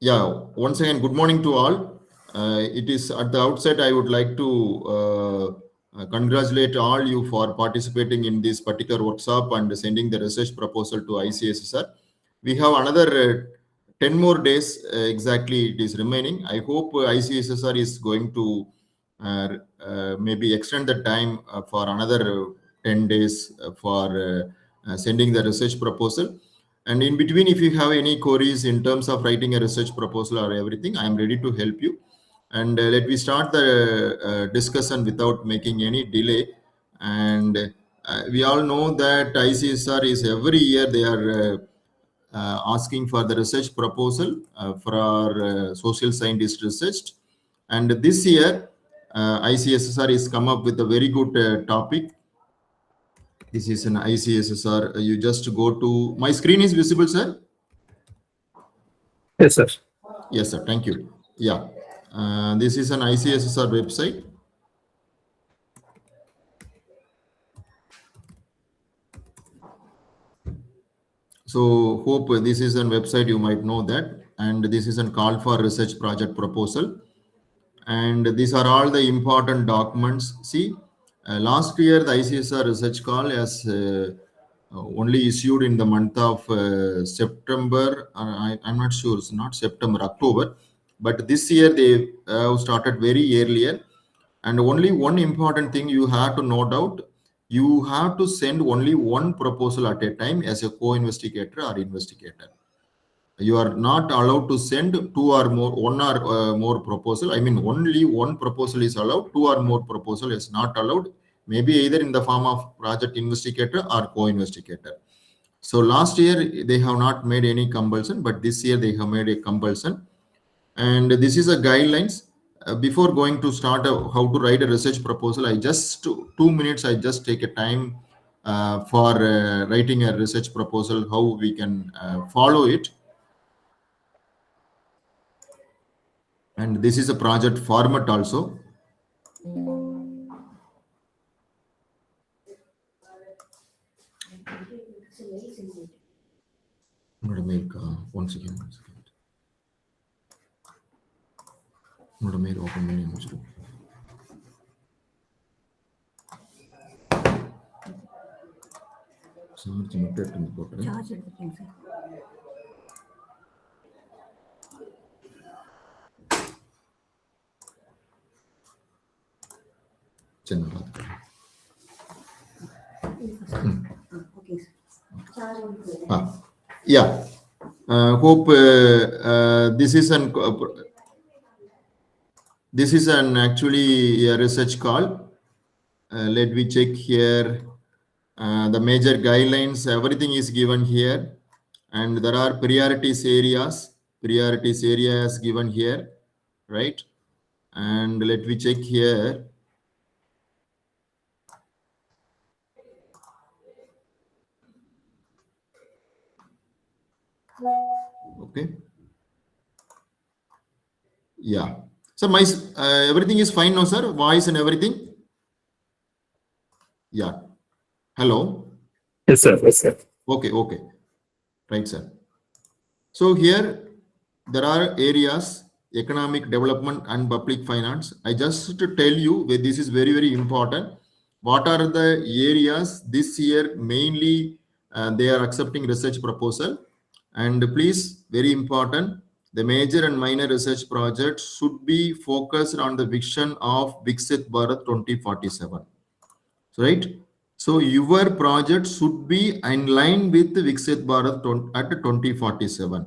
Yeah, once again, good morning to all. It is at the outset, I would like to congratulate all you for participating in this particular workshop and sending the research proposal to ICSSR. We have another 10 more days exactly it is remaining. I hope ICSSR is going to maybe extend the time for another 10 days for sending the research proposal. And in between, if you have any queries in terms of writing a research proposal or everything, I am ready to help you. And let me start the discussion without making any delay. And we all know that ICSR is every year they are asking for the research proposal for our social scientist research. And this year, ICSSR is come up with a very good topic. This is an ICSSR. You just go to my screen is visible, sir. Yes, sir. Yes, sir. Thank you. Yeah. This is an ICSSR website. So hope this is a website, you might know that. And this is a call for research project proposal. And these are all the important documents. See, last year, the ICSR research call has only issued in the month of September. I'm not sure, it's not September, October. But this year, they have started very earlier. And only one important thing you have to note out, you have to send only one proposal at a time as a co-investigator or investigator. You are not allowed to send two or more, one or more proposal. I mean, only one proposal is allowed, two or more proposal is not allowed, maybe either in the form of project investigator or co-investigator. So last year, they have not made any compulsion, but this year they have made a compulsion. And this is a guidelines. Before going to start how to write a research proposal, I just 2 minutes, I just take a time for writing a research proposal, how we can follow it. And this is a project format also. I'm going to make once again. I'm going to make open menu. Yeah. Hope this is an actually a research call. Let me check here. The major guidelines, everything is given here, and there are priorities areas. Priorities area is given here, right? And let me check here. Okay. Yeah. So my everything is fine now, sir. Voice and everything. Yeah. Hello. Yes, sir. Yes, sir. Okay. Okay. Right, sir. So here there are areas, economic development and public finance. I just to tell you this is very, very important. What are the areas this year mainly they are accepting research proposal? And please, very important, the major and minor research projects should be focused on the vision of Viksit Bharat 2047. Right? So your project should be in line with Viksit Bharat at 2047.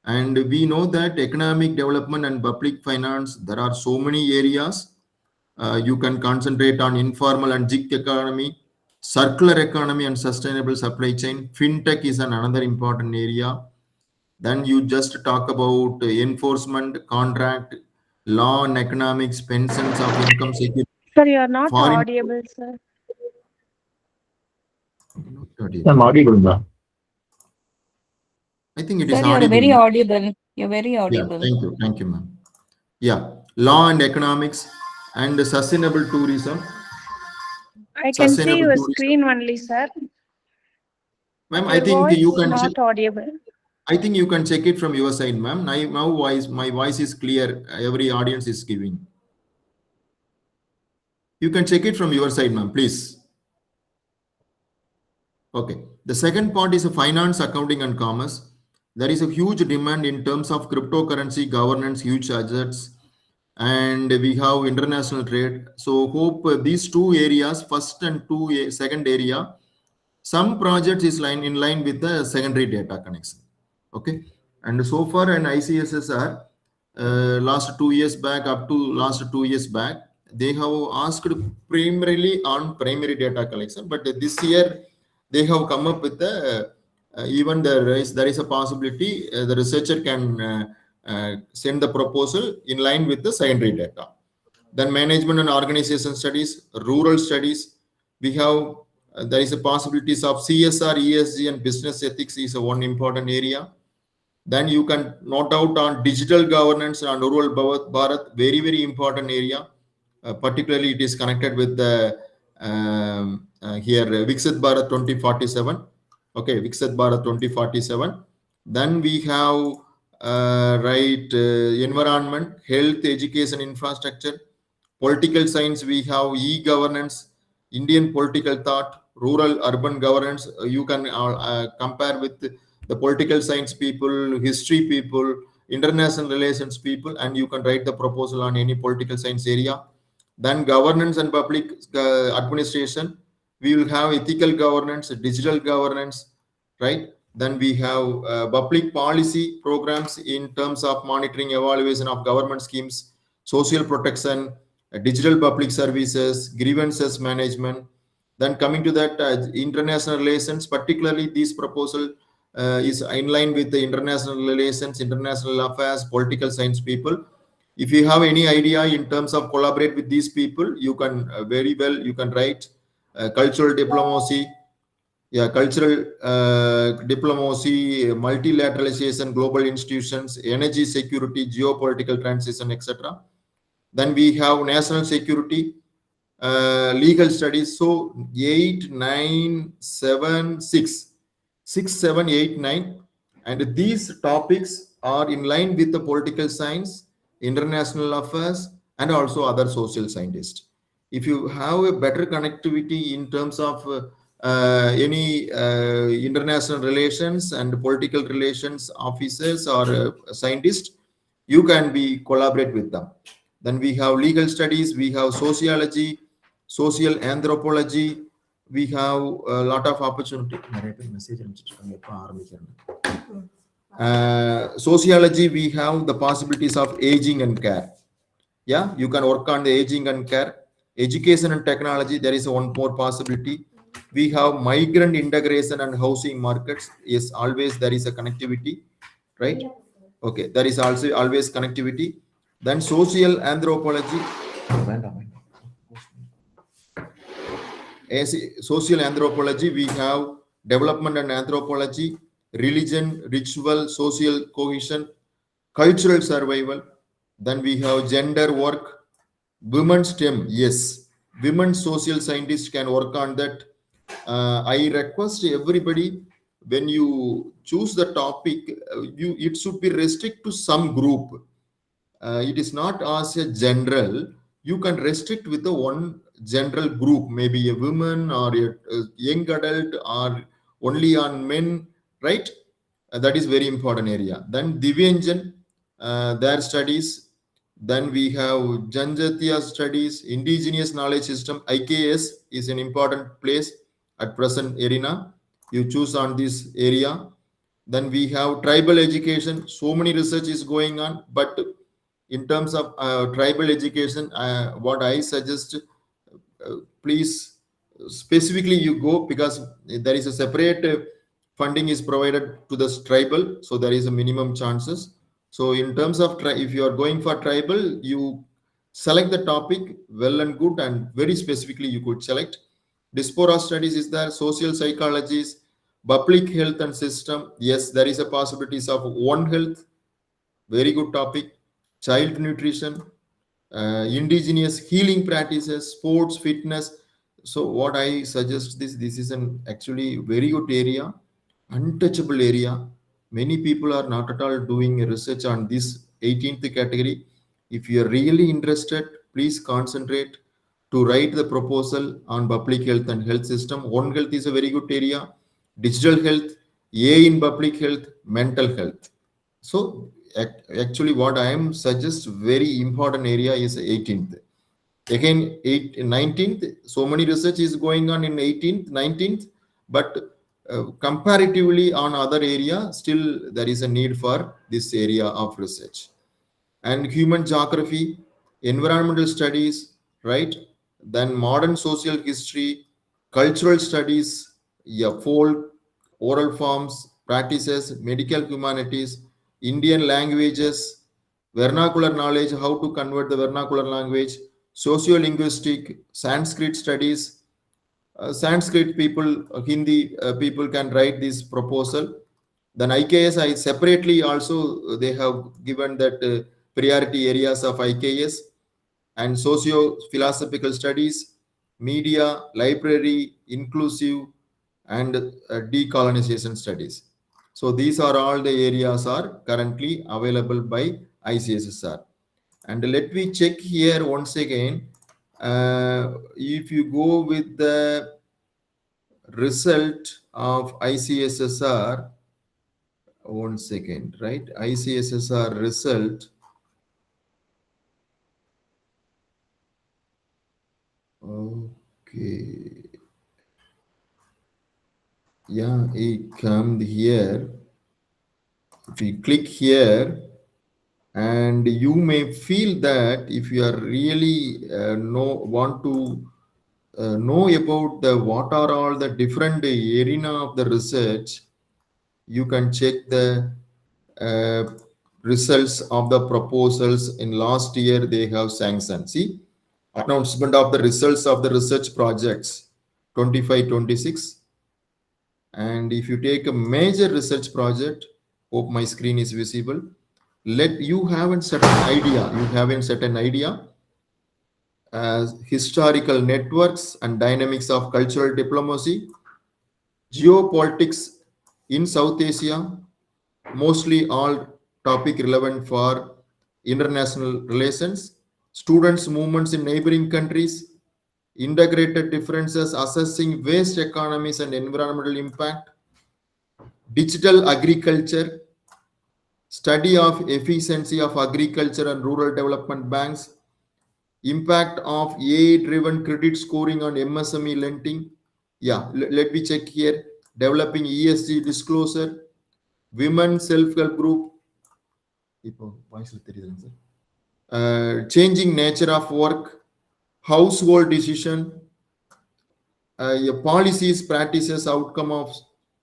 And we know that economic development and public finance, there are so many areas. You can concentrate on informal and gig economy, circular economy and sustainable supply chain. Fintech is another important area. Then you just talk about enforcement, contract, law and economics, pensions of income security. Sir, you are not Foreign... audible, sir. I'm audible now. I think it Sir, is you're audible. very audible. You're very audible. Yeah, thank you, ma'am. Yeah, law and economics and sustainable tourism. I can see your screen only, sir. Ma'am, Your I think voice you is can. not audible. I think you can check it from your side, ma'am. Now my voice is clear. Every audience is giving. You can check it from your side, ma'am, please. Okay. The second part is finance, accounting, and commerce. There is a huge demand in terms of cryptocurrency governance, huge assets, and we have international trade. So hope these two areas, first and second area, some projects is in line with the secondary data connection. Okay. And so far in ICSSR, last 2 years back, up to last 2 years back, they have asked primarily on primary data collection, but this year they have come up with the even there is a possibility the researcher can send the proposal in line with the secondary data. Then management and organization studies, rural studies, we have there is a possibilities of CSR, ESG, and business ethics is one important area. Then you can note out on digital governance and rural Bharat, very important area. Particularly, it is connected with the here Viksit Bharat 2047. Okay, Viksit Bharat 2047. Then we have environment, health, education, infrastructure, political science. We have e-governance, Indian political thought, rural urban governance. You can compare with the political science people, history people, international relations people, and you can write the proposal on any political science area. Then governance and public administration, we will have ethical governance, digital governance, right? Then we have public policy programs in terms of monitoring, evaluation of government schemes, social protection, digital public services, grievances management. Then coming to that international relations, particularly this proposal is in line with the international relations, international affairs, political science people. If you have any idea in terms of collaborate with these people, you can very well, you can write cultural diplomacy, cultural diplomacy, multilateralization, global institutions, energy security, geopolitical transition, etc. Then we have national security, legal studies. So 8, 9, 7, 6, 6, 7, 8, 9, and these topics are in line with the political science, international affairs, and also other social scientists. If you have a better connectivity in terms of any international relations and political relations officers or scientists, you can be collaborate with them. Then we have legal studies, we have sociology, social anthropology, we have a lot of opportunity. Sociology, we have the possibilities of aging and care. Yeah, you can work on the aging and care. Education and technology, there is one more possibility. We have migrant integration and housing markets. Yes, always there is a connectivity, right? Okay, there is also always connectivity. Then social anthropology. As social anthropology, we have development and anthropology, religion, ritual, social cohesion, cultural survival. Then we have gender work, women's STEM. Yes, women social scientists can work on that. I request everybody, when you choose the topic, it should be restricted to some group. It is not as a general. You can restrict with the one general group, maybe a woman or a young adult or only on men, right? That is very important area. Then Divyanjan, their studies. Then we have Janjatiya studies, indigenous knowledge system. IKS is an important place at present arena. You choose on this area. Then we have tribal education. So many research is going on, but in terms of tribal education, what I suggest, please specifically you go, because there is a separate funding is provided to the tribal, so there is a minimum chances. So in terms of if you are going for tribal, you select the topic well and good, and very specifically you could select. Diaspora studies is there, social psychologies, public health and system. Yes, there is a possibilities of One Health, very good topic. Child nutrition, indigenous healing practices, sports, fitness. So what I suggest, this is an actually very good area, untouchable area. Many people are not at all doing research on this 18th category. If you are really interested, please concentrate to write the proposal on public health and health system. One health is a very good area. Digital health, A in public health, mental health. So actually what I am suggest very important area is 18th. Again, 19th, so many research is going on in 18th, 19th, but comparatively on other area, still there is a need for this area of research. And human geography, environmental studies, right? Then modern social history, cultural studies, yeah, folk, oral forms, practices, medical humanities, Indian languages, vernacular knowledge, how to convert the vernacular language, socio-linguistic, Sanskrit studies. Sanskrit people, Hindi people can write this proposal. Then IKS, I separately also they have given that priority areas of IKS and socio-philosophical studies, media, library, inclusive, and decolonization studies. So these are all the areas are currently available by ICSSR. And let me check here once again. If you go with the result of ICSSR, one second, right? ICSSR result. Okay. Yeah, it come here. If you click here, and you may feel that if you are really want to know about the what are all the different arena of the research, you can check the uh, results of the proposals in last year they have sanctioned. See, announcement of the results of the research projects 25-26. And if you take a major research project, hope my screen is visible. Let you have a certain idea. You have a certain idea as historical networks and dynamics of cultural diplomacy, geopolitics in South Asia, mostly all topic relevant for international relations, students' movements in neighboring countries, integrated differences assessing waste economies and environmental impact, digital agriculture, study of efficiency of agriculture and rural development banks, impact of AI-driven credit scoring on MSME lending. Yeah, let me check here. Developing ESG disclosure, women self-help group, changing nature of work, household decision, policies, practices, outcome of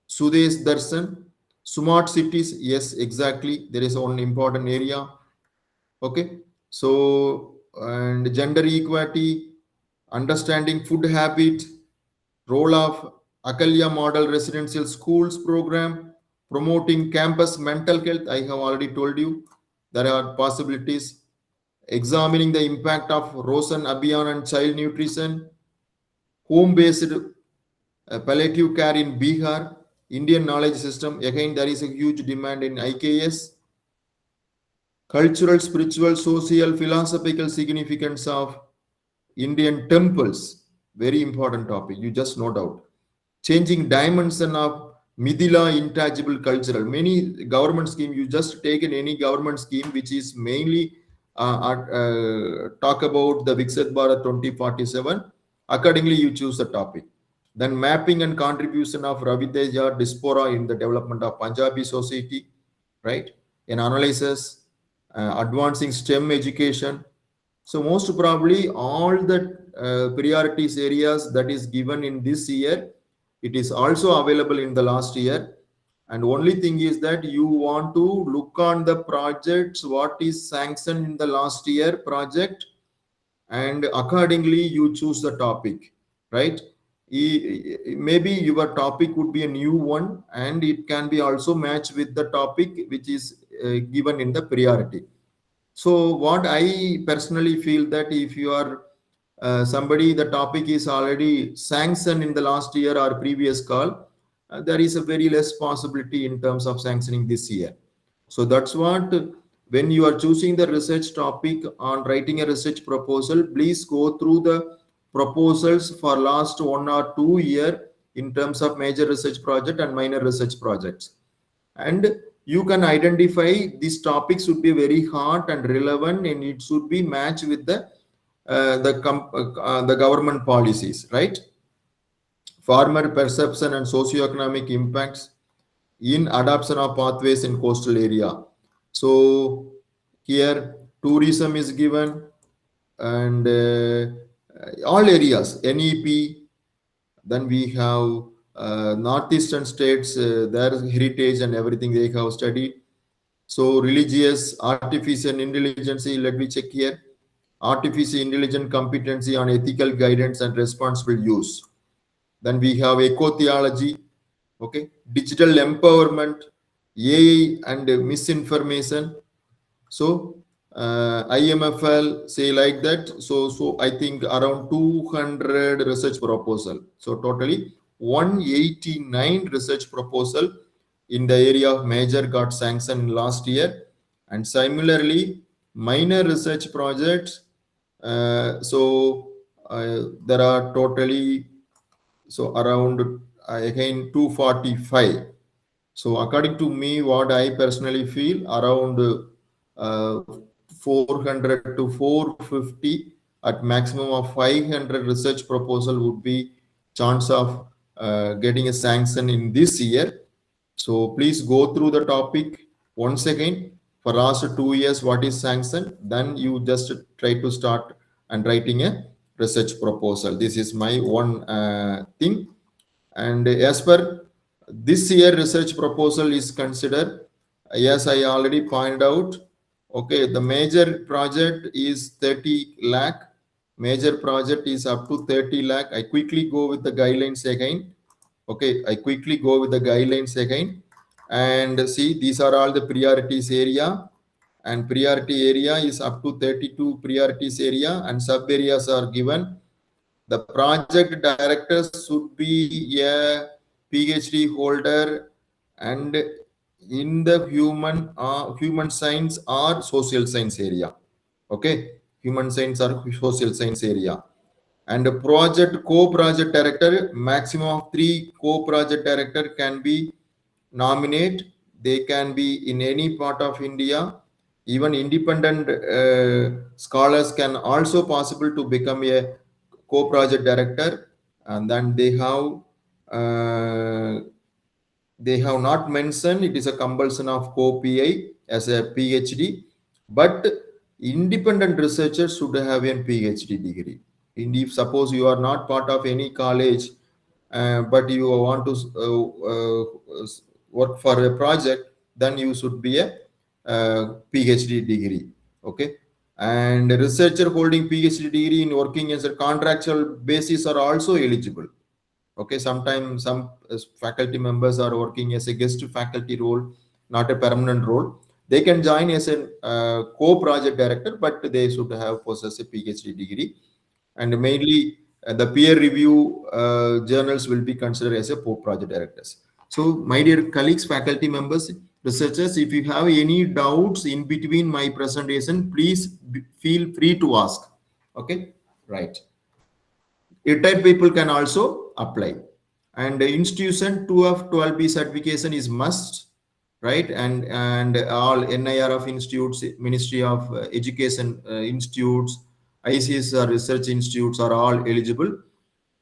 Sudesh Darshan, smart cities. Yes, exactly. There is one important area. Okay. So, and gender equality, understanding food habit, role of Akalya model residential schools program, promoting campus mental health. I have already told you there are possibilities. Examining the impact of Rosan Abhiyan and child nutrition, home-based palliative care in Bihar, Indian knowledge system. Again, there is a huge demand in IKS. Cultural, spiritual, social, philosophical significance of Indian temples. Very important topic. You just note out. Changing dimension of Midila intangible cultural. Many government scheme, you just take in any government scheme which is mainly talk about the Viksit Bharat 2047. Accordingly, you choose the topic. Then mapping and contribution of Ravi Teja diaspora in the development of Punjabi society, right? An analysis, advancing STEM education. So most probably all the priorities areas that is given in this year, it is also available in the last year. And only thing is that you want to look on the projects, what is sanctioned in the last year project, and accordingly you choose the topic, right? Maybe your topic would be a new one and it can be also matched with the topic which is given in the priority. So what I personally feel that if you are somebody, the topic is already sanctioned in the last year or previous call, there is a very less possibility in terms of sanctioning this year. So that's what, when you are choosing the research topic on writing a research proposal, please go through the proposals for last 1 or 2 years in terms of major research project and minor research projects. And you can identify these topics should be very hot and relevant, and it should be matched with the government policies, right? Farmer perception and socioeconomic impacts in adoption of pathways in coastal area. So here tourism is given, and all areas, NEP. Then we have northeastern states, their heritage and everything they have studied. So religious, artificial intelligence, let me check here. Artificial intelligence competency on ethical guidance and responsible use. Then we have eco-theology, okay, digital empowerment, AI and misinformation. So IMFL say like that. So I think around 200 research proposal. So totally 189 research proposal in the area of major got sanctioned last year, and similarly minor research projects. There are totally around again 245. So according to me, what I personally feel, around 400 to 450, at maximum of 500 research proposal would be chance of getting a sanction in this year. So please go through the topic once again for last 2 years, what is sanction, then you just try to start and writing a research proposal. This is my one thing. And as per this year research proposal is considered, yes, I already pointed out, okay, the major project is 30 lakh, major project is up to 30 lakh. I quickly go with the guidelines again. Okay, I quickly go with the guidelines again, and see, these are all the priorities area, and priority area is up to 32 priorities area, and sub areas are given. The project director should be a PhD holder and in the human science or social science area. Okay, human science or social science area. And a co-project director, maximum of 3 co-project director can be nominated. They can be in any part of India. Even independent scholars can also possible to become a co-project director. And then they have not mentioned it is a compulsion of co-PI as a PhD, but independent researchers should have a PhD degree. And if suppose you are not part of any college, but you want to work for a project, then you should be a PhD degree. Okay, and a researcher holding PhD degree in working as a contractual basis are also eligible. Okay, sometimes some faculty members are working as a guest faculty role, not a permanent role. They can join as a co-project director, but they should have possess a PhD degree. And mainly the peer review journals will be considered as a co-project directors. So my dear colleagues, faculty members, researchers, if you have any doubts in between my presentation, please feel free to ask. Okay, right. Retired people can also apply, and the institution 2 of 12B certification is must, right? And all NIRF institutes, Ministry of Education institutes, ICSSR research institutes are all eligible,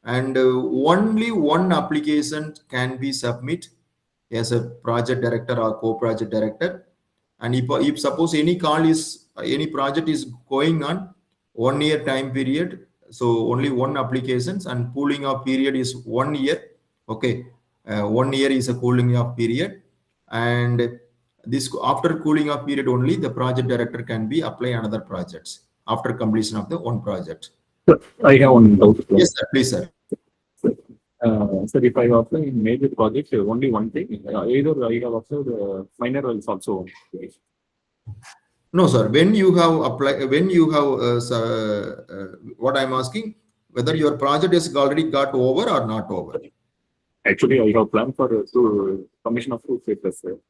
and only one application can be submit as a project director or co-project director. And if suppose any project is going on 1 year time period, so only one applications, and cooling off period is 1 year. Okay, 1 year is a cooling off period, and this after cooling off period only the project director can be apply another projects after completion of the one project. Sir, I have one doubt. Yes, sir, please, sir. Sir, if I apply in major project, only one thing, either I have observed minor is also. No, sir. When you have applied, when you have what I'm asking, whether your project is already got over or not over. Actually, I have planned for two commission of two papers. Two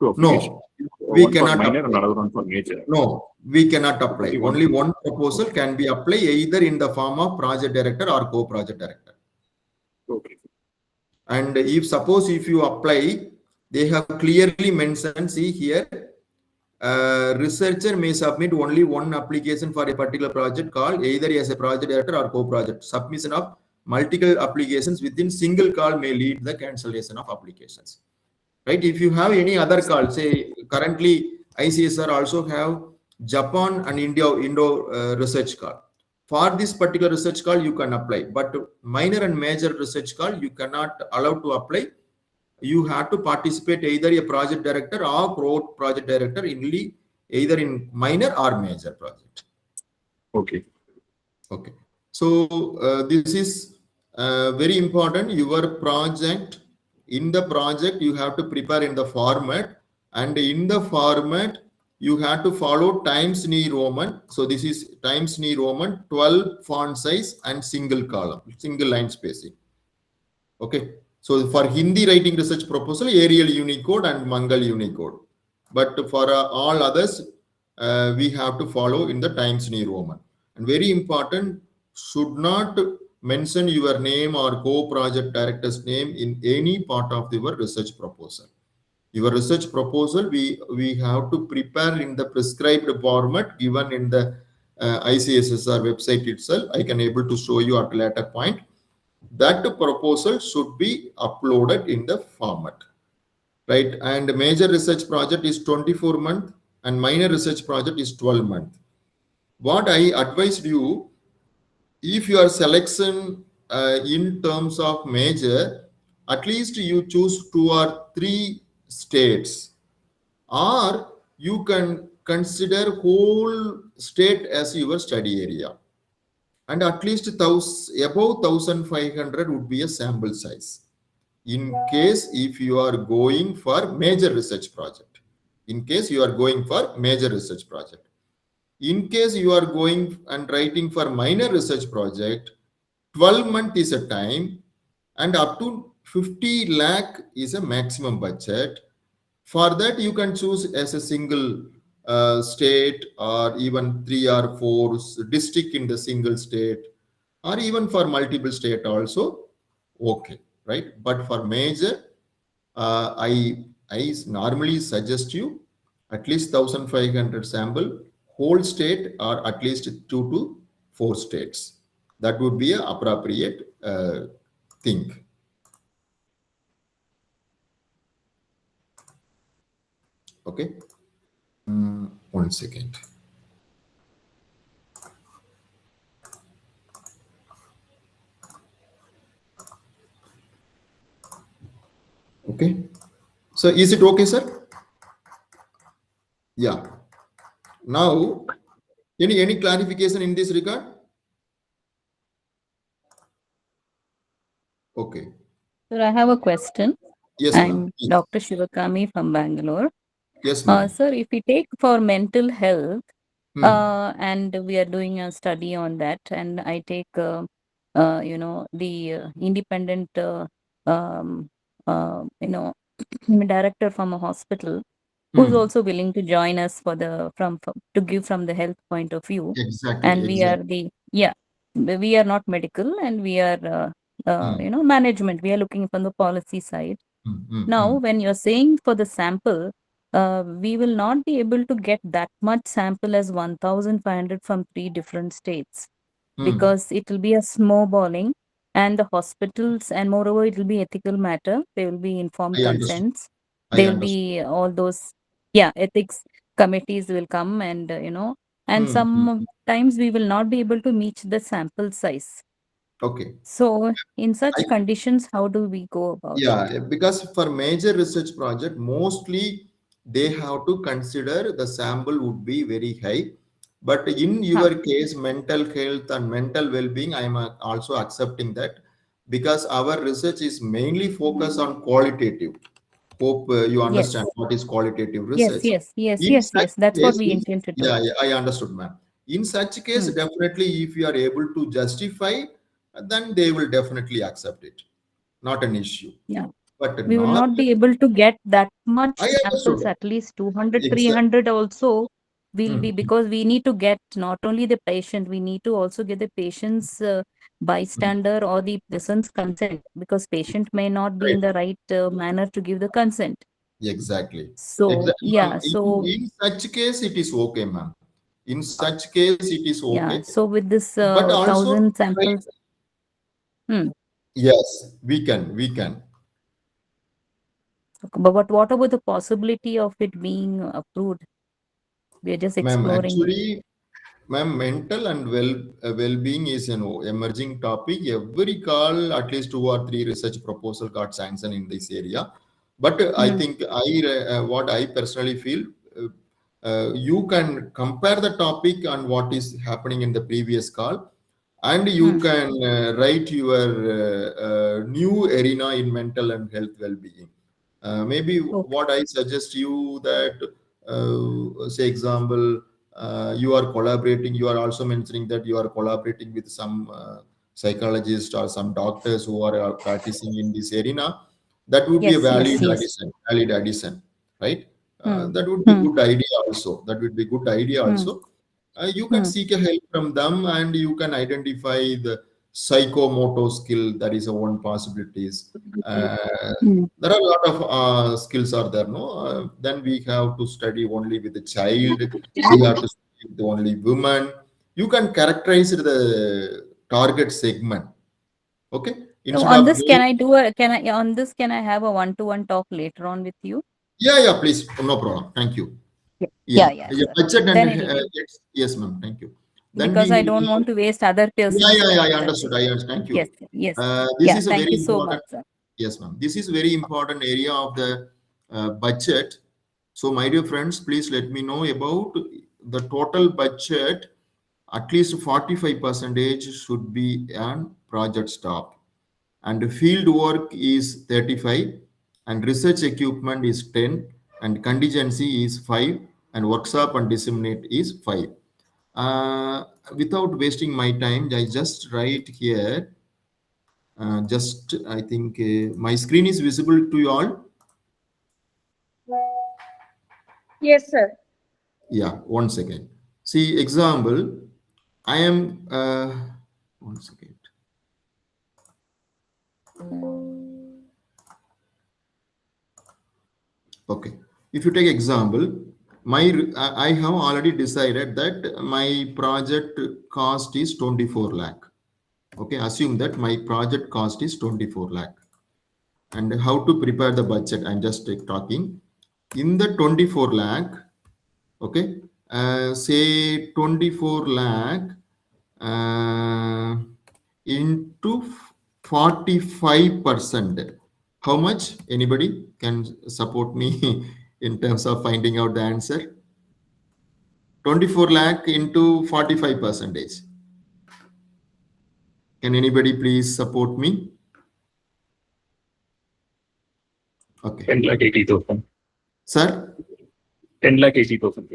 applications. No, we One for cannot minor and apply. another one for major. No, we cannot apply. Only Only one proposal can be applied either in the form of project director or co-project director. Okay. And if suppose if you apply, they have clearly mentioned, see here, researcher may submit only one application for a particular project call either as a project director or co-project. Submission of multiple applications within single call may lead the cancellation of applications. Right? If you have any other call, say currently ICSSR also have Japan and Indo research call. For this particular research call, you can apply, but minor and major research call, you cannot allow to apply. You have to participate either a project director or project director in either in minor or major project. Okay. Okay. So this is very important. Your project, in the project, you have to prepare in the format, and in the format, you have to follow Times New Roman. So this is Times New Roman, 12 font size and single column, single line spacing. Okay. So for Hindi writing research proposal, Arial Unicode and Mangal Unicode. But for all others, we have to follow in the Times New Roman. And very important, should not mention your name or co-project director's name in any part of your research proposal. Your research proposal, we have to prepare in the prescribed format given in the ICSSR website itself. I can able to show you at a later point. That proposal should be uploaded in the format, right? And major research project is 24 months and minor research project is 12 months. What I advised you, if your selection in terms of major, at least you choose 2 or 3 states, or you can consider whole state as your study area. And at least above 1,500 would be a sample size. In case if you are going for major research project. In case you are going for major research project. In case you are going and writing for minor research project, 12 months is a time and up to 50 lakh is a maximum budget. For that, you can choose as a single state or even 3 or 4 district in the single state, or even for multiple state also, okay, right? But for major, I normally suggest you at least 1,500 sample, whole state, or at least 2 to 4 states. That would be an appropriate thing. Okay. 1 second. Okay. So is it okay, sir? Yeah. Now, any clarification in this regard? Okay. Sir, I have a question. Yes, I'm ma'am. Dr. Shivakami from Bangalore. Yes, ma'am. Sir, if we take for mental health, Hmm. and we are doing a study on that, and I take, the independent, director from a hospital who's Hmm. also willing to join us for the to give from the health point of view. Exactly. And we are we are not medical, and we are management. We are looking from the policy side. Now, when you're saying for the sample, we will not be able to get that much sample as 1,500 from 3 different states, because it will be a snowballing, and the hospitals, and moreover, it will be ethical matter. There will be informed I understood. consents. I There will understood. be all those, ethics committees will come, and and sometimes we will not be able to meet the sample size. Okay. So, in such I- conditions, how do we go about it? Yeah, because for major research project, mostly they have to consider the sample would be very high. But in your case, mental health and mental well-being, I am also accepting that, because our research is mainly focused on qualitative. Hope you Yes. understand what is qualitative Yes, research. yes, yes, In yes, such yes. That's what case, we intend to do. yeah, I understood, ma'am. In such case, definitely, if you are able to justify, then they will definitely accept it. not an issue. Yeah. But We will not be normally, able to get that much I samples, understood. at least 200, Exactly. 300 also will be, Mm, because we need to get not only the patient, we need to also get the patient's mm. bystander or the person's consent, because patient may not be Right. in the right manner to give the consent. Exactly. So, Exactly. yeah, so, In such case, it is okay, ma'am. In such case, it is yeah, okay. so with this But also, 1,000 try, samples, hmm. yes, we can, we can. But what about the possibility of it being approved? We are just Ma'am, exploring it. actually, ma'am, mental and well-being is an emerging topic. Every call, at least 2 or 3 research proposal got sanctioned in this area. But I Hmm. think what I personally feel, you can compare the topic and what is happening in the previous call, and you Hmm. can write your new arena in mental and health well-being. Maybe Okay. what I suggest you that, say example, you are collaborating, you are also mentioning that you are collaborating with some psychologists or some doctors who are practicing in this arena. That would be a Yes, yes, yes. valid addition, right? Hmm. That would be Hmm. good idea also. That would be good idea Hmm. also. You can Hmm. seek a help from them, and you can identify the psychomotor skill. That is one possibilities. Uh, Hmm. there are a lot of skills are there, no? Then we have to study only with the child. We have to study with only women. You can characterize the target segment. Okay, So instead on of this, can going, I do a can I on this can I have a one-to-one talk later on with you? yeah, please, no problem. Thank you. Yeah, Yeah, yeah, yeah, yeah, sure. budget and Then anyway, yes, yes, ma'am. Thank you. Then because we I will don't want to waste other person's yeah, time. I That's understood. it. I understand. Thank Yes, you. yes. This Yeah, is a thank very you so much, important, sir. yes, ma'am. This is very important area of the budget. So, my dear friends, please let me know about the total budget. At least 45% should be on project staff, and field work is 35, and research equipment is 10, and contingency is 5, and workshop and disseminate is 5. Uh, Without wasting my time, I just write here. Just I think my screen is visible to you all. Yes, sir. Yeah, 1 second. See, example, I am 1 second. Okay. If you take example, I have already decided that my project cost is 24 lakh. Okay, assume that my project cost is 24 lakh. And how to prepare the budget? I'm just talking. In the 24 lakh, okay, say 24 lakh uh, into 45%. How much? Anybody can support me in terms of finding out the answer? 24 lakh into 45 percentage. Can anybody please support me? Okay. 10 lakh 80,000. Sir? 10 lakh 80,000.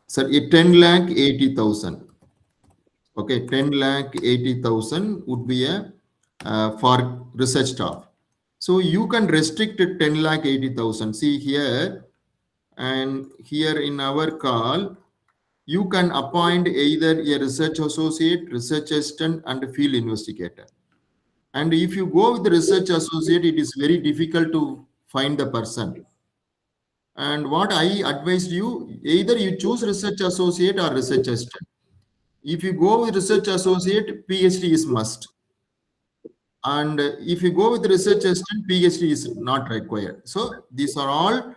Sir, 10 lakh 80,000. Okay, 10 lakh 80,000 would be a for research staff. So you can restrict it 10 lakh 80,000. See here, and here in our call, you can appoint either a research associate, research assistant, and a field investigator. And if you go with the research associate, it is very difficult to find the person. And what I advised you, either you choose research associate or research assistant. If you go with research associate, PhD is must. And if you go with research assistant, PhD is not required. So these are all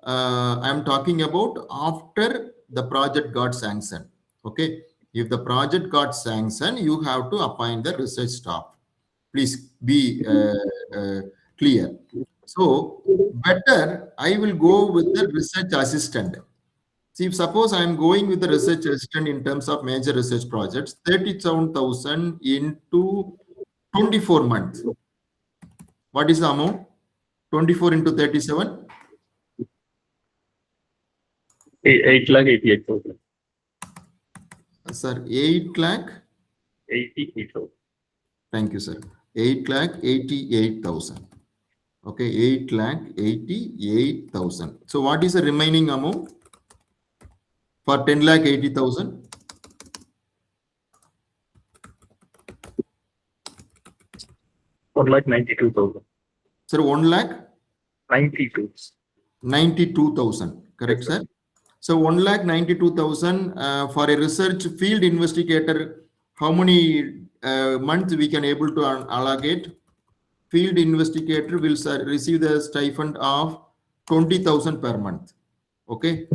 I'm talking about after the project got sanctioned. Okay. If the project got sanctioned, you have to appoint the research staff. Please be clear. So better, I will go with the research assistant. See, if suppose I am going with the research assistant in terms of major research projects, 37,000 into 24 months. What is the amount? 24 into 37? 8 lakh 88,000. Sir, 8 lakh. 88,000. Thank you, sir. 8,88,000. Okay, 8,88,000. So what is the remaining amount for 10,80,000? 1,92,000. Sir, 92. 1,92,000. Correct, Yes, sir? So 1,92,000 for a research field investigator. How many months we can able to allocate? Field investigator will receive the stipend of 20,000 per month. Okay,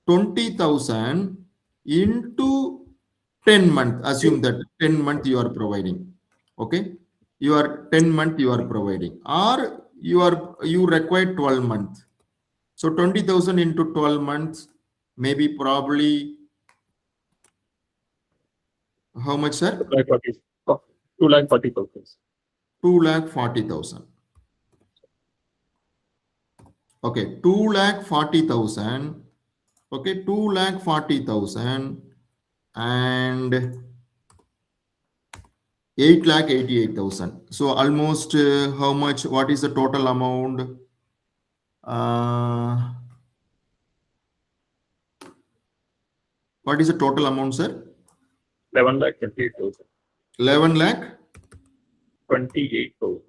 20,000 into 10 months. Assume that 10 month you are providing. Okay, you are 10 month you are providing, or you require 12 months. So 20,000 into 12 months, maybe probably how much, sir? 2,40,000. 2,40,000. Okay, 2,40,000. Okay, 2,40,000 and 8,88,000. So almost how much? What is the total amount? What is the total amount, sir? 11,28,000. 11 lakh? 28,000.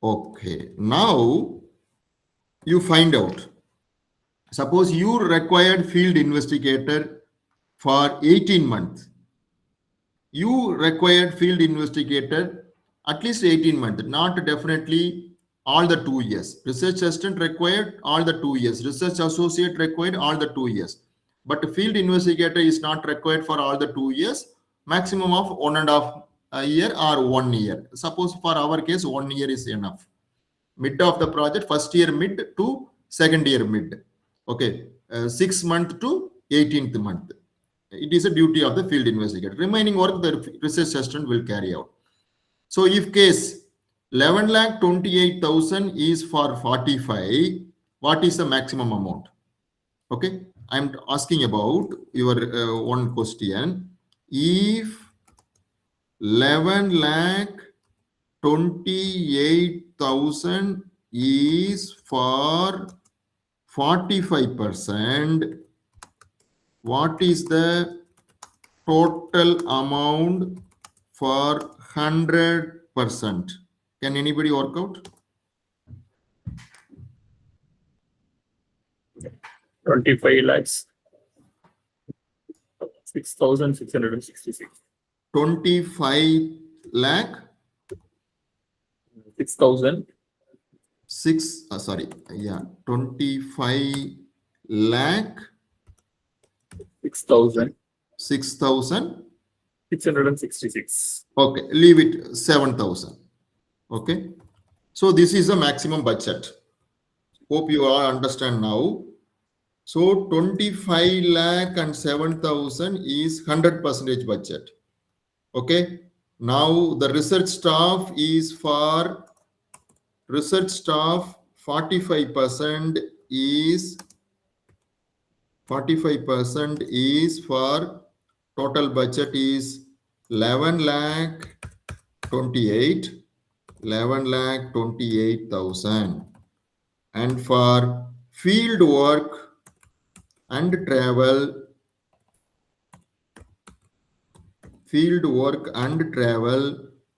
Okay, now you find out. Suppose you required field investigator for 18 months. You required field investigator at least 18 months, not definitely all the 2 years. Research assistant required all the 2 years. Research associate required all the 2 years. But field investigator is not required for all the 2 years, maximum of 1.5 year or 1 year. Suppose for our case, 1 year is enough. Mid of the project, first year mid to second year mid. Okay, 6 month to 18th month. It is a duty of the field investigator. Remaining work the research assistant will carry out. So if case 11,28,000 is for 45, what is the maximum amount? Okay, I'm asking about your one question. If 11,28,000 is for 45%, what is the total amount for 100%? Can anybody work out? 25 lakhs. 6,666. 25 lakh 6,000. 25 lakh 6,000. 6,666. 666. Okay, leave it 7,000. Okay, so this is the maximum budget. Hope you all understand now. So 25 lakh and 7,000 is 100% budget. Okay, now the research staff is for research staff 45% is 45% is for total budget is 11 lakh 28,000, and for field work and travel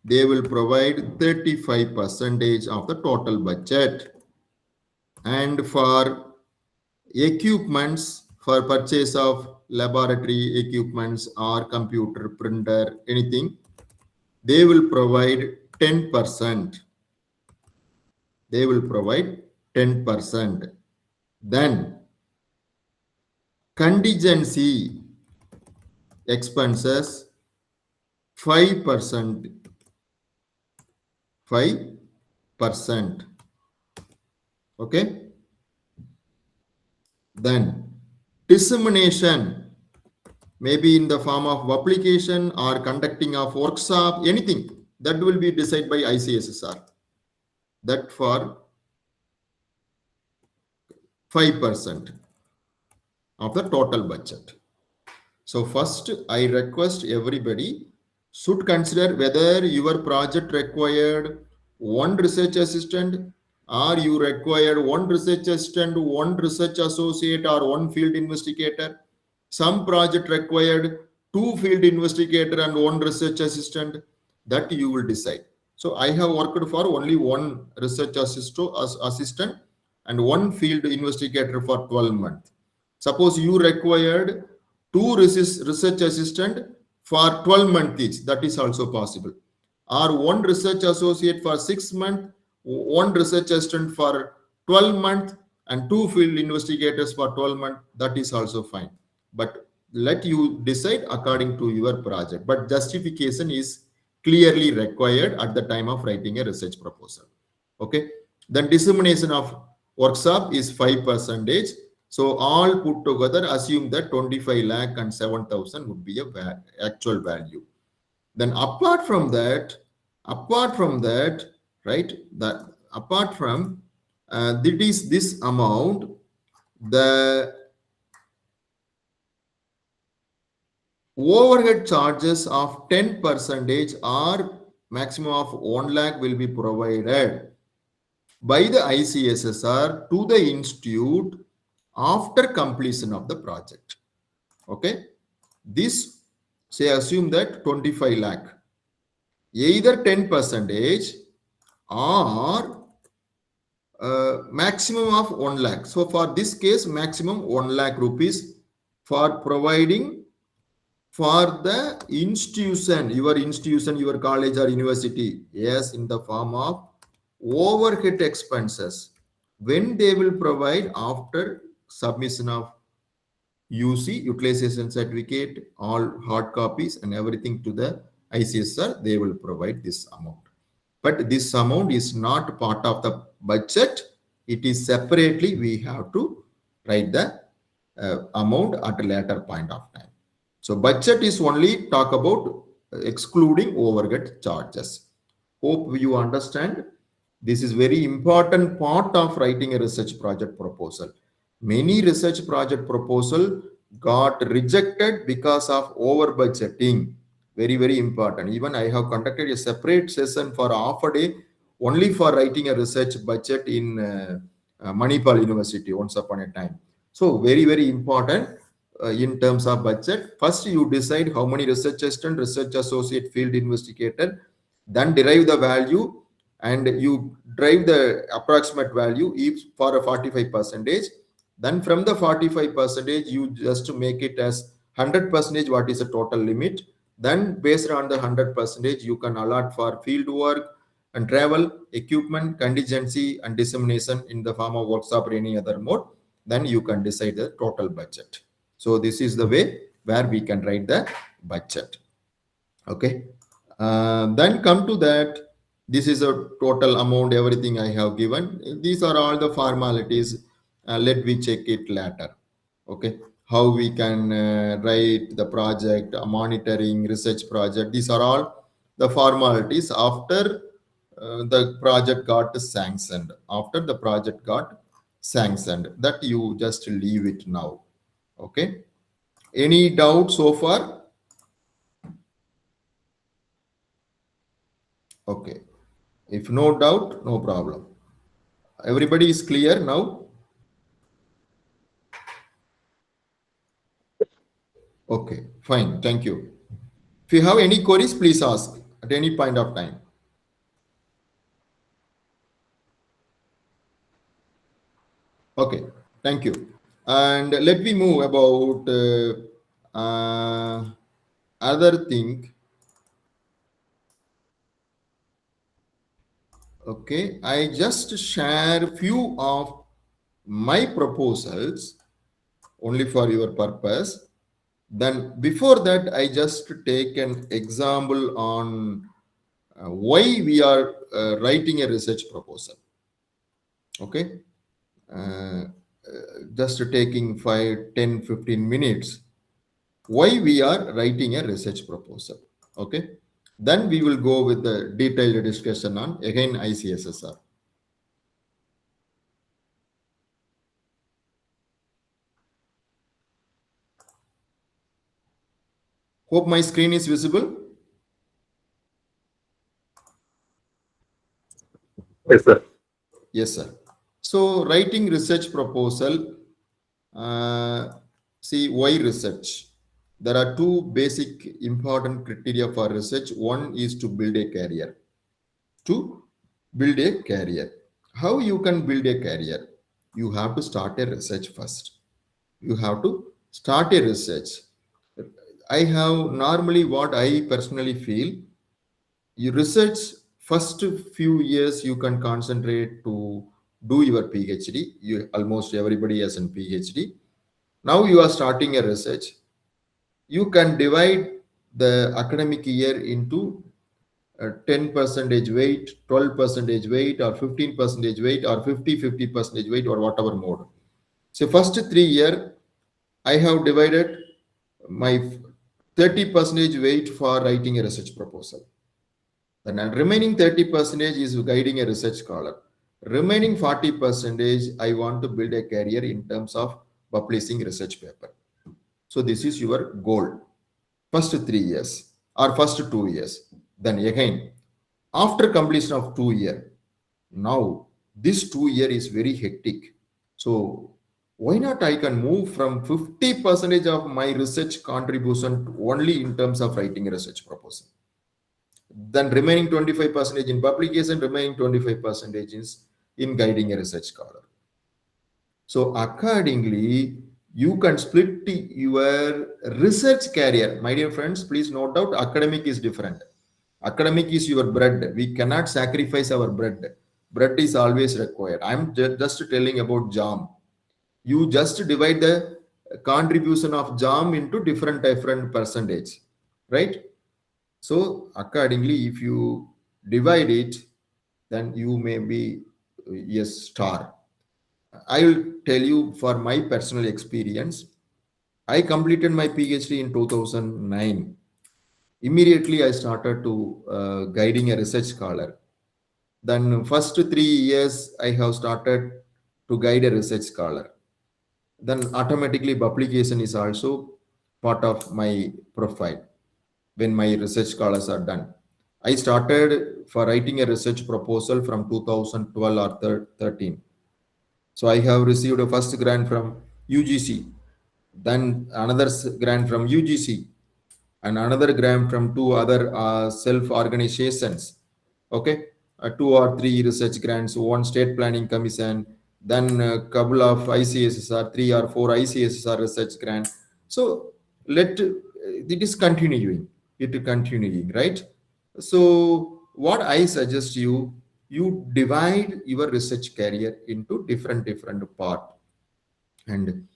they will provide 35% of the total budget, and for equipments, for purchase of laboratory equipments or computer printer anything, they will provide 10%. They will provide 10%. Then contingency expenses 5%. 5%. Okay. Then dissemination, maybe in the form of application or conducting of workshop, anything that will be decided by ICSSR. That for 5% of the total budget. So first, I request everybody, should consider whether your project required one research assistant or you required one research assistant, one research associate or one field investigator. Some project required two field investigator and one research assistant. That you will decide. So I have worked for only one research assistant and one field investigator for 12 months. Suppose you required two research assistant for 12 months each, that is also possible. Or one research associate for 6 months, one research assistant for 12 months, and two field investigators for 12 months, that is also fine. But let you decide according to your project. But justification is clearly required at the time of writing a research proposal. Okay. Then dissemination of workshop is 5%. So all put together, assume that 25 lakh and 7,000 would be a actual value. Then apart from that, right, that apart from that is this amount, the overhead charges of 10% or maximum of 1 lakh will be provided by the ICSSR to the institute after completion of the project. Okay. This, say, assume that 25 lakh, either 10% or maximum of 1 lakh. So for this case, maximum 1 lakh rupees for providing for the institution, your college or university, yes, in the form of overhead expenses when they will provide after submission of UC, utilization certificate, all hard copies and everything to the ICSSR, they will provide this amount. But this amount is not part of the budget. It is separately, we have to write the amount at a later point of time. So budget is only talk about excluding overhead charges. Hope you understand. This is very important part of writing a research project proposal. Many research project proposal got rejected because of over budgeting. Very, very important. Even I have conducted a separate session for half a day only for writing a research budget in Manipal University once upon a time. So very, very important in terms of budget. First, you decide how many research assistant, research associate, field investigator, then derive the value and you drive the approximate value each for a 45%. Then from the 45%, you just make it as 100% what is the total limit. Then based on the 100%, you can allot for field work and travel, equipment, contingency and dissemination in the form of workshop or any other mode. Then you can decide the total budget. So this is the way where we can write the budget. Okay. Then come to that. This is a total amount, everything I have given. These are all the formalities. Let me check it later. Okay. How we can write the project, monitoring, research project. These are all the formalities after the project got sanctioned. After the project got sanctioned, that you just leave it now. Okay. Any doubt so far? Okay. If no doubt, no problem. Everybody is clear now? Okay, fine. Thank you. If you have any queries, please ask at any point of time. Okay, thank you. And let me move about other thing. Okay, I just share few of my proposals only for your purpose. Then before that, I just take an example on why we are writing a research proposal. Okay. Just taking 5, 10, 15 minutes. Why we are writing a research proposal. Okay. Then we will go with the detailed discussion on again ICSSR. Hope my screen is visible. Yes, sir. Yes, sir. So writing research proposal, see why research? There are two basic important criteria for research. One is to build a career. To build a career. How you can build a career? You have to start a research first. You have to start a research. I have normally what I personally feel, you research first few years you can concentrate to do your PhD. You almost everybody has a PhD. Now you are starting a research. You can divide the academic year into 10 percentage weight, 12 percentage weight, or 15 percentage weight, or 50 percentage weight, or whatever mode. So first 3 year, I have divided my 30 percentage weight for writing a research proposal. Then remaining 30 percentage is guiding a research scholar. Remaining 40 percentage, I want to build a career in terms of publishing research paper. So this is your goal. First 3 years or first 2 years. Then again, after completion of 2 year, now this 2 year is very hectic. So why not I can move from 50 percentage of my research contribution only in terms of writing a research proposal. Then remaining 25 percentage in publication, remaining 25 percentage is in guiding a research scholar. So accordingly, you can split your research career. My dear friends, please note out, academic is different. Academic is your bread. We cannot sacrifice our bread. Bread is always required. I'm just telling about jam. You just divide the contribution of jam into different percentage, right? So accordingly, if you divide it, then you may be yes star. I will tell you for my personal experience. I completed my PhD in 2009. Immediately, I started to guiding a research scholar. Then first 3 years, I have started to guide a research scholar. Then automatically publication is also part of my profile when my research scholars are done. I started for writing a research proposal from 2012 or 13. So I have received a first grant from UGC, then another grant from UGC, and another grant from two other self-organizations. Okay, 2 or 3 research grants, one state planning commission, then a couple of ICSSR, 3 or 4 ICSSR research grants. So it is continuing. Right? So what I suggest you divide your research career into different part, and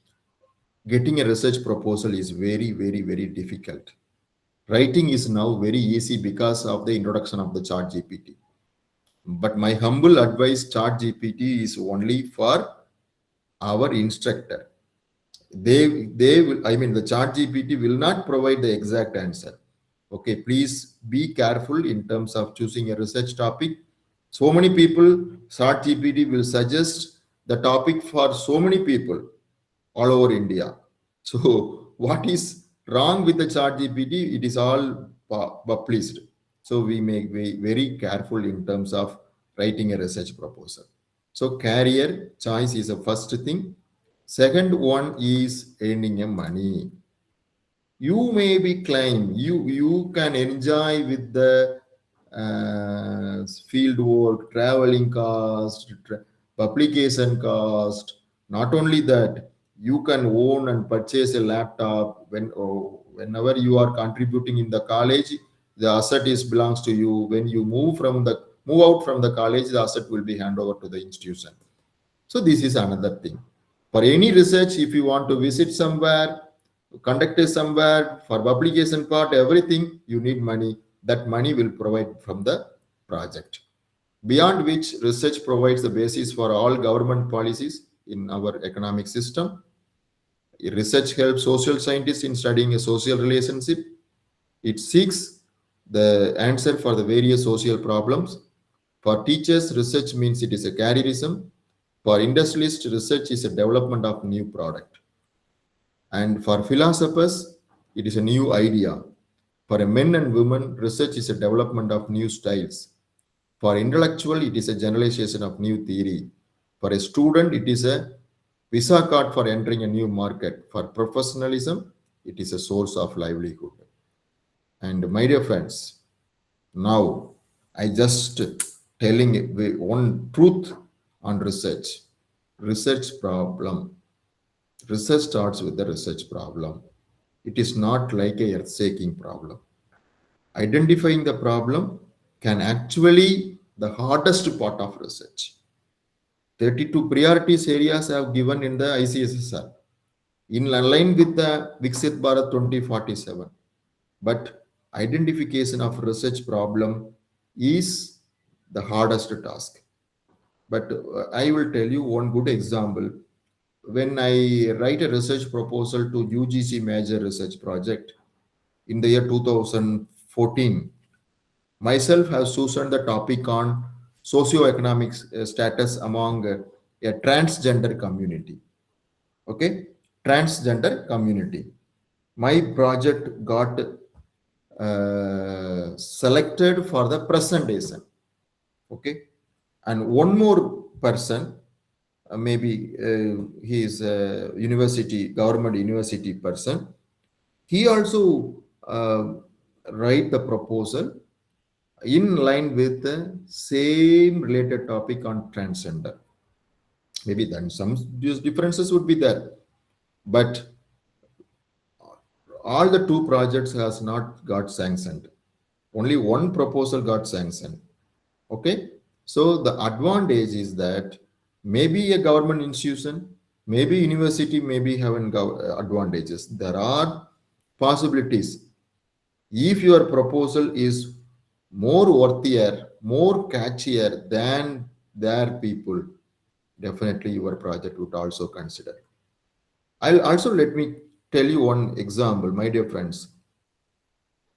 getting a research proposal is very difficult. Writing is now very easy because of the introduction of the chat GPT. But my humble advice, chat GPT is only for our instructor. They will, I mean, the chat GPT will not provide the exact answer. Okay, please be careful in terms of choosing a research topic. So many people, chat GPT will suggest the topic for so many people all over India. So what is wrong with the chat GPT? It is all published. So we may be very careful in terms of writing a research proposal. So career choice is the first thing. Second one is earning a money. You may be climb. You can enjoy with the field work, traveling cost, publication cost. Not only that, you can own and purchase a laptop whenever you are contributing in the college. The asset is belongs to you. When you move out from the college, the asset will be handed over to the institution. So this is another thing. For any research, if you want to visit somewhere, conduct it somewhere, for publication part, everything, you need money. That money will provide from the project. Beyond which, research provides the basis for all government policies in our economic system. Research helps social scientists in studying a social relationship. It seeks the answer for the various social problems. For teachers, research means it is a careerism. For industrialists, research is a development of new product. And for philosophers, it is a new idea. For a men and women, research is a development of new styles. For intellectual, it is a generalization of new theory. For a student, it is a visa card for entering a new market. For professionalism, it is a source of livelihood. And my dear friends, now I just telling one truth on research. Research problem. Research starts with the research problem. It is not like a earth-shaking problem. Identifying the problem can actually the hardest part of research. 32 priorities areas have given in the ICSSR in line with the Viksit Bharat 2047. But identification of research problem is the hardest task. But I will tell you one good example. When I write a research proposal to UGC major research project in the year 2014, myself have chosen the topic on socioeconomic status among a transgender community. Okay, transgender community. My project got selected for the presentation. Okay, and one more person, maybe he is a university, government university person. He also write the proposal in line with the same related topic on transgender. Maybe then some differences would be there, but all the two projects has not got sanctioned. Only one proposal got sanctioned. Okay, so the advantage is that maybe a government institution, maybe university, maybe having advantages. There are possibilities. If your proposal is more worthier, more catchier than their people, definitely your project would also consider. I'll also let me tell you one example, my dear friends.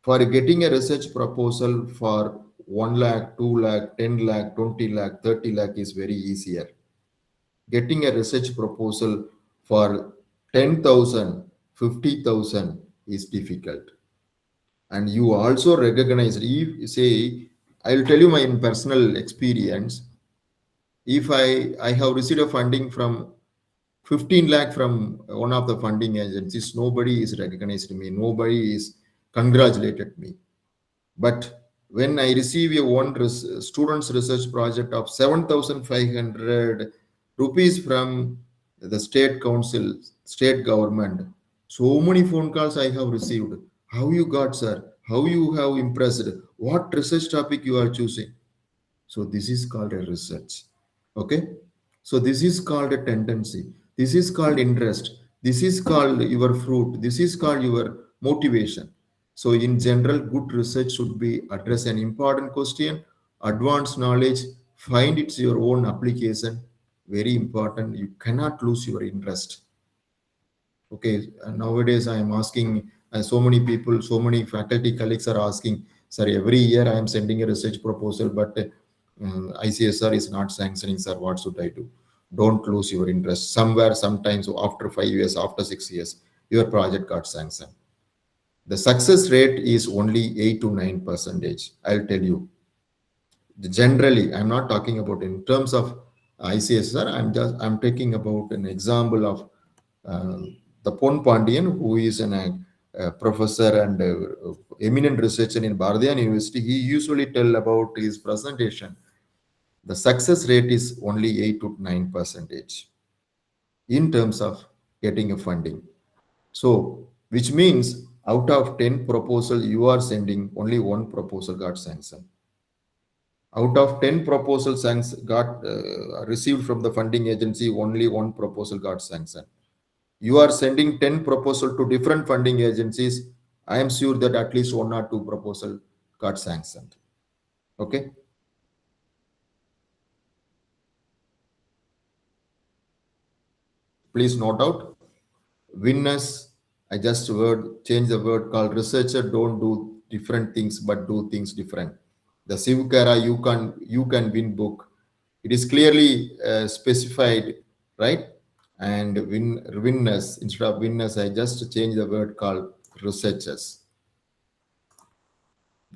For getting a research proposal for 1 lakh, 2 lakh, 10 lakh, 20 lakh, 30 lakh is very easier. Getting a research proposal for 10,000, 50,000 is difficult. And you also recognize, if say, I'll tell you my personal experience. If I have received a funding from 15 lakh from one of the funding agencies, nobody is recognized me, nobody is congratulated me. But when I receive a one student's research project of 7,500 rupees from the state council, state government, so many phone calls I have received. How you got, sir? How you have impressed? What research topic you are choosing? So this is called a research. Okay. So this is called a tendency. This is called interest. This is called your fruit. This is called your motivation. So in general, good research should be address an important question, advanced knowledge, find its your own application. Very important. You cannot lose your interest. Okay, nowadays I am asking so many people, so many faculty colleagues are asking, sir, every year I am sending a research proposal, but ICSR is not sanctioning, sir, what should I do? Don't lose your interest. Somewhere, sometimes after 5 years, after 6 years, your project got sanctioned. The success rate is only 8 to 9%. I'll tell you. Generally, I'm not talking about in terms of ICSR. I'm taking about an example of the Pon Pandian, who is a professor and eminent researcher in Bardhan University. He usually tell about his presentation. The success rate is only 8 to 9% in terms of getting a funding. So, which means out of 10 proposals you are sending, only one proposal got sanctioned. Out of 10 proposals got received from the funding agency, only one proposal got sanctioned. You are sending 10 proposals to different funding agencies. I am sure that at least 1 or 2 proposals got sanctioned. Okay. Please note out. Winners, I just change the word called researcher don't do different things but do things different. The Sivkara you can win book. It is clearly specified, right? And winners, instead of winners, I just change the word called researchers.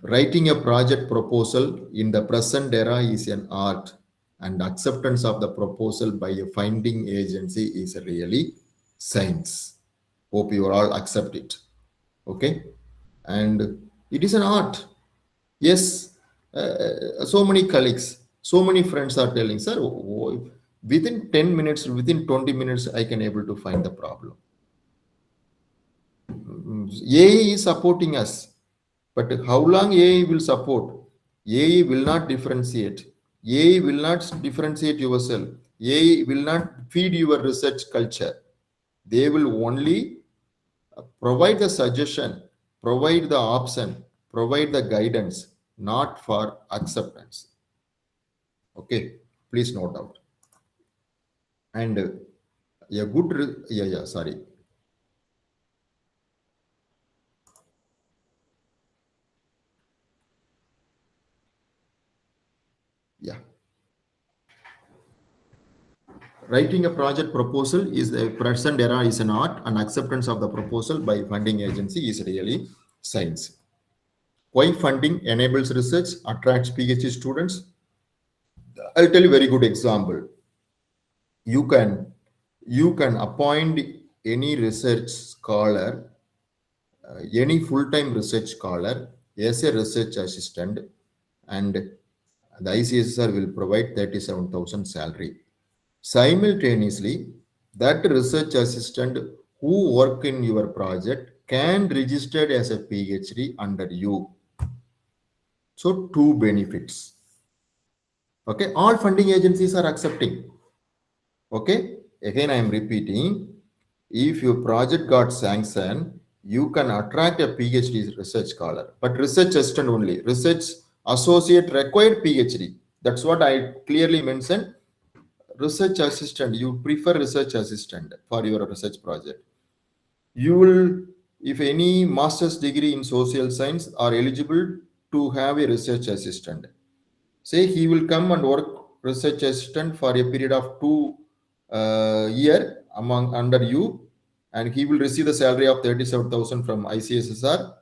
Writing a project proposal in the present era is an art, and acceptance of the proposal by a funding agency is really science. Hope you all accept it. Okay, and it is an art. Yes, so many colleagues, so many friends are telling, sir, within 10 minutes, within 20 minutes, I can able to find the problem. AI is supporting us, but how long AI will support? AI will not differentiate. AI will not differentiate yourself. AI will not feed your research culture. They will only provide the suggestion, provide the option, provide the guidance, not for acceptance. Okay, please note out. And a good, sorry. Yeah. Writing a project proposal is a present era is an art, and acceptance of the proposal by funding agency is really science. Why funding enables research, attracts PhD students? I'll tell you a very good example. You can appoint any research scholar, any full-time research scholar as a research assistant, and the ICSSR will provide 37,000 salary. Simultaneously, that research assistant who work in your project can register as a PhD under you. So two benefits. Okay, all funding agencies are accepting. Okay, again I am repeating, if your project got sanctioned, you can attract a PhD research scholar, but research assistant only. Research associate required PhD. That's what I clearly mentioned. Research assistant, you prefer research assistant for your research project. You will, if any master's degree in social science are eligible to have a research assistant. Say he will come and work research assistant for a period of 2 year among under you, and he will receive the salary of 37,000 from ICSSR.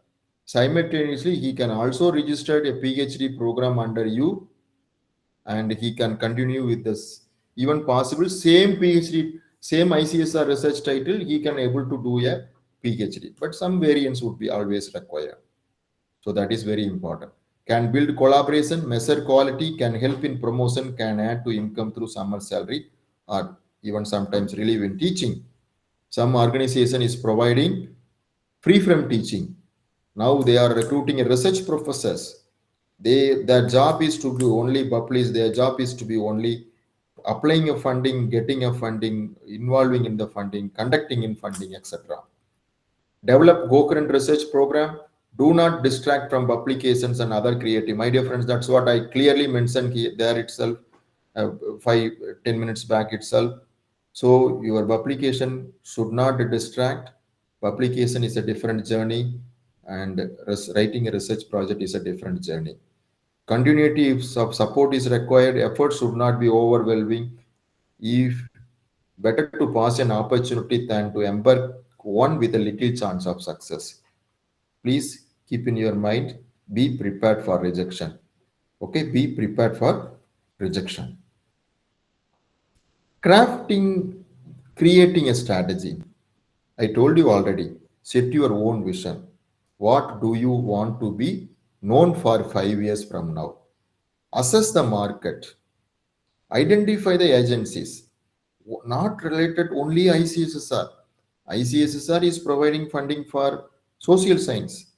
Simultaneously, he can also register a PhD program under you, and he can continue with this. Even possible, same PhD, same ICSR research title, he can able to do a PhD, but some variance would be always required. So that is very important. Can build collaboration, measure quality, can help in promotion, can add to income through summer salary, or even sometimes relieve in teaching. Some organization is providing free from teaching. Now they are recruiting research professors. Their job is to be only publish, their job is to be only applying a funding, getting a funding, involving in the funding, conducting in funding, etc. Develop co-current research program. Do not distract from publications and other creative. My dear friends, that's what I clearly mentioned here, there itself, 5-10 minutes back itself. So your publication should not distract. Publication is a different journey, and writing a research project is a different journey. Continuity of support is required. Effort should not be overwhelming. If better to pass an opportunity than to embark one with a little chance of success. Please keep in your mind, be prepared for rejection. Okay, be prepared for rejection. Crafting, creating a strategy. I told you already, set your own vision. What do you want to be known for 5 years from now? Assess the market. Identify the agencies, not related only ICSSR. ICSSR is providing funding for social science.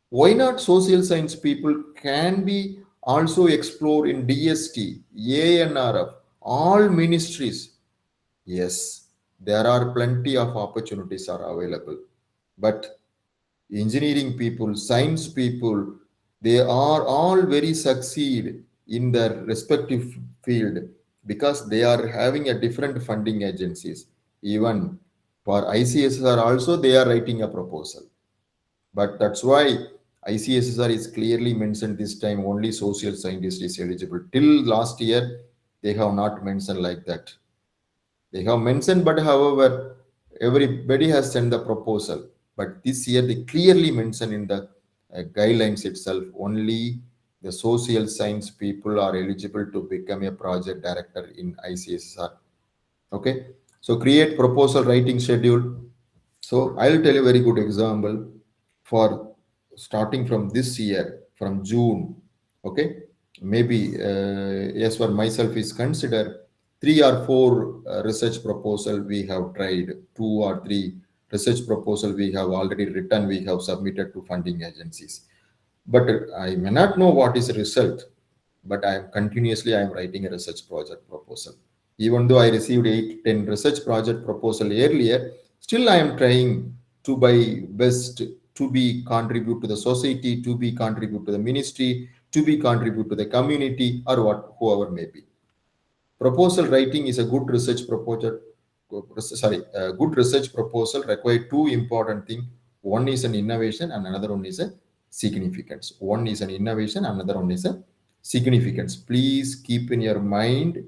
Why not social science people can be also explore in DST, ANRF, all ministries? Yes, there are plenty of opportunities are available. But engineering people, science people, they are all very succeed in their respective field because they are having a different funding agencies. Even for ICSSR also they are writing a proposal. But that's why ICSSR is clearly mentioned this time only social scientist is eligible. Till last year, they have not mentioned like that. They have mentioned, but however, everybody has sent the proposal. But this year, they clearly mention in the guidelines itself, only the social science people are eligible to become a project director in ICSSR. Okay, so create proposal writing schedule. So I'll tell you a very good example for starting from this year, from June. Okay, maybe as for myself is consider 3 or 4 research proposal we have tried, 2 or 3 research proposal we have already written, we have submitted to funding agencies. But I may not know what is the result, but I am writing a research project proposal. Even though I received 8-10 research project proposal earlier, still I am trying to by best to be contribute to the society, to be contribute to the ministry, to be contribute to the community, or what whoever may be. Proposal writing is a good research proposal. Sorry, a good research proposal require 2 important things. One is an innovation, and another one is a significance. One is an innovation, another one is a significance. Please keep in your mind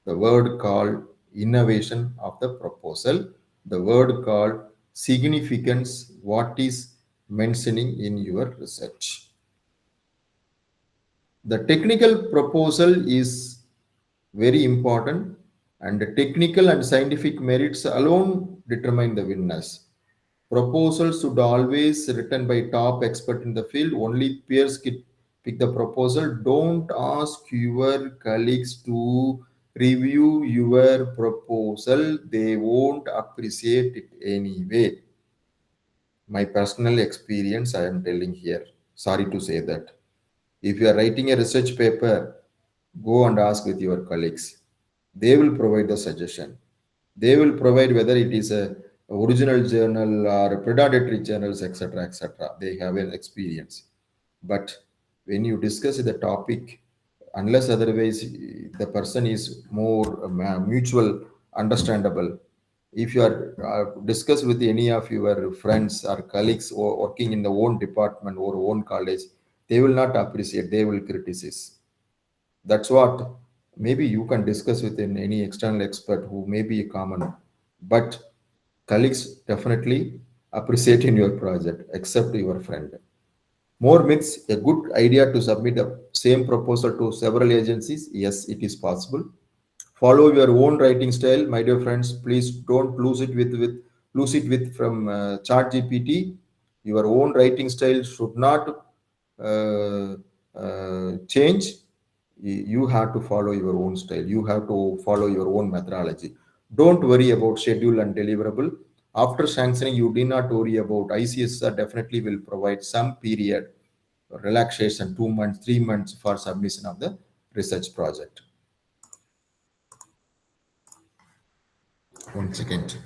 the word called innovation of the proposal, the word called significance, what is mentioning in your research. The technical proposal is very important, and the technical and scientific merits alone determine the winners. Proposals should always written by top expert in the field. Only peers pick the proposal. Don't ask your colleagues to review your proposal. They won't appreciate it anyway. My personal experience, I am telling here. Sorry to say that. If you are writing a research paper, go and ask with your colleagues. They will provide the suggestion. They will provide whether it is a original journal or predatory journals, etc., etc. They have an experience. But when you discuss the topic, unless otherwise the person is more mutual understandable, if you are discuss with any of your friends or colleagues or working in the own department or own college, they will not appreciate, they will criticize. That's what maybe you can discuss with any external expert who may be common, but colleagues definitely appreciate in your project, except your friend. More myths, a good idea to submit the same proposal to several agencies. Yes, it is possible. Follow your own writing style, my dear friends. Please don't lose it with from chat GPT. Your own writing style should not change. You have to follow your own style, you have to follow your own methodology. Don't worry about schedule and deliverable. After sanctioning, you do not worry about. ICSSR definitely will provide some period relaxation, 2 months, 3 months for submission of the research project. One second.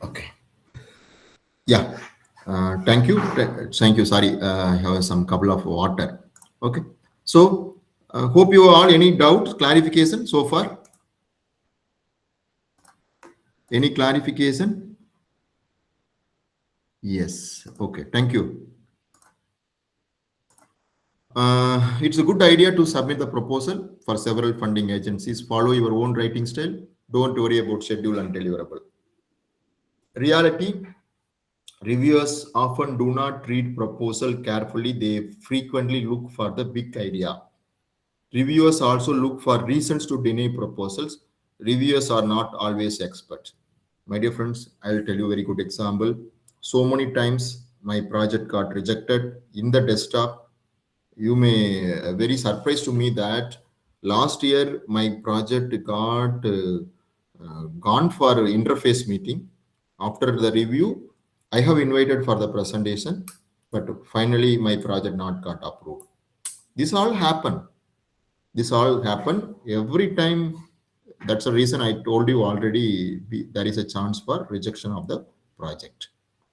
Okay. Yeah. Thank you. Thank you. Sorry, I have some couple of water. Okay. So, hope you all any doubts, clarification so far? Any clarification? Yes. Okay. Thank you. It's a good idea to submit the proposal for several funding agencies. Follow your own writing style. Don't worry about schedule and deliverable. Reality, reviewers often do not read proposal carefully. They frequently look for the big idea. Reviewers also look for reasons to deny proposals. Reviewers are not always experts. My dear friends, I'll tell you a very good example. So many times my project got rejected in the desktop. You may very surprised to me that Last year, my project got gone for interface meeting. After the review, I have invited for the presentation, but finally my project not got approved. This all happen. This all happen every time. That's the reason I told you already. There is a chance for rejection of the project.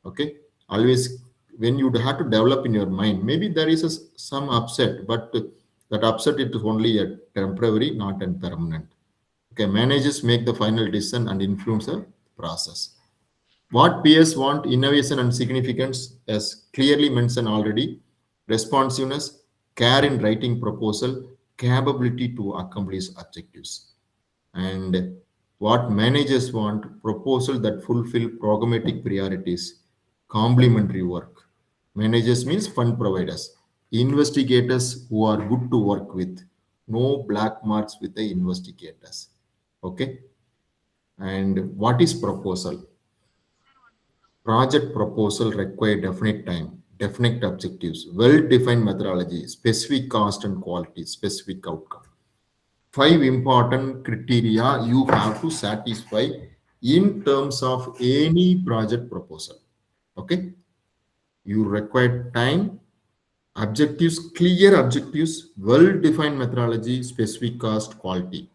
Okay, always when you have to develop in your mind, maybe there is some upset, but that upset it is only a temporary, not a permanent. Okay, managers make the final decision and influence the process. What peers want: innovation and significance, as clearly mentioned already, responsiveness, care in writing proposal, capability to accomplish objectives. And what managers want: proposal that fulfill programmatic priorities, complementary work. Managers means fund providers, investigators who are good to work with, no black marks with the investigators. Okay. And what is proposal? Project proposal require definite time, definite objectives, well-defined methodology, specific cost and quality, specific outcome. 5 important criteria you have to satisfy in terms of any project proposal. Okay. You require time, objectives, clear objectives, well-defined methodology, specific cost, quality.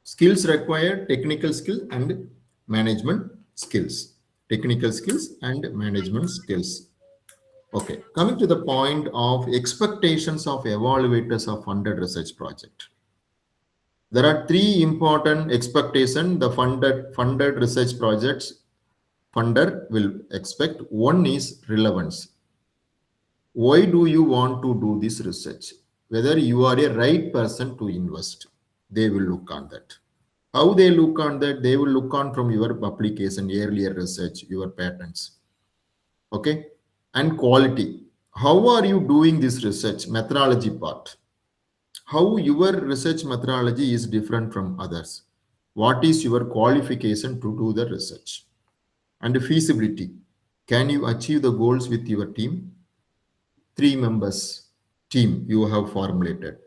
Skills required: technical skill and management skills. Technical skills and management skills. Okay, coming to the point of expectations of evaluators of funded research project. There are 3 important expectations the funded research projects funder will expect. One is relevance. Why do you want to do this research? Whether you are a right person to invest. They will look on that. How they look on that? They will look on from your publication, earlier research, your patents. Okay. And quality. How are you doing this research? Methodology part. How your research methodology is different from others. What is your qualification to do the research? And feasibility. Can you achieve the goals with your team? 3 members team you have formulated.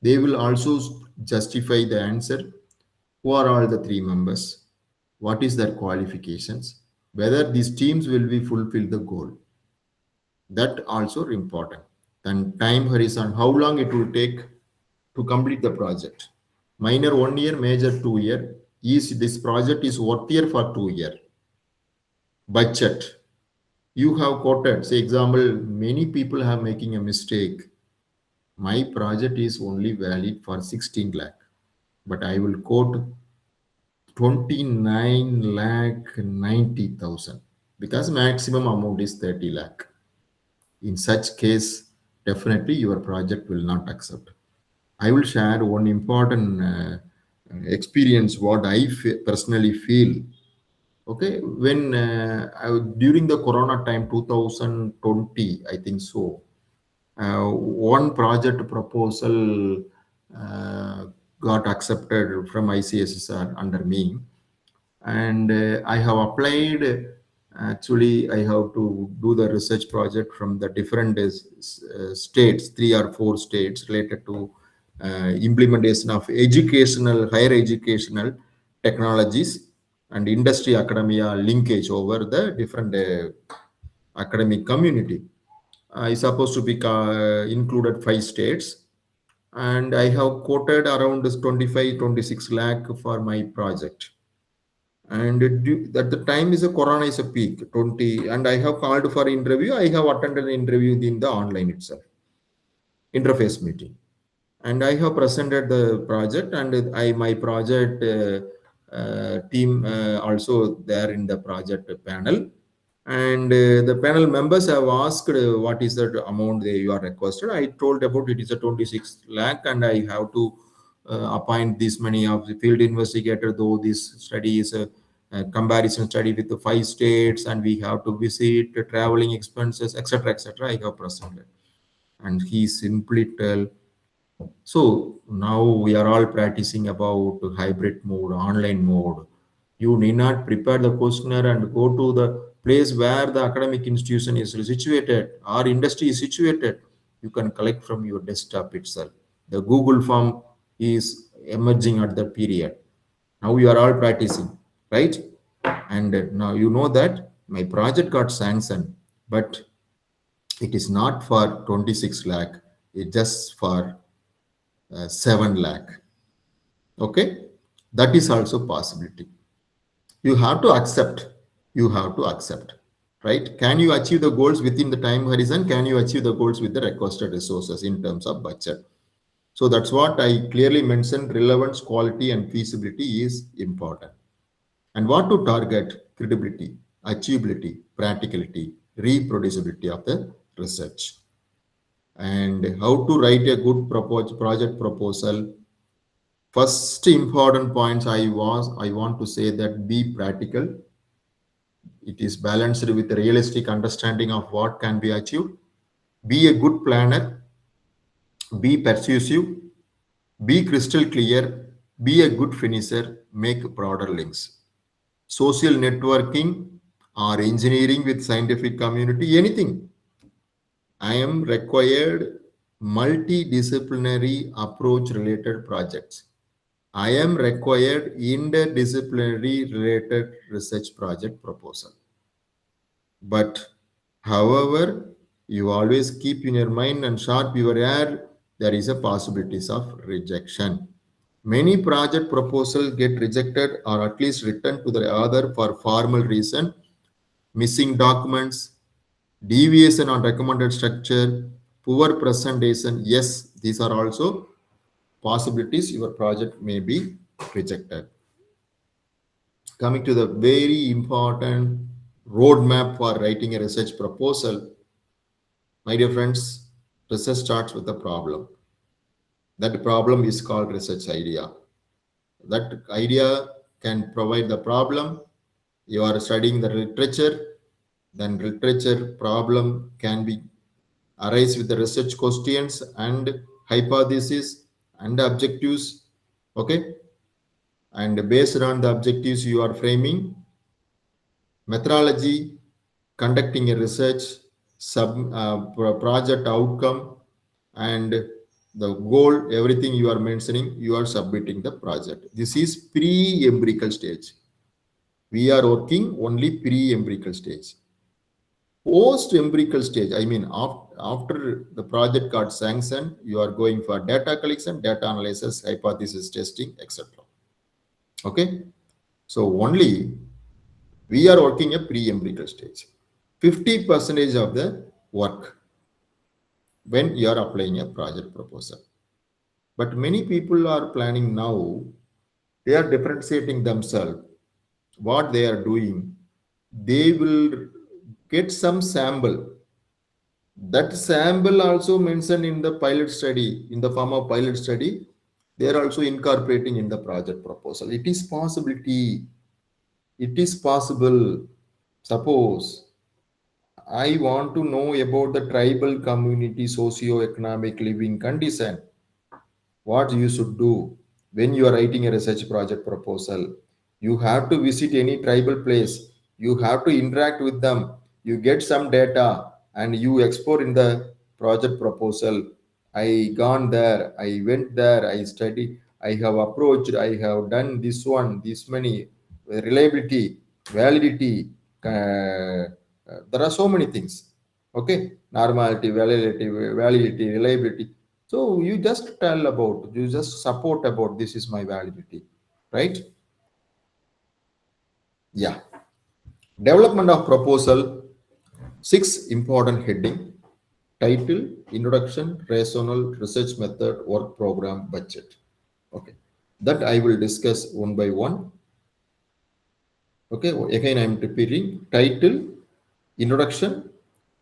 They will also justify the answer. Who are all the 3 members? What is their qualifications? Whether these teams will be fulfill the goal. That also important. Then time horizon, how long it will take to complete the project. Minor 1 year, major 2 year. Is this project is worthier for 2 year. Budget. You have quoted, say example, many people have making a mistake. My project is only valid for 16 lakh, but I will quote 29 lakh 90,000 because maximum amount is 30 lakh. In such case, definitely your project will not accept. I will share one important experience what I personally feel. Okay, when during the Corona time 2020, I think so, one project proposal got accepted from ICSSR under me, and I have applied. Actually, I have to do the research project from the different states, 3 or 4 states related to implementation of higher educational technologies and industry academia linkage over the different academic community. Is supposed to be included 5 states, and I have quoted around 25-26 lakh for my project. And at the time is a Corona is a peak 20, and I have called for interview. I have attended an interview in the online itself, interface meeting, and I have presented the project, and my project team also there in the project panel. And the panel members have asked what is the amount you are requested. I told about it is a 26 lakh, and I have to appoint this many of the field investigator, though this study is a comparison study with the 5 states, and we have to visit traveling expenses, etc., etc. I have presented, and he simply tell, so now we are all practicing about hybrid mode, online mode. You need not prepare the questionnaire and go to the place where the academic institution is situated or industry is situated. You can collect from your desktop itself. The Google form is emerging at that period. Now you are all practicing, right? And now you know that my project got sanctioned, but it is not for 26 lakh, it's just for 7 lakh. Okay, that is also possibility. You have to accept. You have to accept, right? Can you achieve the goals within the time horizon? Can you achieve the goals with the requested resources in terms of budget? So that's what I clearly mentioned. Relevance, quality, and feasibility is important. And what to target: credibility, achievability, practicality, reproducibility of the research. And how to write a good project proposal. First important points I want to say that be practical. It is balanced with a realistic understanding of what can be achieved. Be a good planner. Be persuasive. Be crystal clear. Be a good finisher. Make broader links. Social networking or engineering with scientific community, anything. I am required multidisciplinary approach related projects. I am required interdisciplinary related research project proposal. But however, you always keep in your mind and sharp your ear, there is a possibilities of rejection. Many project proposals get rejected or at least returned to the author for formal reason, missing documents, deviation on recommended structure, poor presentation. Yes, these are also possibilities your project may be rejected. Coming to the very important roadmap for writing a research proposal, my dear friends, research starts with a problem. That problem is called research idea. That idea can provide the problem. You are studying the literature, then literature problem can be arise with the research questions and hypotheses and objectives. Okay, and based on the objectives you are framing methodology, conducting a research, project outcome, and the goal, everything you are mentioning, you are submitting the project. This is pre-empirical stage. We are working only pre-empirical stage. Post-empirical stage, I mean, after the project got sanctioned, you are going for data collection, data analysis, hypothesis testing, etc. Okay, so only we are working a pre-empirical stage. 50% of the work when you are applying a project proposal. But many people are planning now, they are differentiating themselves. What they are doing, they will get some sample. That sample also mentioned in the pilot study, in the form of pilot study, they are also incorporating in the project proposal. It is possibility. It is possible. Suppose I want to know about the tribal community socio-economic living condition. What you should do when you are writing a research project proposal? You have to visit any tribal place. You have to interact with them. You get some data and you export in the project proposal. I gone there. I went there. I studied. I have approached. I have done this one. This many reliability, validity. There are so many things. Okay, normality, validity, reliability. So you just tell about, you just support about this is my validity, right? Yeah. Development of proposal, 6 important heading: title, introduction, rationale, research method, work program, budget. Okay, that I will discuss one by one. Okay, again I am repeating: title, introduction,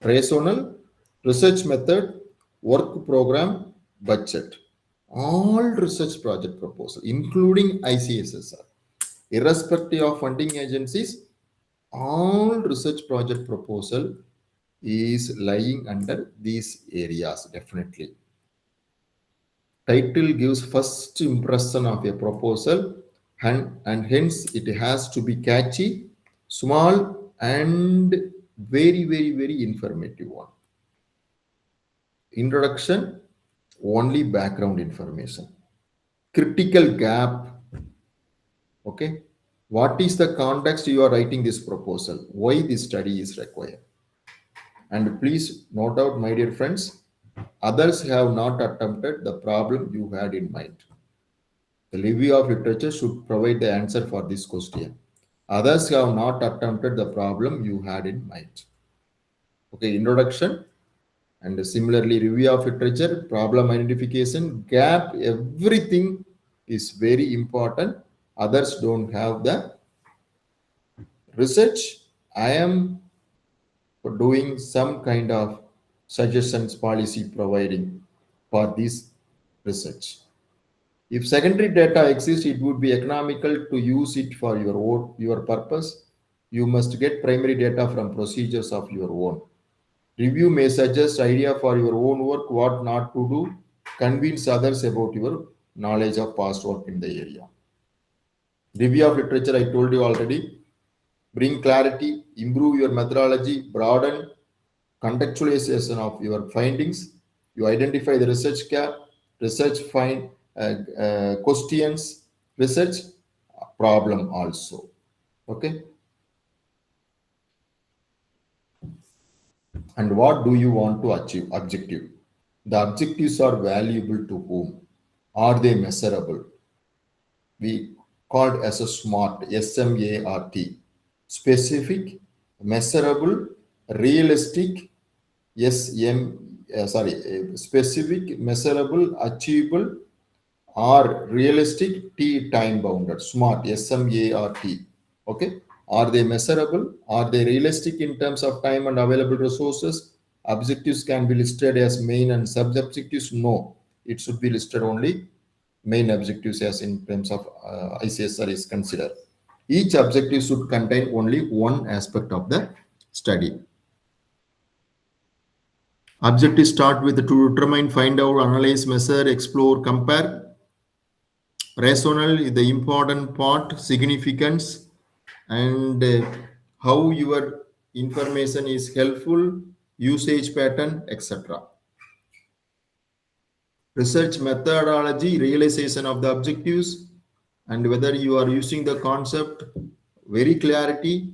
rationale, research method, work program, budget. All research project proposal, including ICSSR, irrespective of funding agencies, all research project proposal is lying under these areas definitely. Title gives first impression of a proposal and hence it has to be catchy, small and very, very, very informative one. Introduction, only background information. Critical gap. Okay. What is the context you are writing this proposal? Why this study is required? And please note out, my dear friends, others have not attempted the problem you had in mind. The review of literature should provide the answer for this question. Others have not attempted the problem you had in mind. Okay, introduction, and similarly review of literature, problem identification, gap, everything is very important. Others don't have the research. I am doing some kind of suggestions policy providing for this research. If secondary data exists, it would be economical to use it for your purpose. You must get primary data from procedures of your own. Review may suggest idea for your own work, what not to do, convince others about your knowledge of past work in the area. Review of literature, I told you already, bring clarity, improve your methodology, broaden contextualization of your findings. You identify the research gap, research find questions, research problem also. Okay. And what do you want to achieve? Objective. The objectives are valuable to whom? Are they measurable? We called as a SMART, SMART. Specific, measurable, realistic, specific, measurable, achievable, or realistic, T time bounded. SMART, SMART. Okay. Are they measurable? Are they realistic in terms of time and available resources? Objectives can be listed as main and sub objectives. No, it should be listed only main objectives as in terms of ICSSR is considered. Each objective should contain only one aspect of the study. Objectives start with to determine, find out, analyze, measure, explore, compare. Rational is the important part, significance, and how your information is helpful, usage pattern, etc. Research methodology, realization of the objectives, and whether you are using the concept very clarity,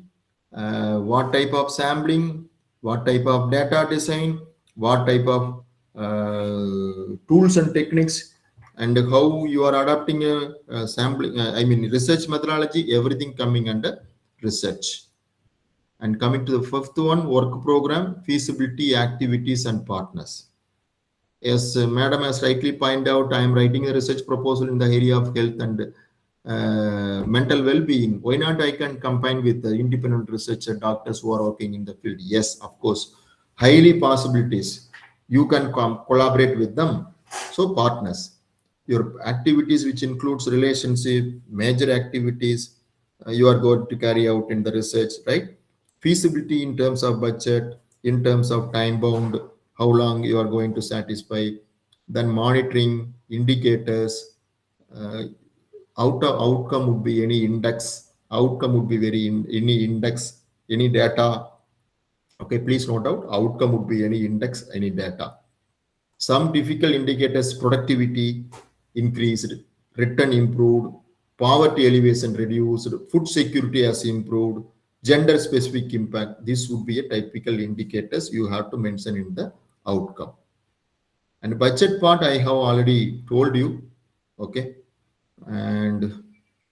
what type of sampling, what type of data design, what type of tools and techniques, and how you are adapting a sampling, research methodology, everything coming under research. And coming to the fifth one, work program, feasibility, activities, and partners. As Madam has rightly pointed out, I am writing a research proposal in the area of health and mental well-being. Why not I can combine with the independent researcher doctors who are working in the field? Yes, of course, highly possibilities. You can collaborate with them. So partners, your activities which includes relationship, major activities you are going to carry out in the research, right? Feasibility in terms of budget, in terms of time bound, how long you are going to satisfy, then monitoring indicators, uh, outcome would be any index, outcome would be any index, any data. Okay, please note out, outcome would be any index, any data. Some difficult indicators: productivity increased, return improved, poverty elevation reduced, food security has improved, gender specific impact. This would be a typical indicators you have to mention in the outcome. And budget part I have already told you. Okay. And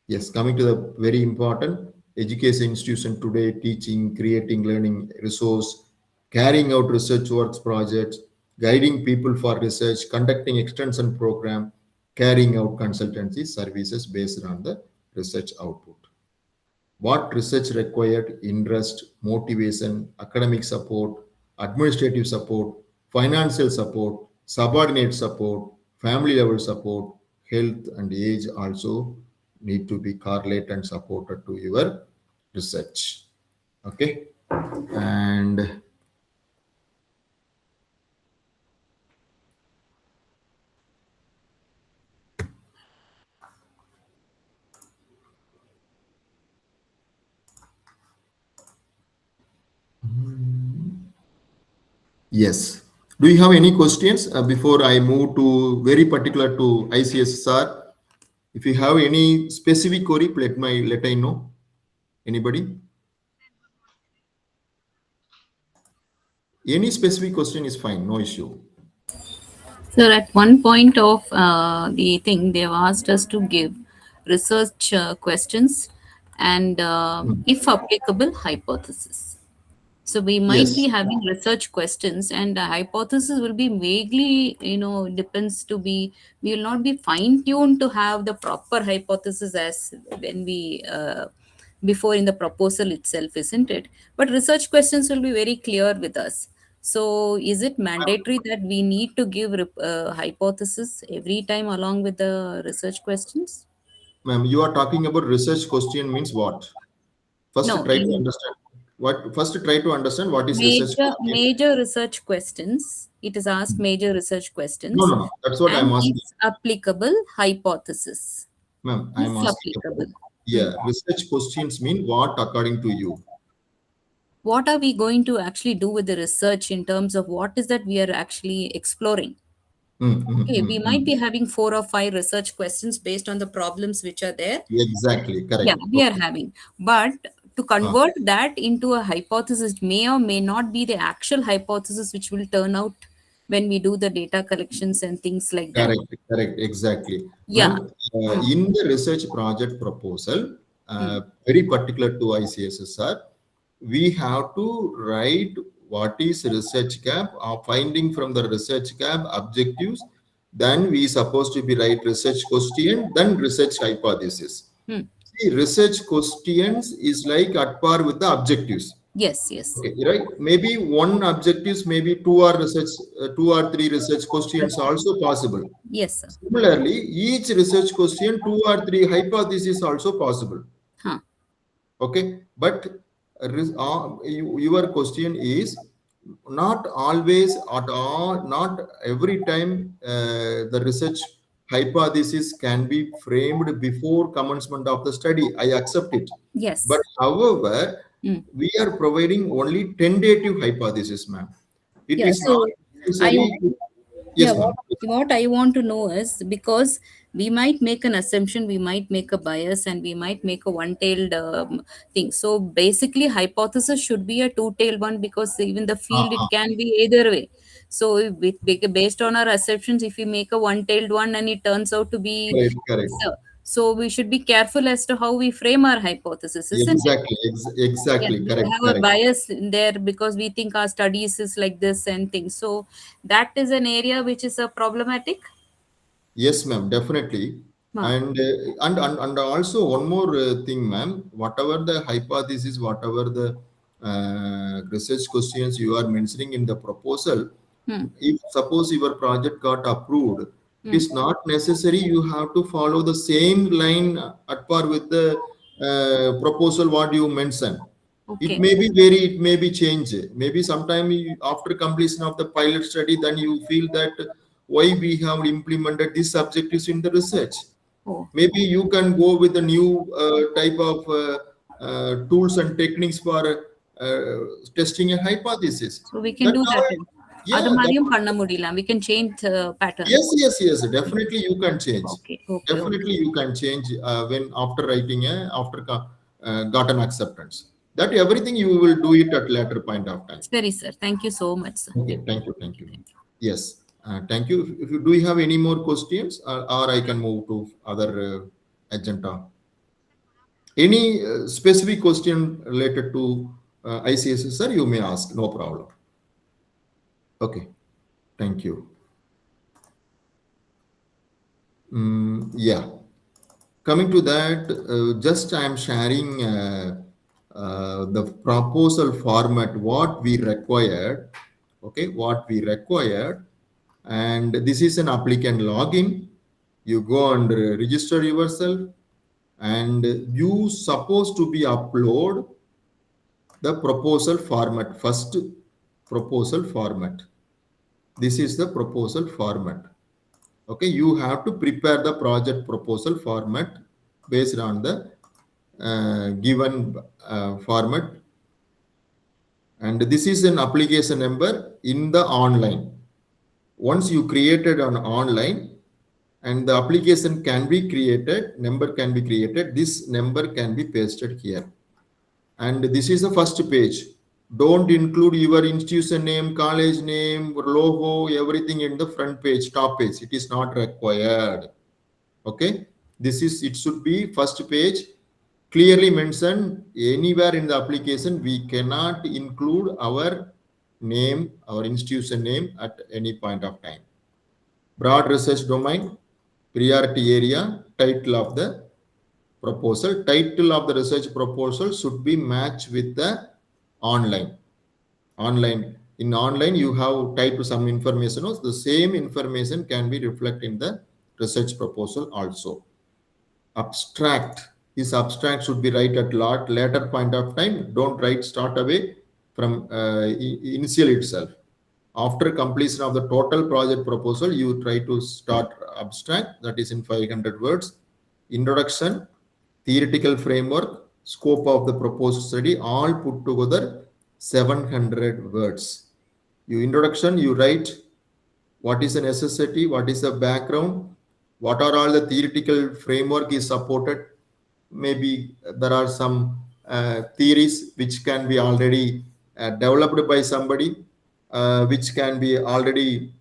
yes, coming to the very important education institution today, teaching, creating learning resource, carrying out research works projects, guiding people for research, conducting extension program, carrying out consultancy services based on the research output. What research required: interest, motivation, academic support, administrative support, financial support, subordinate support, family level support, health and age also need to be correlated and supported to your research. Okay. And yes, Do you have any questions before I move to very particular to ICSSR? If you have any specific query, let I know. Anybody? Any specific question is fine, no issue. So at one point of the thing, they've asked us to give research questions and, if applicable, hypothesis. So we might be Yes, having research questions, and the hypothesis will be vaguely, depends to be, we will not be fine tuned to have the proper hypothesis as when we before in the proposal itself, isn't it? But research questions will be very clear with us. So is it mandatory that we need to give hypothesis every time along with the research questions? ma'am. You are talking about research question means what? First, No, try to in understand what. First, try to understand what is research question. major research questions, it is asked major research No, questions, no, no. That's what I'm and if asking, applicable, hypothesis. ma'am. If I'm asking about, applicable. Hmm. yeah, research questions mean what according to you? What are we going to actually do with the research in terms of what is that we are actually exploring? Okay, we might be having 4 or 5 research questions based on the problems which are there. Exactly, Yeah, correct. we are Okay. having. But to convert that into a hypothesis may or may not be the actual hypothesis which will turn out when we do the data collections and things like that. Correct, correct, exactly. Yeah. Ma'am, in the research project proposal, Hmm. very particular to ICSSR, we have to write what is research gap, finding from the research gap, objectives, then we supposed to be write research question, then research hypothesis. Hmm. See, research questions is like at par with the objectives. Yes, yes. Okay, right. Maybe one objectives, maybe two or research, 2 or 3 research questions also possible. Yes, sir. Similarly, each research question, 2 or 3 hypotheses also possible. Huh. Okay, but your question is not always at all, not every time the research hypothesis can be framed before commencement of the study. I accept it. But Yes. however, Hmm. we are providing only tentative hypothesis, ma'am. It Yeah. is not So I necessary. Yeah, Yes, ma'am. what I want to know is, because we might make an assumption, we might make a bias, and we might make a one-tailed thing. So basically, hypothesis should be a two-tailed one, because even the Ah, field, it ah, can be either way. So based on our assumptions, if we make a one-tailed one and it turns out to be correct, correct. so we should be careful as to how we frame our hypothesis, isn't it? Exactly, Yeah, exactly, we correct, have a correct. bias in there because we think our studies is like this and things. So that is an area which is a problematic. Yes, ma'am, definitely. Huh. And also one more thing, ma'am. Whatever the hypothesis, whatever the research questions you are mentioning in the proposal, Hmm. if suppose your project got approved, it Hmm. is not necessary you have to follow the same line at par with the proposal what you mentioned. It Okay. may be vary, it may be change. Maybe sometime after completion of the pilot study, then you feel that why we have implemented these objectives in the research. Oh, Maybe you can go with the new type of tools and techniques for testing a hypothesis. so we can That do how, that. அது yeah, that, மாதிரியும் பண்ண முடியலாம். We can change the pattern. yes, yes, yes. Definitely you can change. Okay. Okay. Definitely you can change when after writing after gotten acceptance. That everything you will do it at later point of time. Very, sir. Thank you so much, sir. Okay, thank you, thank you. Yes, thank you. If you do you have any more questions, or I can move to other agenda. Any specific question related to ICSSR, you may ask, no problem. Okay, thank you. Yeah. Coming to that, just I am sharing the proposal format, what we required, okay, what we required, and this is an applicant login. You go and register yourself, and you supposed to be upload the proposal format, first proposal format. This is the proposal format. Okay, you have to prepare the project proposal format based on the given format, and this is an application number in the online. Once you created an online and the application can be created, number can be created, this number can be pasted here. And this is the first page. Don't include your institution name, college name, logo, everything in the front page, top page. It is not required. Okay. It should be first page, clearly mentioned. Anywhere in the application, we cannot include our name, our institution name at any point of time. Broad research domain, priority area, title of the proposal. Title of the research proposal should be matched with the online. In online, you have typed some information. The same information can be reflected in the research proposal also. Abstract. This abstract should be right at later point of time. Don't write start away from initial itself. After completion of the total project proposal, you try to start abstract, that is in 500 words. Introduction, theoretical framework, scope of the proposed study, all put together 700 words. Introduction, you write what is a necessity, what is the background, what are all the theoretical framework is supported. Maybe there are some theories which can be already developed by somebody, which can be already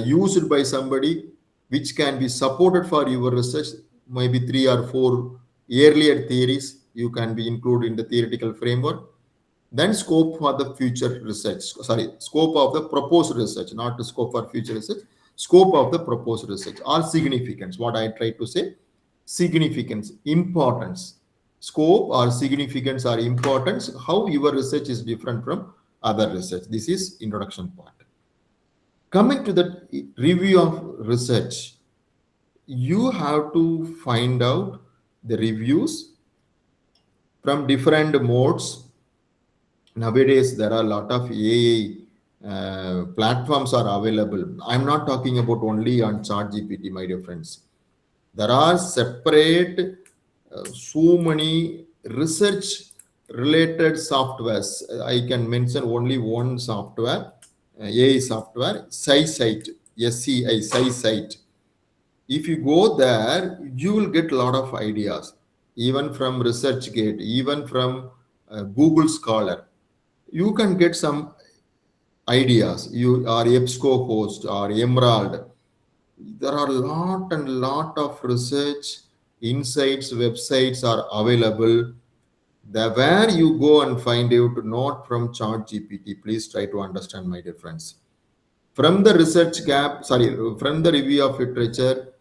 used by somebody, which can be supported for your research. Maybe 3 or 4 earlier theories you can be included in the theoretical framework. Then scope for the future research, scope of the proposed research, not the scope for future research, scope of the proposed research or significance. What I try to say, significance, importance, scope or significance or importance, how your research is different from other research. This is introduction part. Coming to the review of research, you have to find out the reviews from different modes. Nowadays, there are a lot of AI platforms are available. I'm not talking about only on ChatGPT, my dear friends. There are separate, so many research related softwares. I can mention only one software, AI software, SciSite, SCI, SciSite. If you go there, you will get a lot of ideas, even from ResearchGate, even from Google Scholar. You can get some ideas. You are EBSCO host or Emerald. There are lot of research insights websites are available. Where you go and find out, not from ChatGPT. Please try to understand, my dear friends. From the from the review of literature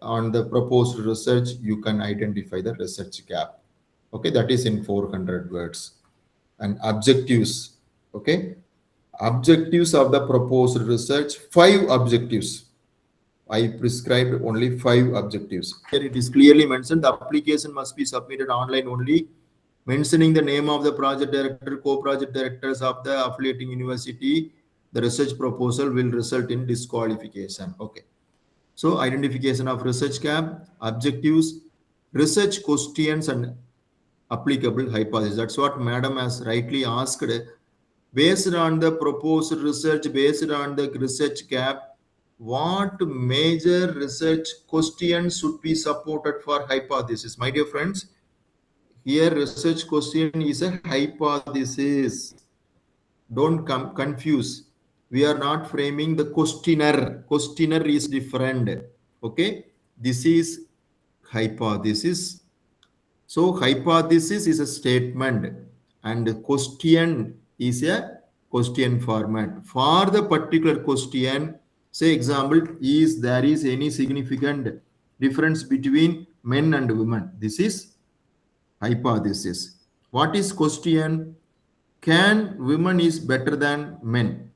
on the proposed research, you can identify the research gap. Okay, that is in 400 words. And objectives. Okay, objectives of the proposed research, 5 objectives. I prescribed only 5 objectives. Here it is clearly mentioned the application must be submitted online only, mentioning the name of the project director, co-project directors of the affiliating university. The research proposal will result in disqualification. Okay. So identification of research gap, objectives, research questions and applicable hypothesis. That's what madam has rightly asked. Based on the proposed research, based on the research gap, what major research questions should be supported for hypothesis? My dear friends, here research question is a hypothesis. Don't confuse. We are not framing the questionnaire. Questionnaire is different. Okay, this is hypothesis. So hypothesis is a statement and question is a question format. For the particular question, say example, there is any significant difference between men and women? This is hypothesis. What is question? Can women is better than men?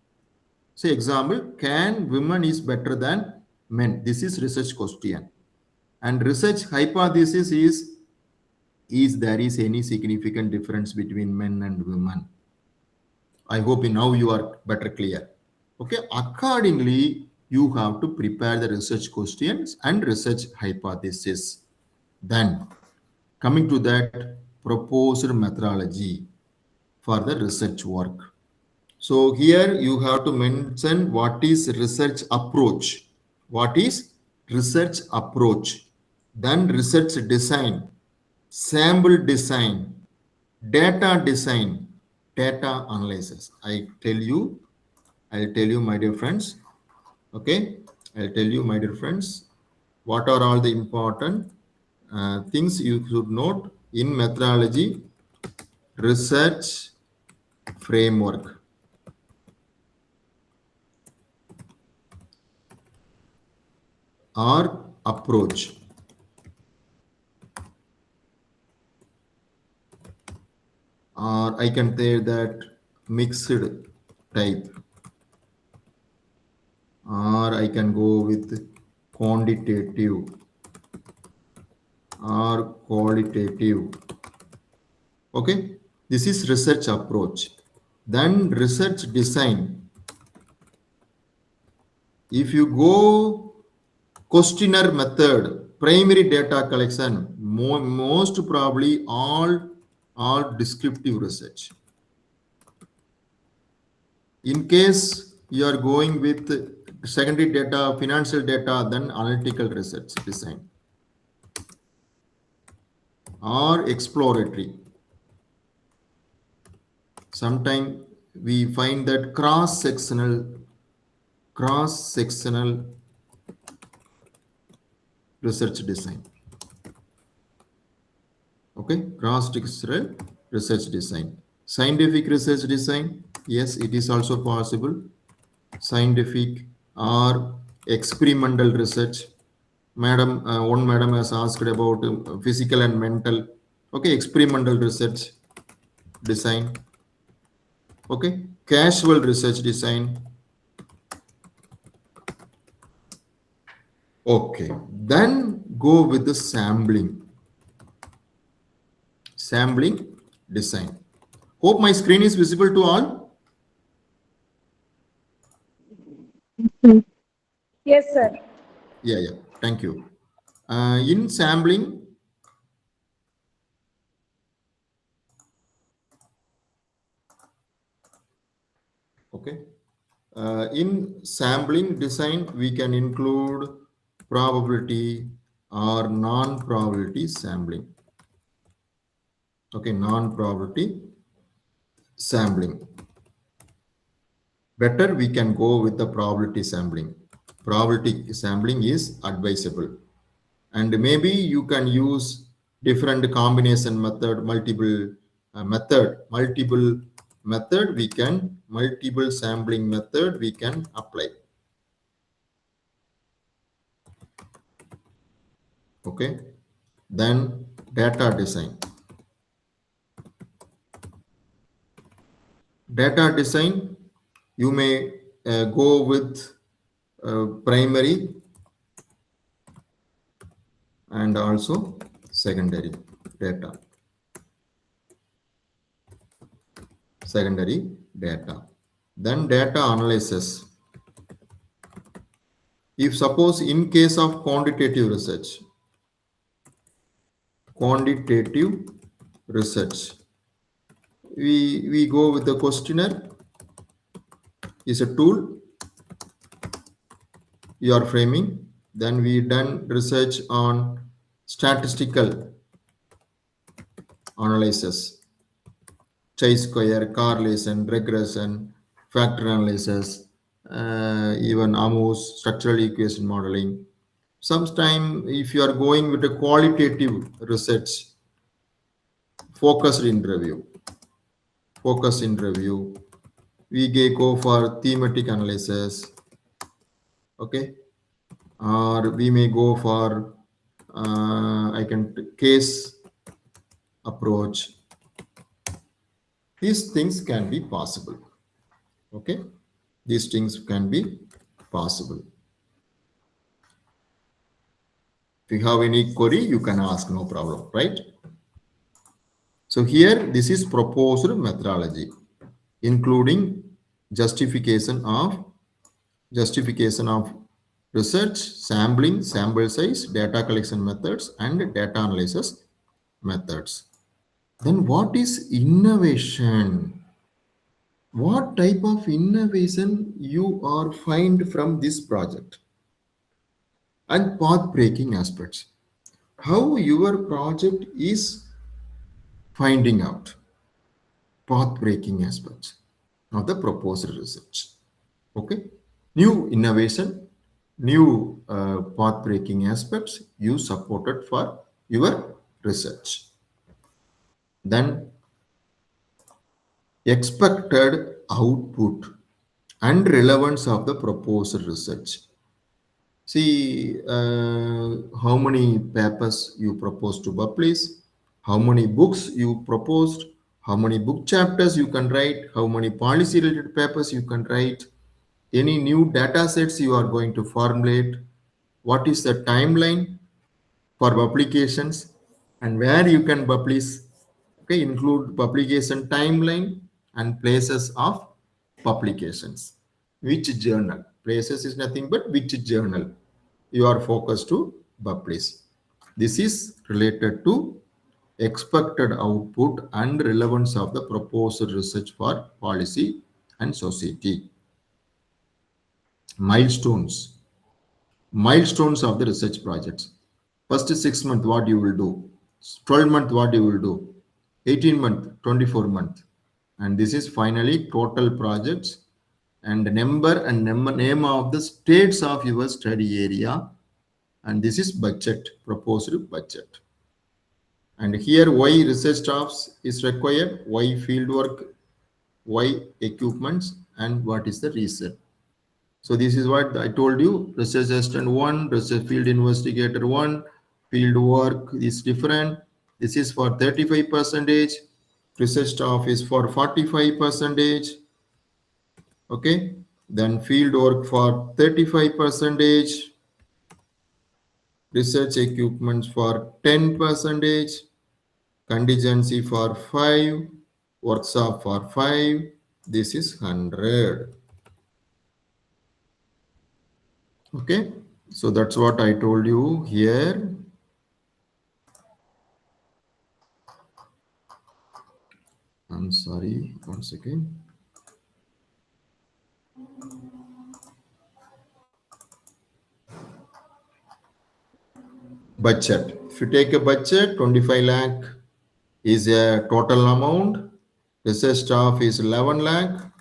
Say example, can women is better than men? This is research question. And research hypothesis is there is any significant difference between men and women? I hope now you are better clear. Okay, accordingly, you have to prepare the research questions and research hypothesis. Then, coming to that proposed methodology for the research work. So here you have to mention what is research approach. What is research approach? Then research design, sample design, data design, data analysis. I'll tell you, my dear friends. Okay, I'll tell you, my dear friends, what are all the important things you should note in methodology, research framework. Or approach. Or I can say that mixed type. Or I can go with quantitative or qualitative. Okay, this is research approach. Then research design. If you go questionnaire method, primary data collection, most probably all descriptive research. In case you are going with secondary data, financial data, then analytical research design or exploratory. Sometimes we find that cross-sectional research design. Okay, cross-sectional research design. Scientific research design, yes, it is also possible. Scientific or experimental research. Madam, one madam has asked about physical and mental. Okay, experimental research design. Okay, casual research design. Okay, then go with the sampling design. Hope my screen is visible to all. Yes, sir. Yeah, thank you. In sampling, okay, in sampling design, we can include probability or non-probability sampling. Okay, non-probability sampling. Better we can go with the probability sampling. Probability sampling is advisable. And maybe you can use different combination method, multiple sampling method we can apply. Okay, then data design. Data design, you may go with primary and also secondary data. Then data analysis. If suppose in case of quantitative research, we go with the questionnaire is a tool you are framing. Then we done research on statistical analysis, chi-square, correlation, regression, factor analysis, even AMOS, structural equation modeling. Sometimes if you are going with a qualitative research, focus interview, we go for thematic analysis, okay, or we may go for case approach. These things can be possible. Okay, these things can be possible. If you have any query, you can ask, no problem, right? So here, this is proposed methodology, including justification of research, sampling, sample size, data collection methods, and data analysis methods. Then what is innovation? What type of innovation you are find from this project and path breaking aspects. How your project is finding out path breaking aspects of the proposed research. Okay, new innovation, new path breaking aspects you supported for your research. Then expected output and relevance of the proposed research. See how many papers you propose to publish, how many books you proposed, how many book chapters you can write, how many policy related papers you can write, any new data sets you are going to formulate, what is the timeline for publications and where you can publish. Okay, include publication timeline and places of publications. Which journal? Places is nothing but which journal you are focused to publish. This is related to expected output and relevance of the proposed research for policy and society. Milestones. Milestones of the research projects. First 6 months, what you will do. 12 month, what you will do. 18 month, 24 month. And this is finally total projects and number and name of the states of your study area. And this is budget, proposed budget. And here why research staffs is required, why field work, why equipments, and what is the reason. So this is what I told you, research assistant 1, research field investigator 1, field work is different. This is for 35%, research staff is for 45%. Okay, then field work for 35%, research equipments for 10%, contingency for 5, workshop for 5. This is 100. Okay, so that's what I told you here. I'm sorry, one second. Budget. If you take a budget, 25 lakh is a total amount. Research staff is 11 lakh.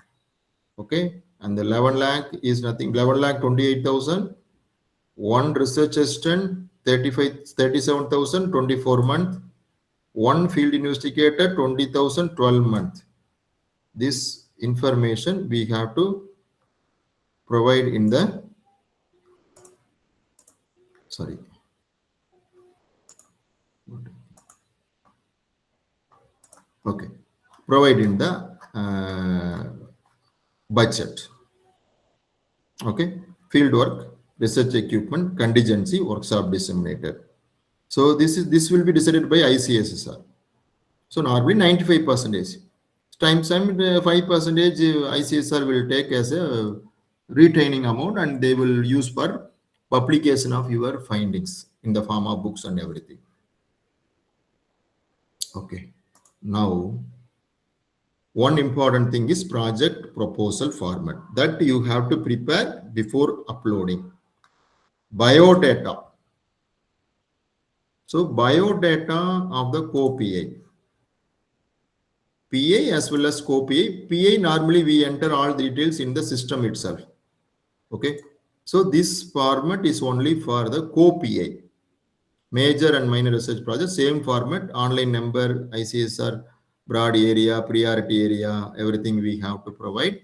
Okay, and the 11 lakh is nothing, 11 lakh 28,000. One research assistant, 37,000, 24 month. One field investigator, 20,000, 12 month. This information we have to provide in the, sorry. Okay, provide in the budget. Okay, field work, research equipment, contingency, workshop disseminator. So this will be decided by ICSSR. So normally 95%. Times 5% ICSR will take as a retaining amount and they will use for publication of your findings in the form of books and everything. Okay, now one important thing is project proposal format that you have to prepare before uploading. Biodata. So biodata of the co-PA. PA as well as co-PA. PA normally we enter all the details in the system itself. Okay. So this format is only for the co-PA. Major and minor research project, same format, online number, ICSR, broad area, priority area, everything we have to provide.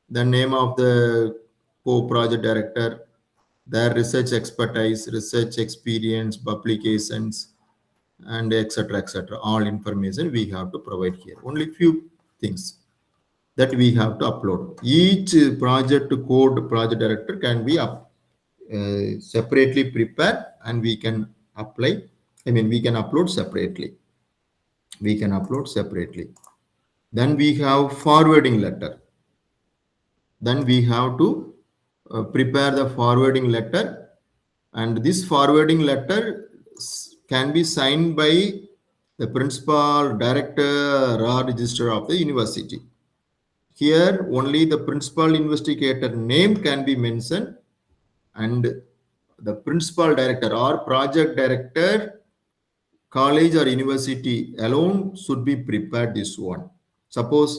The name of the co-project director, their research expertise, research experience, publications, and etc. All information we have to provide here. Only few things that we have to upload. Each project code project director can be separately prepared and we can apply. I mean, we can upload separately. We can upload separately. Then we have forwarding letter. Then we have to prepare the forwarding letter, and this forwarding letter can be signed by the principal, director, or registrar of the university. Here only the principal investigator name can be mentioned, and the principal director or project director, college or university alone should be prepared this one. Suppose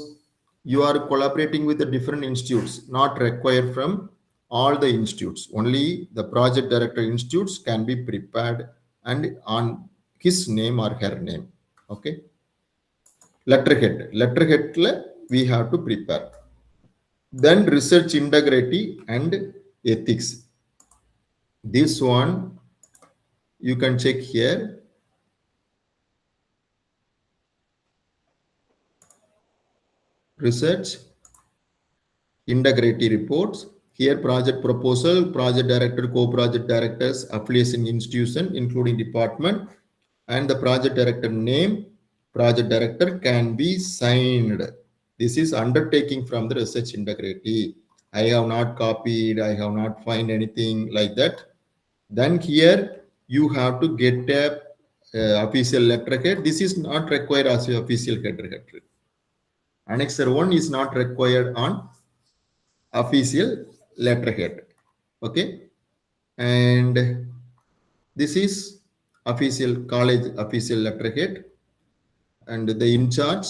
you are collaborating with the different institutes, not required from all the institutes. Only the project director institutes can be prepared and on his name or her name. Okay. Letterhead we have to prepare. Then research integrity and ethics. This one you can check here. Research integrity reports. Here project proposal, project director, co-project directors, affiliation institution, including department, and the project director name, project director can be signed. This is undertaking from the research integrity. I have not copied, I have not find anything like that. Then here you have to get a official letterhead. This is not required as an official letterhead. Annexer 1 is not required on official letterhead. Okay, and this is official college official letterhead, and the in charge,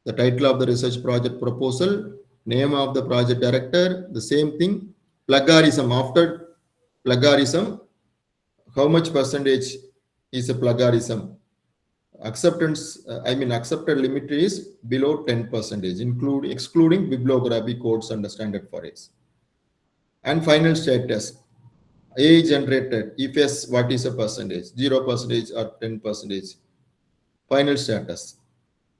the title of the research project proposal, name of the project director, the same thing. Plagiarism, after plagiarism, how much percentage is a plagiarism? Acceptance, accepted limit is below 10%, excluding bibliography codes and the standard for it. And final status, A generated, if yes, what is a percentage? 0% or 10%. Final status.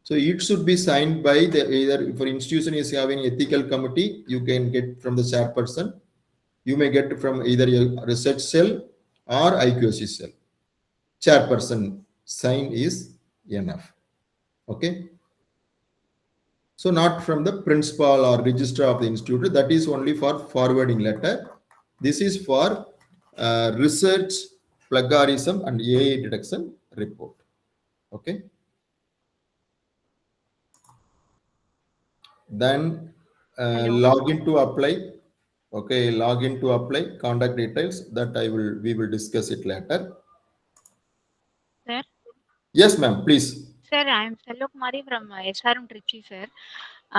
So it should be signed by the either, if an institution is having ethical committee, you can get from the chairperson. You may get from either a research cell or IQSC cell. Chairperson sign is enough. Okay. So not from the principal or registrar of the institute. That is only for forwarding letter. This is for research, plagiarism, and AI detection report. Okay. Then login to apply. Okay, login to apply. Contact details that we will discuss it later. Sir. Yes, ma'am. Please. Sir, I am Selvakumari from SRM Trichy, sir.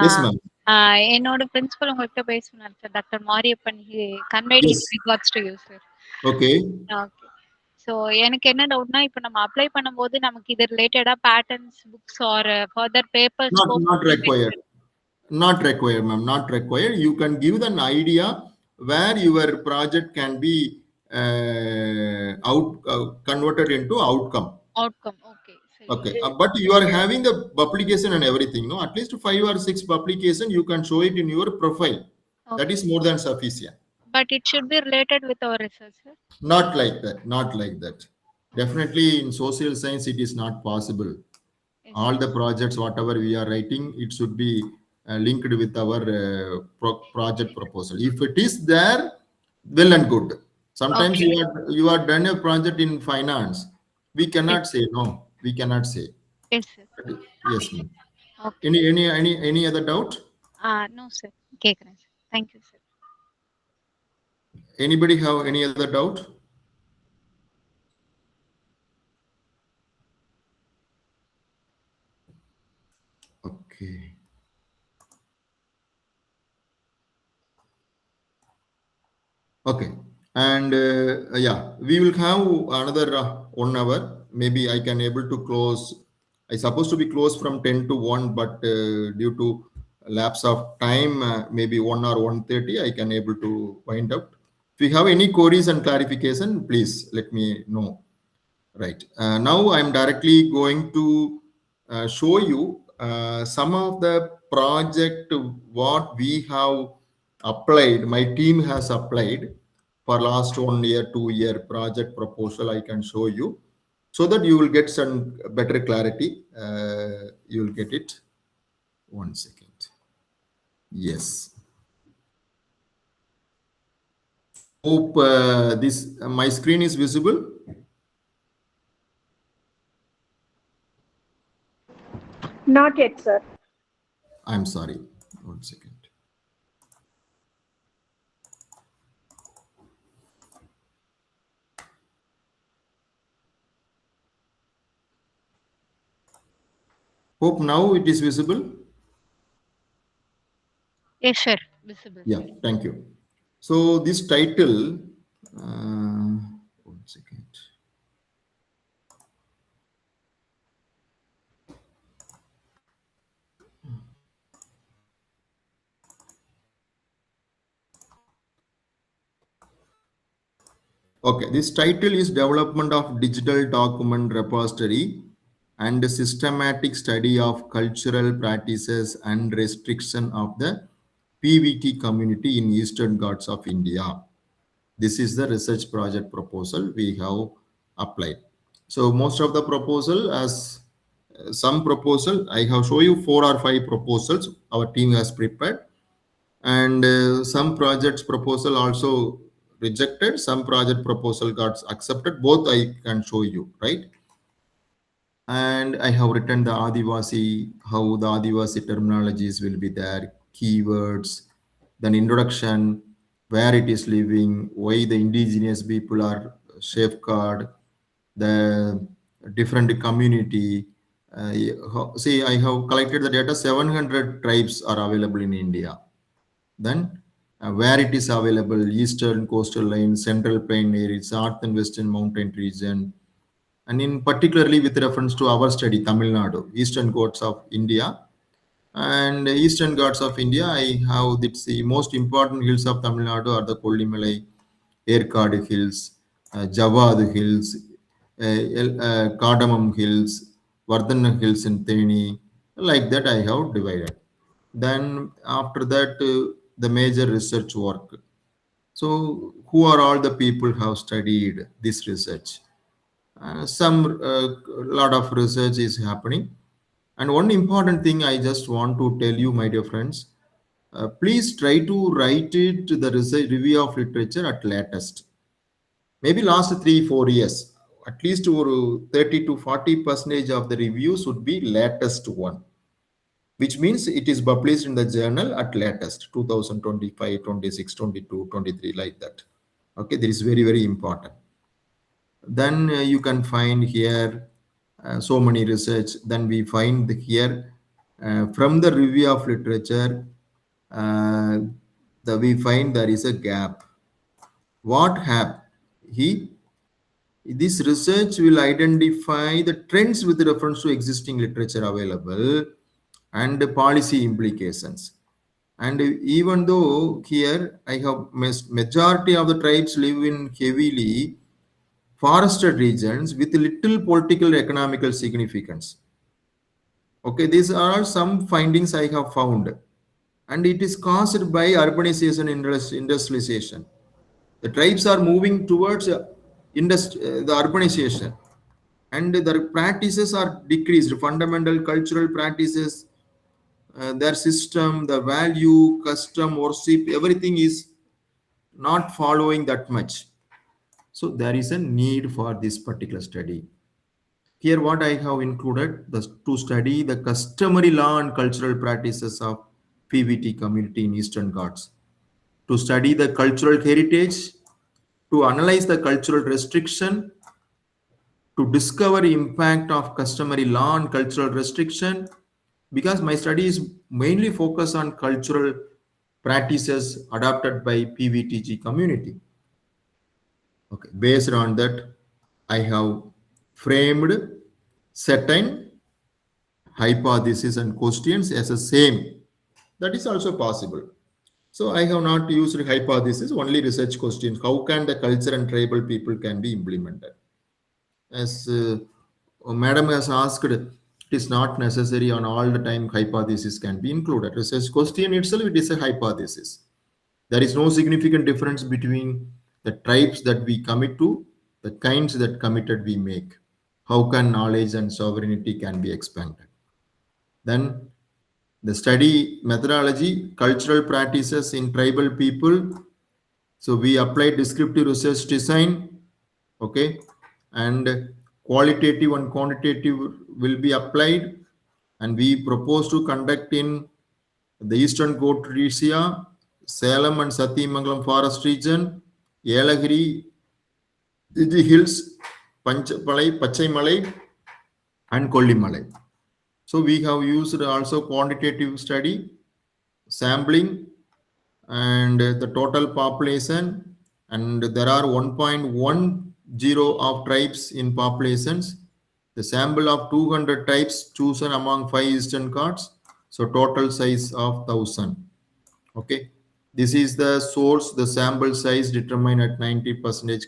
Yes, ma'am. என்னோட principal உங்ககிட்ட பேசுனார் sir, doctor Mariappan. he conveyed his regards to you, sir. Okay. Okay. So எனக்கு என்ன டவுட்னா, இப்போ நம்ம apply பண்ணும்போது நமக்கு இது ரிலேட்டடா patterns, books R further papers Not required. Not required, ma'am. Not required. You can give an idea where your project can be converted into outcome. Outcome, okay. Okay, but you are having the publication and everything, no? At least 5 or 6 publication, you can show it in your profile. Okay. That is more than sufficient. But it should be related with our research, sir? Not like that. Not like that. Definitely in social science, it is not possible. Yes. All the projects, whatever we are writing, it should be linked with our project proposal. If it is there, well and good. Sometimes okay. you are done a project in finance. We cannot say no. We cannot say. Yes, sir. Yes, ma'am. Okay. Any other doubt? No, sir. Okay, thank you, sir. Anybody have any other doubt? Okay. Okay. And yeah, we will have another 1 hour. Maybe I can able to close. I supposed to be closed from 10 to 1, but due to lapse of time, maybe 1 or 1:30, I can able to find out. If you have any queries and clarification, please let me know. Right. Now I'm directly going to show you some of the project what we have applied. My team has applied for last 1 year, 2 year project proposal. I can show you so that you will get some better clarity. You will get it. 1 second. Yes. Hope my screen is visible. Not yet, sir. I'm sorry. 1 second. Hope now it is visible. Yes, sir. Visible. Yeah, thank you. So this title, one second. Okay, this title is Development of Digital Document Repository and Systematic Study of Cultural Practices and Restriction of the PVT Community in Eastern Ghats of India. This is the research project proposal we have applied. So most of the proposal, as some proposal, I have shown you 4 or 5 proposals our team has prepared, and some projects proposal also rejected, some project proposal got accepted. Both I can show you, right? And I have written the Adivasi, how the Adivasi terminologies will be there, keywords, then introduction, where it is living, why the indigenous people are safeguard, the different community. See, I have collected the data, 700 tribes are available in India. Then where it is available, eastern coastal line, central plain areas, north and western mountain region, and in particularly with reference to our study, Tamil Nadu, Eastern Ghats of India. And Eastern Ghats of India, I have the most important hills of Tamil Nadu are the Kollimalai, Erkadu Hills, Javad Hills, Cardamom Hills, Vardhana Hills in Theni. Like that, I have divided. Then after that, the major research work. So, who are all the people who have studied this research? Some lot of research is happening, and one important thing I just want to tell you, my dear friends, please try to write it the research review of literature at latest, maybe last 3-4 years, at least 30 to 40% of the review should be latest one, which means it is published in the journal at latest 2025, 26, 22, 23, like that. Okay, this is very, very important. Then you can find here so many research. Then we find here from the review of literature, we find there is a gap. What happened? This research will identify the trends with reference to existing literature available and the policy implications. And even though here I have majority of the tribes live in heavily forested regions with little political economical significance. Okay, these are some findings I have found, and it is caused by urbanization, industrialization. The tribes are moving towards the urbanization, and their practices are decreased. Fundamental cultural practices, their system, the value, custom, worship, everything is not following that much. So there is a need for this particular study. Here, what I have included to study the customary law and cultural practices of PVT community in Eastern Ghats, to study the cultural heritage, to analyze the cultural restriction, to discover impact of customary law and cultural restriction, because my study is mainly focused on cultural practices adopted by PVTG community. Okay, based on that, I have framed certain hypothesis and questions as a same. That is also possible. So I have not used hypothesis, only research questions. How can the culture and tribal people can be implemented? As Madam has asked, it is not necessary on all the time hypothesis can be included. Research question itself, it is a hypothesis. There is no significant difference between the tribes that we commit to, the kinds that committed we make. How can knowledge and sovereignty can be expanded? Then the study methodology, cultural practices in tribal people. So we apply descriptive research design, okay, and qualitative and quantitative will be applied, and we propose to conduct in the Eastern Ghats region, Salem and Satimangalam forest region, Yelagiri, Hills, Panchapalai, Pachaimalai, and Kollimalai. So we have used also quantitative study, sampling, and the total population, and there are 1.10 of tribes in populations. The sample of 200 tribes chosen among 5 eastern Ghats. So total size of 1000. Okay. This is the source, the sample size determined at 90%,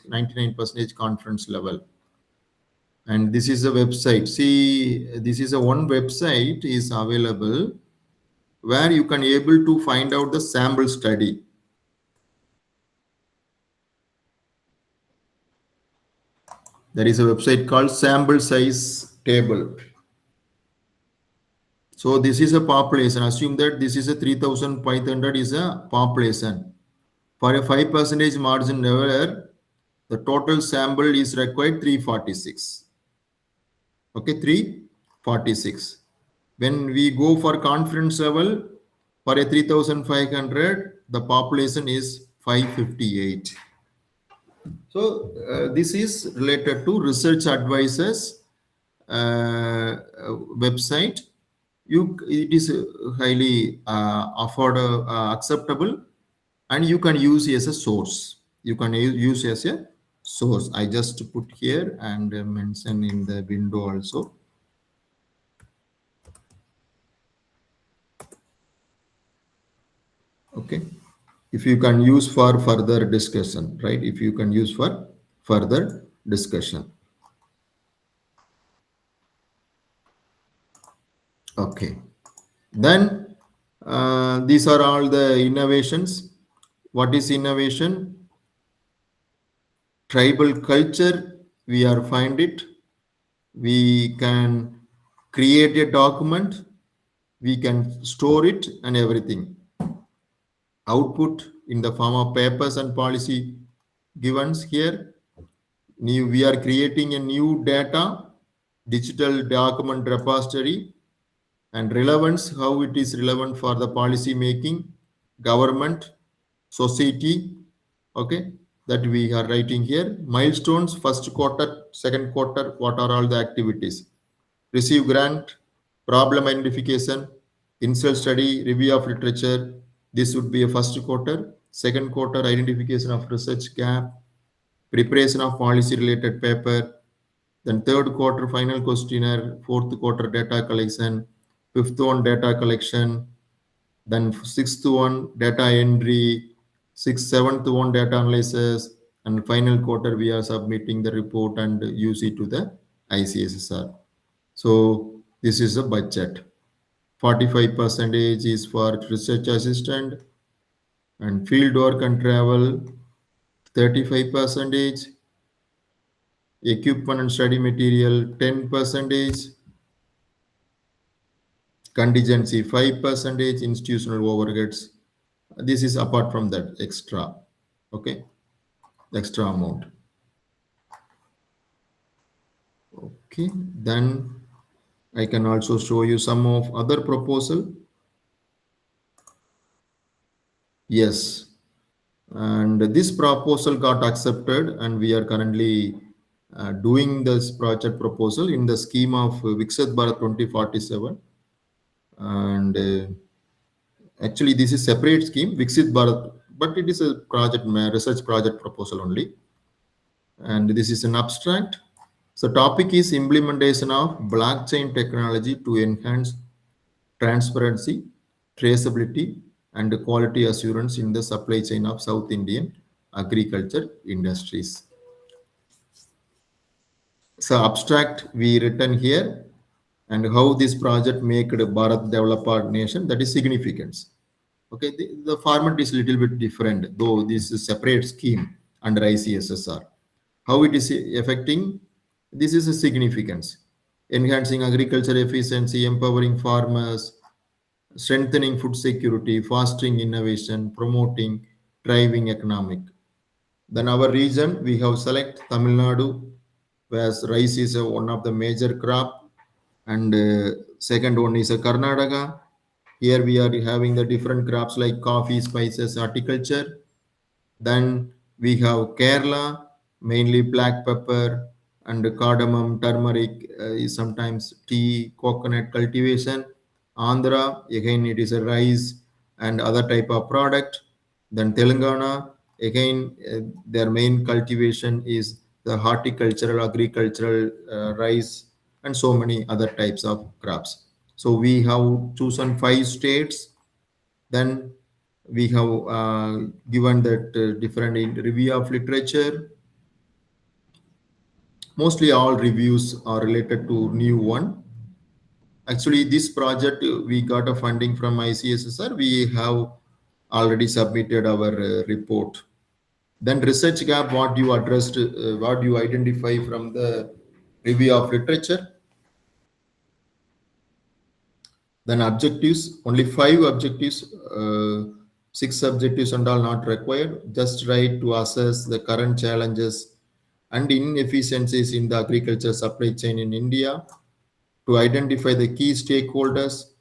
99% confidence level. And this is a website. See, this is a one website is available where you can able to find out the sample study. There is a website called sample size table. So this is a population. Assume that this is a 3,500 is a population. For a 5% margin error, the total sample is required 346. Okay, 346. When we go for confidence level, for a 3,500, the population is 558. So this is related to research advisors website. It is highly acceptable, and you can use as a source. You can use as a source. I just put here and mention in the window also. Okay. If you can use for further discussion, right? If you can use for further discussion. Okay. Then these are all the innovations. What is innovation? Tribal culture, we are find it. We can create a document, we can store it and everything. Output in the form of papers and policy givens here. We are creating a new data, digital document repository, and relevance, how it is relevant for the policy making, government, society. Okay, that we are writing here. Milestones, first quarter, second quarter, what are all the activities? Receive grant, problem identification, insult study, review of literature. This would be a first quarter. Second quarter, identification of research gap, preparation of policy related paper. Then third quarter, final questionnaire. Fourth quarter, data collection. Fifth one, data collection. Then sixth one, data entry. Seventh one, data analysis. And final quarter, we are submitting the report and use it to the ICSSR. So this is a budget. 45% is for research assistant, and field work and travel 35%, equipment and study material 10%, contingency 5%, institutional overheads. This is apart from that extra. Okay, extra amount. Okay, then I can also show you some of other proposal. Yes, and this proposal got accepted, and we are currently doing this project proposal in the scheme of Viksit Bharat 2047. And actually, this is separate scheme, Viksit Bharat, but it is a project research project proposal only. And this is an abstract. So topic is implementation of blockchain technology to enhance transparency, traceability, and quality assurance in the supply chain of South Indian agriculture industries. So abstract we written here, and how this project make the Bharat developer nation, that is significance. Okay, the format is a little bit different, though this is a separate scheme under ICSSR. How it is affecting, this is a significance. Enhancing agriculture efficiency, empowering farmers, strengthening food security, fostering innovation, promoting, driving economic. Then our region, we have select Tamil Nadu, where rice is one of the major crop, and second one is Karnataka. Here we are having the different crops like coffee, spices, horticulture. Then we have Kerala, mainly black pepper, and cardamom, turmeric is sometimes tea, coconut cultivation. Andhra, again, it is a rice and other type of product. Then Telangana, again, their main cultivation is the horticultural, agricultural, rice, and so many other types of crops. So we have chosen 5 states. Then we have given that different review of literature. Mostly all reviews are related to new one. Actually, this project we got a funding from ICSSR. We have already submitted our report. Then research gap, what you addressed, what you identify from the review of literature. Then objectives, only 5 objectives, 6 objectives and all not required. Just right to assess the current challenges and inefficiencies in the agriculture supply chain in India, to identify the key stakeholders,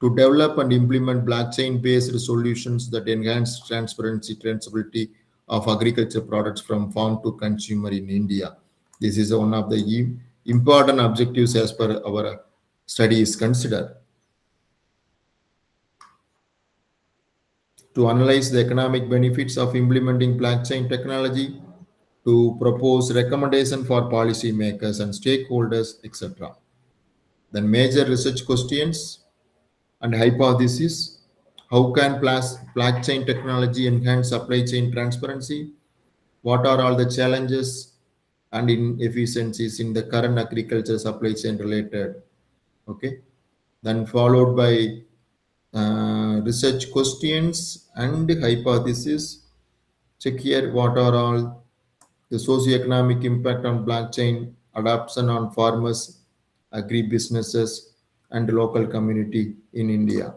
to develop and implement blockchain-based solutions that enhance transparency, traceability of agriculture products from farm to consumer in India. This is one of the important objectives as per our study is considered. To analyze the economic benefits of implementing blockchain technology, to propose recommendation for policymakers and stakeholders, etc. Then major research questions and hypothesis. How can blockchain technology enhance supply chain transparency? What are all the challenges and inefficiencies in the current agriculture supply chain related? Okay. Then followed by research questions and hypothesis. Check here what are all the socioeconomic impact on blockchain adoption on farmers, agri-businesses, and local community in India.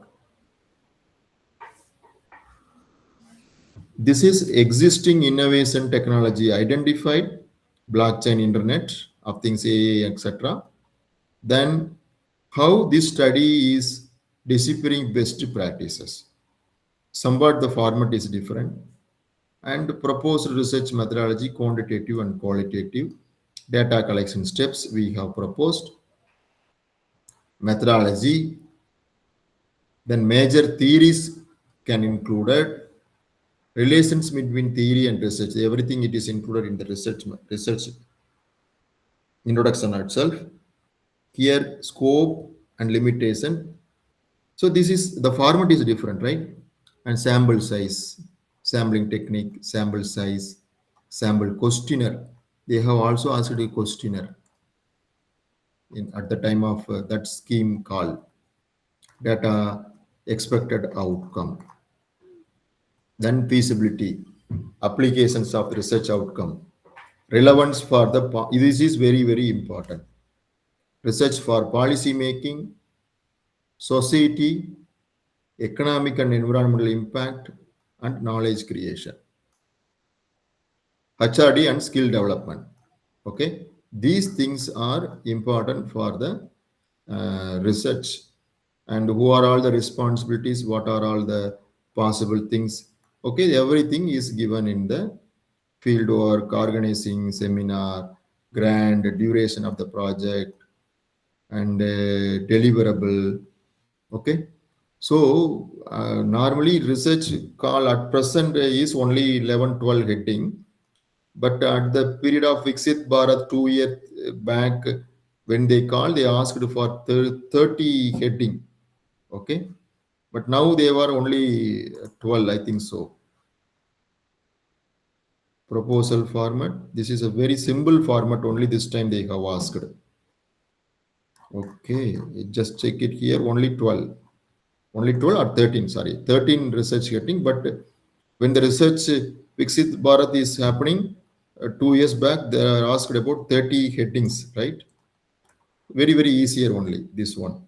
This is existing innovation technology identified, blockchain, internet of things, AI, etc. Then how this study is deciphering best practices. Somewhat the format is different, and proposed research methodology, quantitative and qualitative data collection steps we have proposed, methodology, then major theories can include relations between theory and research. Everything it is included in the research introduction itself. Here, scope and limitation. So this is the format is different, right? And sample size, sampling technique, sample size, sample questionnaire. They have also asked a questionnaire at the time of that scheme call. Data expected outcome. Then feasibility, applications of research outcome, relevance for the, this is very, very important. Research for policy making, society, economic and environmental impact, and knowledge creation. HRD and skill development. Okay, these things are important for the research. And who are all the responsibilities? What are all the possible things? Okay, everything is given in the field work, organizing seminar, grant, duration of the project, and deliverable. Okay, so normally research call at present is only 11-12 heading, but at the period of Viksit Bharat 2 years back, when they called, they asked for 30 heading. Okay, but now they were only 12, I think so. Proposal format. This is a very simple format, only this time they have asked. Okay, just check it here, only 12. Only 12 or 13, sorry, 13 research heading. But when the research Viksit Bharat is happening, 2 years back, they are asked about 30 headings, right? Very, very easier only, this one.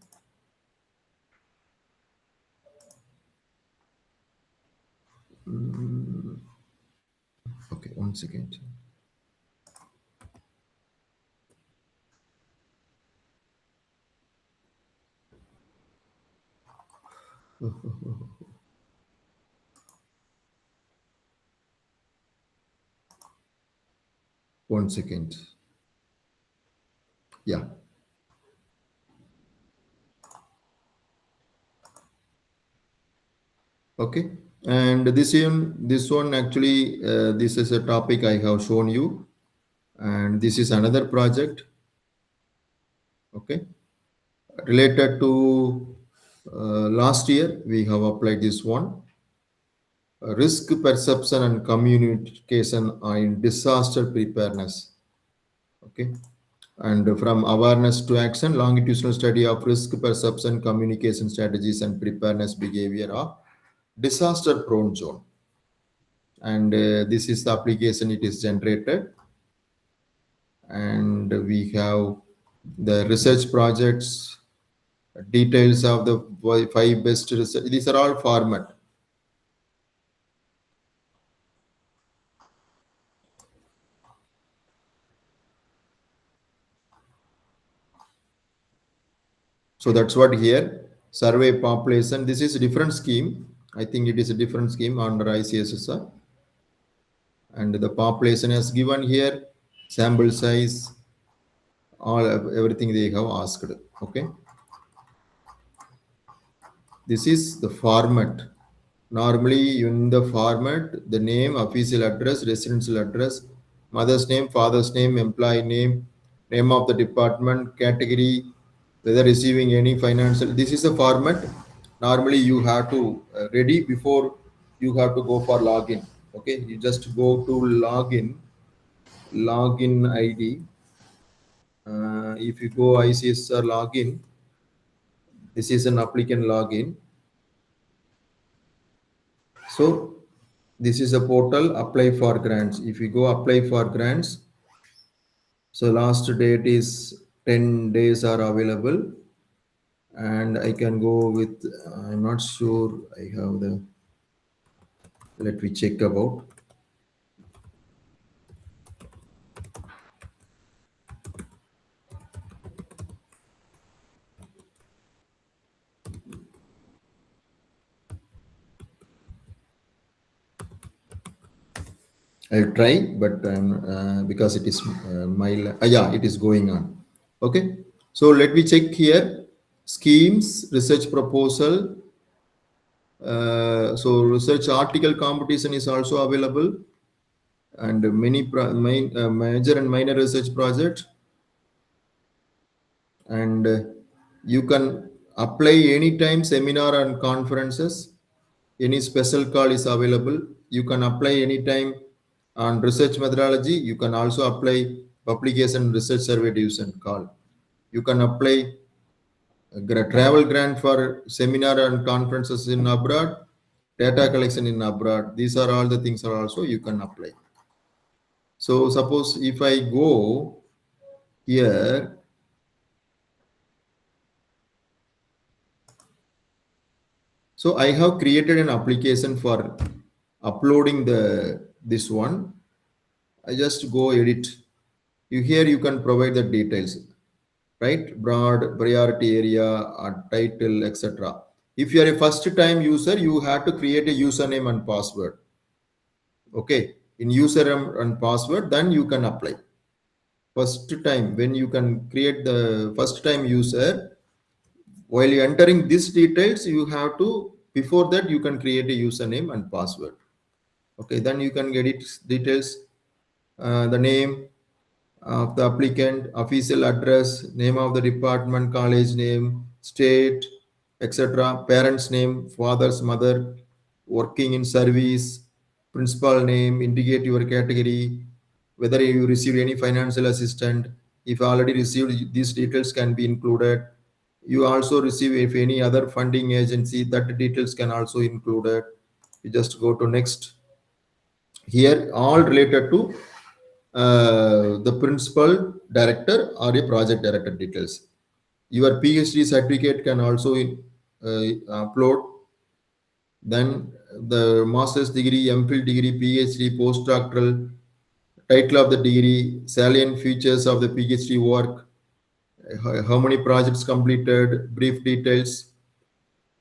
Okay, 1 second. One second. Yeah. Okay. And this one actually, this is a topic I have shown you, and this is another project. Okay. Related to last year, we have applied this one. Risk perception and communication in disaster preparedness. Okay. And from awareness to action, longitudinal study of risk perception, communication strategies, and preparedness behavior of disaster prone zone. And this is the application it is generated. And we have the research projects, details of the 5 best research. These are all format. So that's what here, survey population. This is a different scheme. I think it is a different scheme under ICSSR. And the population is given here, sample size, all everything they have asked. Okay. This is the format. Normally in the format, the name, official address, residential address, mother's name, father's name, employee name of the department, category, whether receiving any financial. This is the format. Normally you have to ready before you have to go for login. Okay, you just go to login ID. If you go ICSSR login, this is an applicant login. So this is a portal, apply for grants. If you go apply for grants, so last date is 10 days are available, and I can go with, I'm not sure I have the, let me check about. I'll try, but because it is yeah, it is going on. Okay, so let me check here. Schemes, research proposal. So research article competition is also available, and many major and minor research projects. And you can apply anytime seminar and conferences. Any special call is available. You can apply anytime on research methodology. You can also apply publication research survey division call. You can apply a travel grant for seminar and conferences in abroad, data collection in abroad. These are all the things are also you can apply. So suppose if I go here, so I have created an application for uploading this one. I just go edit. Here you can provide the details, right? Broad, priority area, title, etc. If you are a first time user, you have to create a username and password. Okay, in username and password, then you can apply. First time, when you can create the first time user, while you entering these details, you have to, before that, you can create a username and password. Okay, then you can get it details, the name of the applicant, official address, name of the department, college name, state, etc., parents name, father's, mother, working in service, principal name, indicate your category, whether you receive any financial assistance. If already received, these details can be included. You also receive if any other funding agency, that details can also included. You just go to next. Here all related to the principal director or a project director details. Your PhD certificate can also upload. Then the master's degree, MPhil degree, PhD, postdoctoral, title of the degree, salient features of the PhD work, how many projects completed, brief details.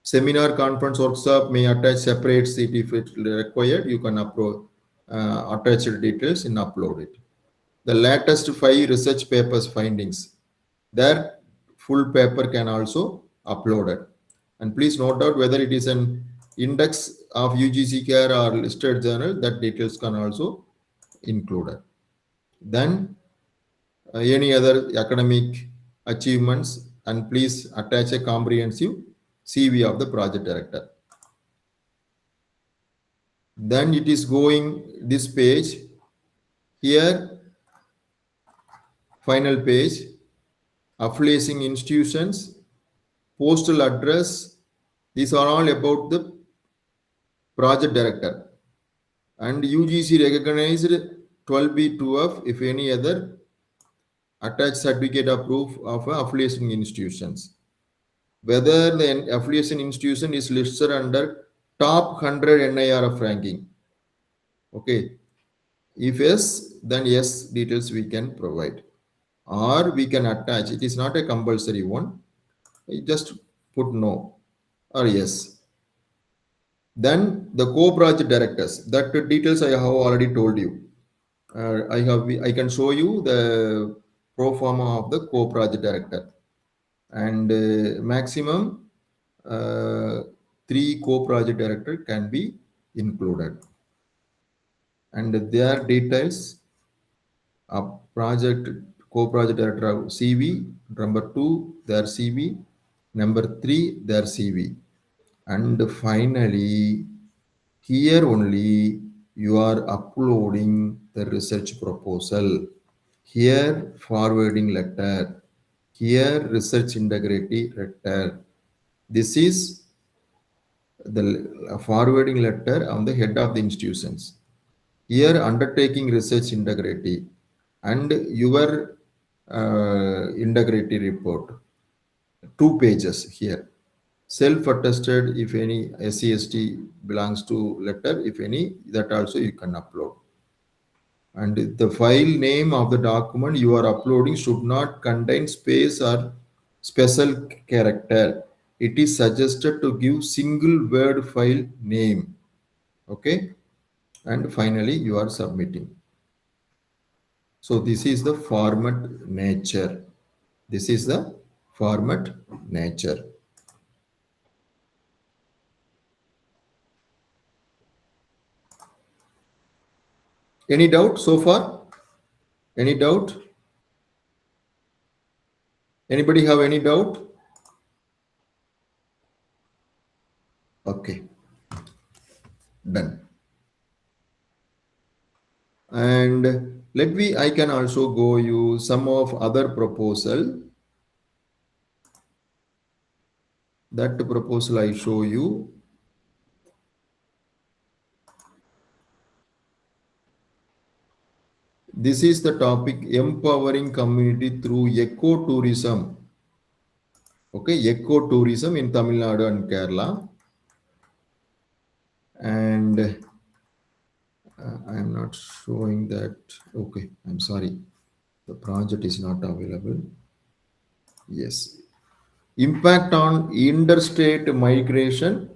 Seminar, conference, workshop may attach separate sheet if it required. You can upload attach details and upload it. The latest 5 research papers findings. their full paper can also uploaded. And please note out whether it is an index of UGC care or listed journal, that details can also included. Then any other academic achievements, and please attach a comprehensive CV of the project director. Then it is going this page here, final page, affiliating institutions, postal address. These are all about the project director. And UGC recognized 12B2F if any other attached certificate of proof of affiliation institutions. Whether the affiliation institution is listed under top 100 NIRF ranking. Okay. If yes, then yes, details we can provide. Or we can attach. It is not a compulsory one. You just put no or yes. Then the co-project directors. That details I have already told you. I can show you the pro forma of the co-project director, and maximum 3 co-project director can be included, and their details of project co-project director of CV, number 2 their CV, number 3 their CV, and finally here only you are uploading the research proposal, here forwarding letter, here research integrity letter. This is the forwarding letter on the head of the institutions. Here undertaking research integrity and your integrity report. 2 pages here. Self-attested, if any SCST belongs to letter, if any, that also you can upload. And the file name of the document you are uploading should not contain space or special character. It is suggested to give single word file name. Okay. And finally, you are submitting. So this is the format nature. This is the format nature. Any doubt so far? Any doubt? Anybody have any doubt? Okay. Done. And I can also go use some of other proposal. That proposal I show you. This is the topic, empowering community through ecotourism. Okay, ecotourism in Tamil Nadu and Kerala. And I am not showing that. Okay, I'm sorry. The project is not available. Yes. Impact on interstate migration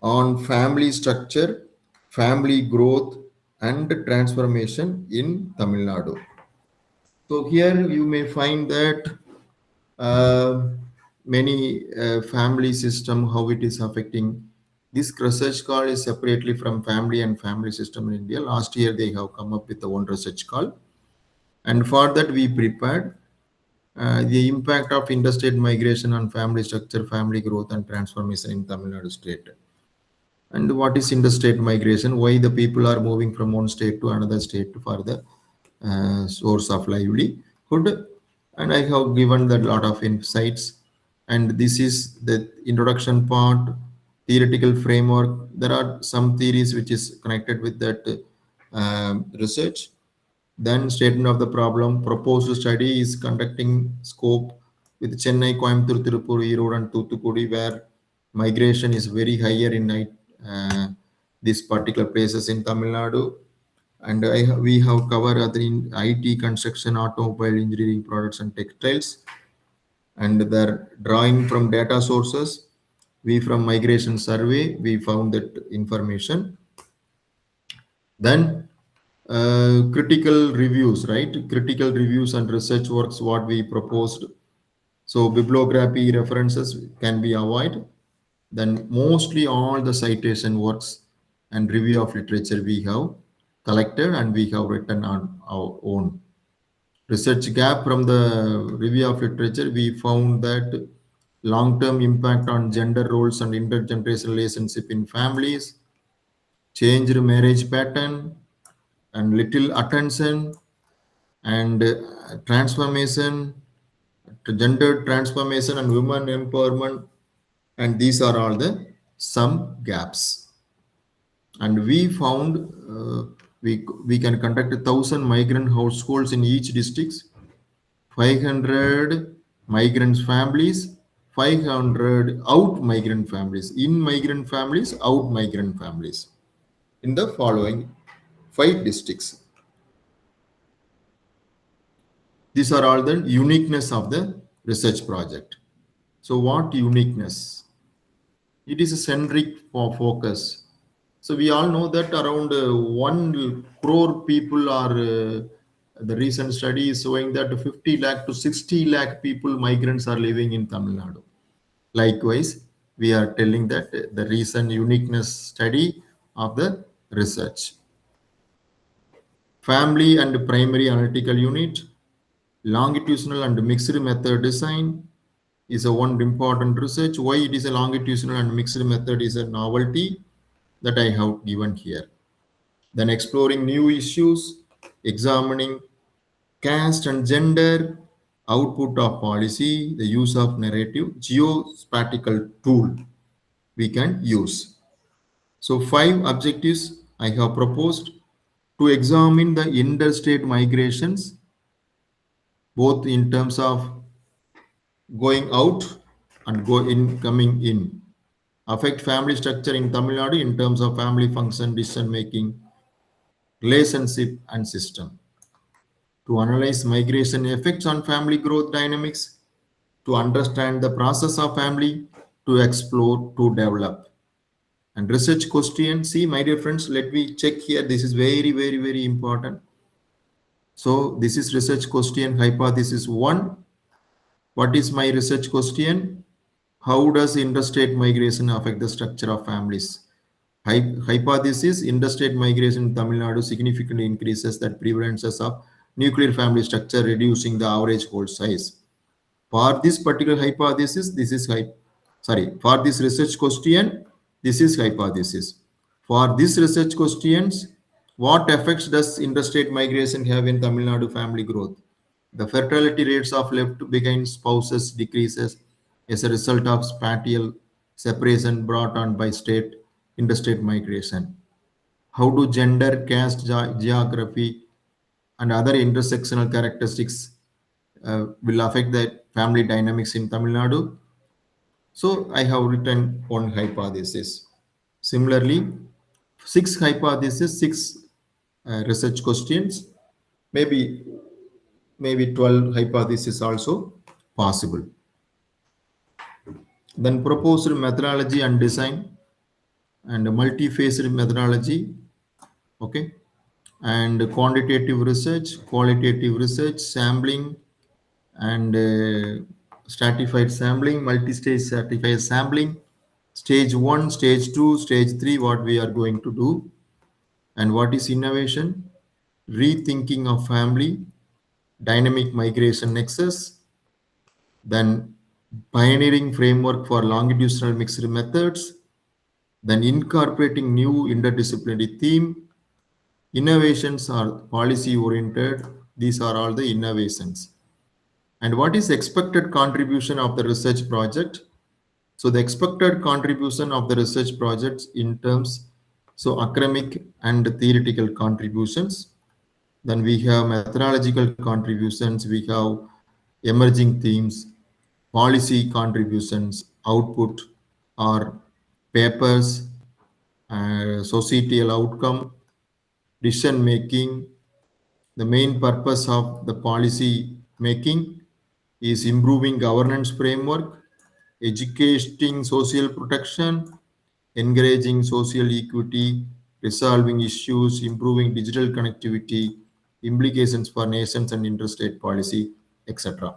on family structure, family growth, and transformation in Tamil Nadu. So here you may find that many family system, how it is affecting. This research call is separately from family and family system in India. Last year they have come up with the one research call, and for that we prepared the impact of interstate migration on family structure, family growth, and transformation in Tamil Nadu state. And what is interstate migration? Why the people are moving from one state to another state for the source of livelihood? And I have given that lot of insights. And this is the introduction part, theoretical framework. There are some theories which is connected with that research. Then statement of the problem, proposed study is conducting scope with Chennai, Coimbatore, Tirupur, Erode, and Thoothukudi, where migration is very higher in these particular places in Tamil Nadu. And we have covered other in IT, construction, automobile, engineering products, and textiles. And they're drawing from data sources. We from migration survey, we found that information. Then critical reviews, right? Critical reviews and research works, what we proposed. So bibliography references can be avoided. Then mostly all the citation works and review of literature we have collected and we have written on our own. Research gap from the review of literature, we found that long-term impact on gender roles and intergenerational relationship in families, changed marriage pattern, and little attention, and transformation, gender transformation and women empowerment, and these are all the some gaps. And we found we can conduct 1,000 migrant households in each district, 500 migrant families, 500 out migrant families, in migrant families, out migrant families, in the following 5 districts. These are all the uniqueness of the research project. So what uniqueness? It is a centric focus. So we all know that around 1 crore people are, the recent study is showing that 50 lakh to 60 lakh people, migrants, are living in Tamil Nadu. Likewise, we are telling that the recent uniqueness study of the research. Family and primary analytical unit, longitudinal and mixed method design is a one important research. Why it is a longitudinal and mixed method is a novelty that I have given here. Then exploring new issues, examining caste and gender, output of policy, the use of narrative, geospatial tool we can use. So 5 objectives I have proposed: to examine the interstate migrations, both in terms of going out and coming in, affect family structure in Tamil Nadu in terms of family function, decision making, relationship and system, to analyze migration effects on family growth dynamics, to understand the process of family, to explore, to develop. And research question, see my dear friends, let me check here, this is very, very, very important. So this is research question hypothesis 1. What is my research question? How does interstate migration affect the structure of families? Hypothesis: interstate migration in Tamil Nadu significantly increases the prevalence of nuclear family structure, reducing the average household size. For this particular hypothesis, this is for this research question, this is hypothesis. For this research questions, what effects does interstate migration have in Tamil Nadu family growth? The fertility rates of left-behind spouses decreases as a result of spatial separation brought on by interstate migration. How do gender, caste, geography, and other intersectional characteristics will affect the family dynamics in Tamil Nadu? So I have written one hypothesis. Similarly, 6 hypotheses, 6 research questions, maybe 12 hypotheses also possible. Then proposed methodology and design and multi-phased methodology, okay, and quantitative research, qualitative research, sampling, and stratified sampling, multi-stage stratified sampling, stage 1, stage 2, stage 3, what we are going to do. And what is innovation? Rethinking of family, dynamic migration nexus, then pioneering framework for longitudinal mixed methods, then incorporating new interdisciplinary theme. Innovations are policy oriented. These are all the innovations. And what is expected contribution of the research project? So the expected contribution of the research projects in terms, so academic and theoretical contributions. Then we have methodological contributions, we have emerging themes, policy contributions, output or papers, societal outcome, decision making. The main purpose of the policy making is improving governance framework, educating social protection, encouraging social equity, resolving issues, improving digital connectivity, implications for nations and interstate policy, etc.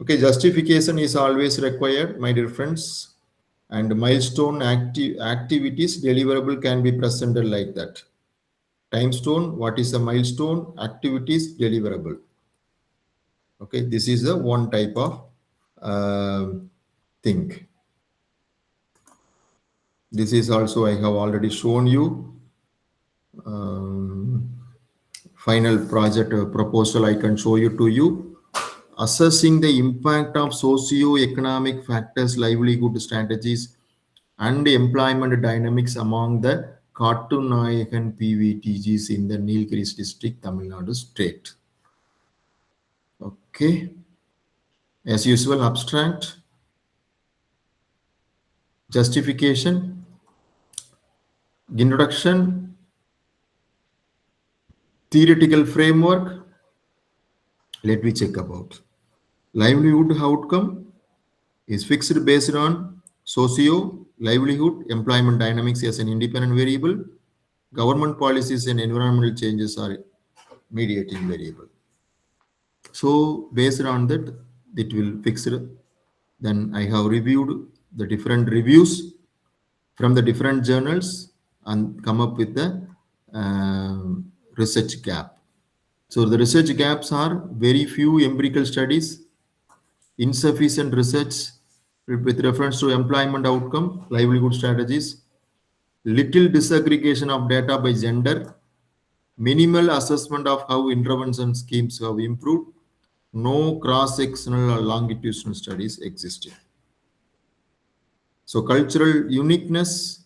Okay, justification is always required, my dear friends. And milestone activities deliverable can be presented like that. Timestone, what is a milestone? Activities deliverable. Okay, this is the one type of thing. This is also, I have already shown you. Final project proposal I can show you to you. Assessing the impact of socio-economic factors, livelihood strategies, and employment dynamics among the Kattunayakan PVTGs in the Nilgiris district, Tamil Nadu state. Okay. As usual, abstract, justification, introduction, theoretical framework. Let me check about. Livelihood outcome is fixed based on socio, livelihood, employment dynamics as an independent variable. Government policies and environmental changes are mediating variable. So based on that, it will fix it. Then I have reviewed the different reviews from the different journals and come up with the research gap. So the research gaps are very few empirical studies, insufficient research with reference to employment outcome, livelihood strategies, little disaggregation of data by gender, minimal assessment of how intervention schemes have improved, no cross-sectional or longitudinal studies existed. So cultural uniqueness,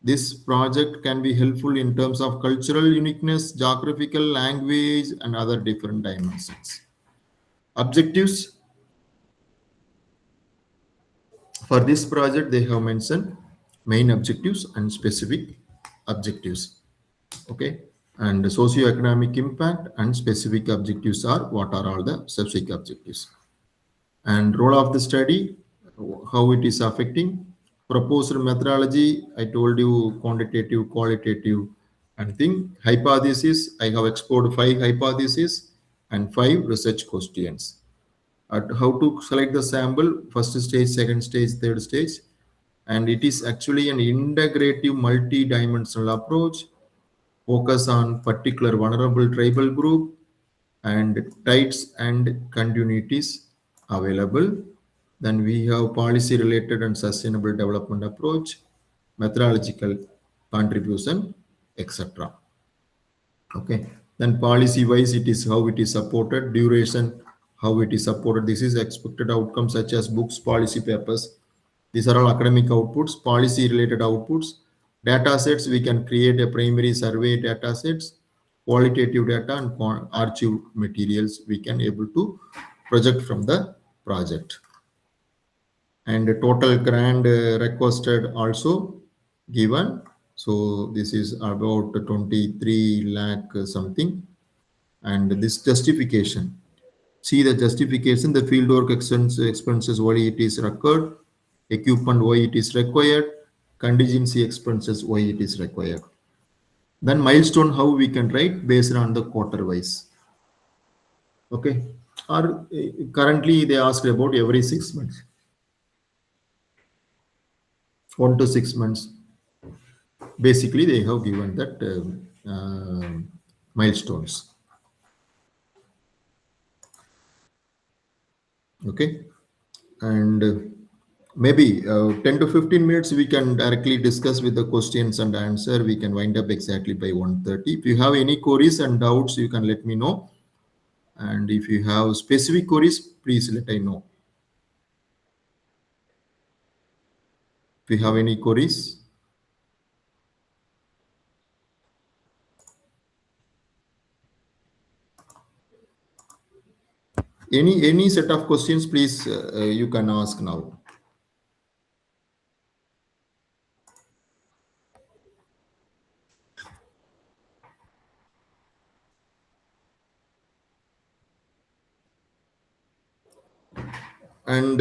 this project can be helpful in terms of cultural uniqueness, geographical, language, and other different dimensions. Objectives. For this project, they have mentioned main objectives and specific objectives. Okay. And socio-economic impact and specific objectives are what are all the specific objectives. And role of the study, how it is affecting. Proposed methodology, I told you quantitative, qualitative, and thing. Hypothesis, I have explored 5 hypotheses and 5 research questions. At how to select the sample, first stage, second stage, third stage. And it is actually an integrative multi-dimensional approach, focus on particular vulnerable tribal group and types and continuities available. Then we have policy related and sustainable development approach, methodological contribution, etc. Okay. Then policy wise, it is how it is supported, duration, how it is supported. This is expected outcomes such as books, policy papers. These are all academic outputs, policy related outputs. Data sets, we can create a primary survey data sets, qualitative data and archive materials we can able to project from the project. And the total grant requested also given. So this is about 23 lakh something. And this justification. See the justification, the fieldwork expenses, why it is required, equipment, why it is required, contingency expenses, why it is required. Then milestone, how we can write based on the quarter wise. Okay. Or currently they asked about every 6 months. 1 to 6 months. Basically, they have given that milestones. Okay. And maybe 10 to 15 minutes we can directly discuss with the questions and answer. We can wind up exactly by 1:30. If you have any queries and doubts, you can let me know. And if you have specific queries, please let I know. If you have any queries. Any set of questions, please, you can ask now. And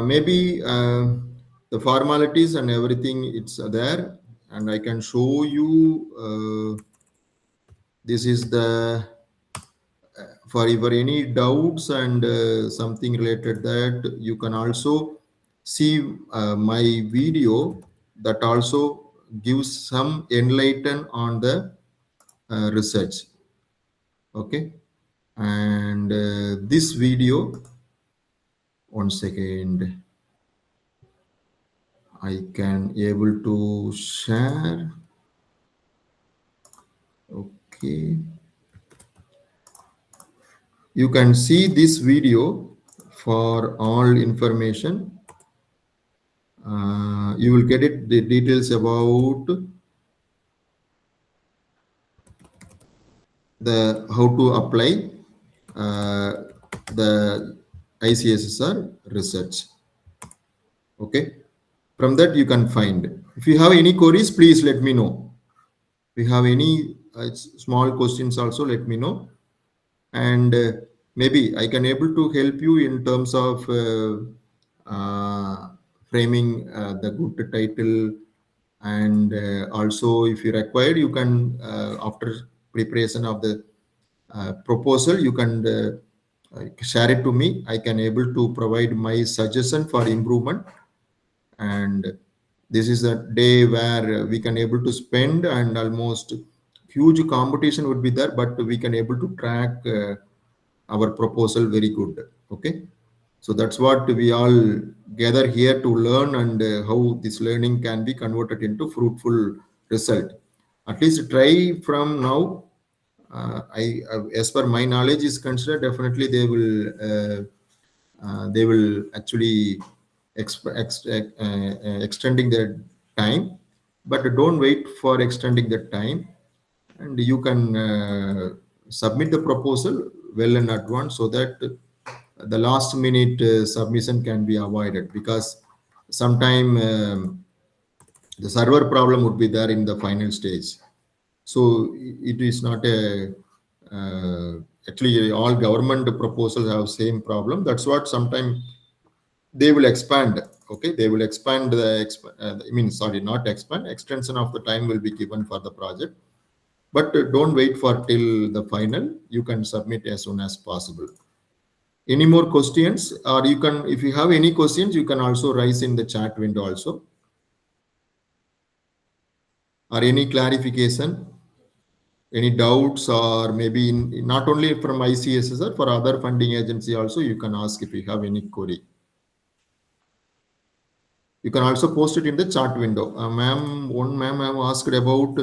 maybe the formalities and everything, it's there. And I can show you, this is the for any doubts and something related that, you can also see my video that also gives some enlighten on the research. Okay, and this video, one second, I can able to share. Okay, you can see this video for all information. You will get it, the details about the how to apply the ICSSR research. Okay, from that you can find. If you have any queries, please let me know. If you have any small questions also, let me know, and maybe I can able to help you in terms of framing the good title, and also if you require, you can after preparation of the proposal, you can share it to me. I can able to provide my suggestion for improvement, and this is a day where we can able to spend, and almost huge competition would be there, but we can able to track our proposal very good. Okay, so that's what we all gather here to learn, and how this learning can be converted into fruitful result. At least try from now. As per my knowledge is considered, definitely they will actually extending their time, but don't wait for extending the time, and you can submit the proposal well in advance, so that the last minute submission can be avoided, because sometime the server problem would be there in the final stage. So it is not a actually all government proposals have same problem. That's what sometimes they will expand. Okay, they will expand I mean, sorry, not expand, extension of the time will be given for the project, but don't wait for till the final. You can submit as soon as possible. Any more questions? Or you can, if you have any questions, you can also raise in the chat window also, or any clarification, any doubts, or maybe not only from ICSSR, for other funding agency also, you can ask if you have any query. You can also post it in the chat window. One ma'am have asked about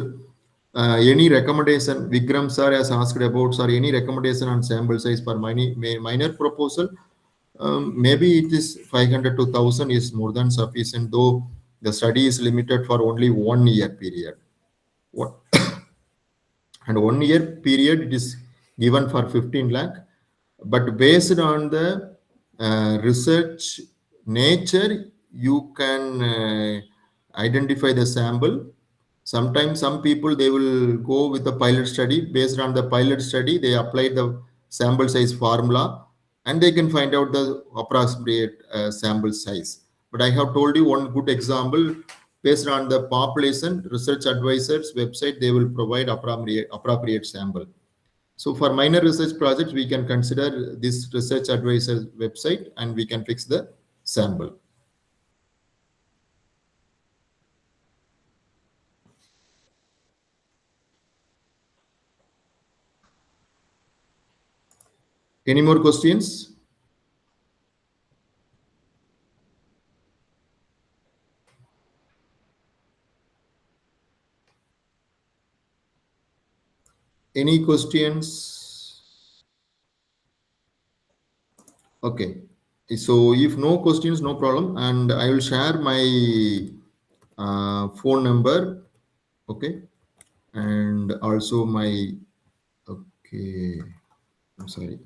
any recommendation. Vikram sir has asked about, sir, any recommendation on sample size for minor proposal. Maybe it is 500 to 1000 is more than sufficient, though the study is limited for only 1 year period. What? And 1 year period it is given for 15 lakh, but based on the research nature, you can identify the sample. Sometimes some people, they will go with the pilot study. Based on the pilot study, they apply the sample size formula, and they can find out the approximate sample size. But I have told you one good example. Based on the population, research advisors website, they will provide appropriate sample. So for minor research projects, we can consider this research advisor website, and we can fix the sample. Any more questions? Any questions? Okay. So if no questions, no problem. And I will share my phone number. Okay. And also my, okay, I'm sorry.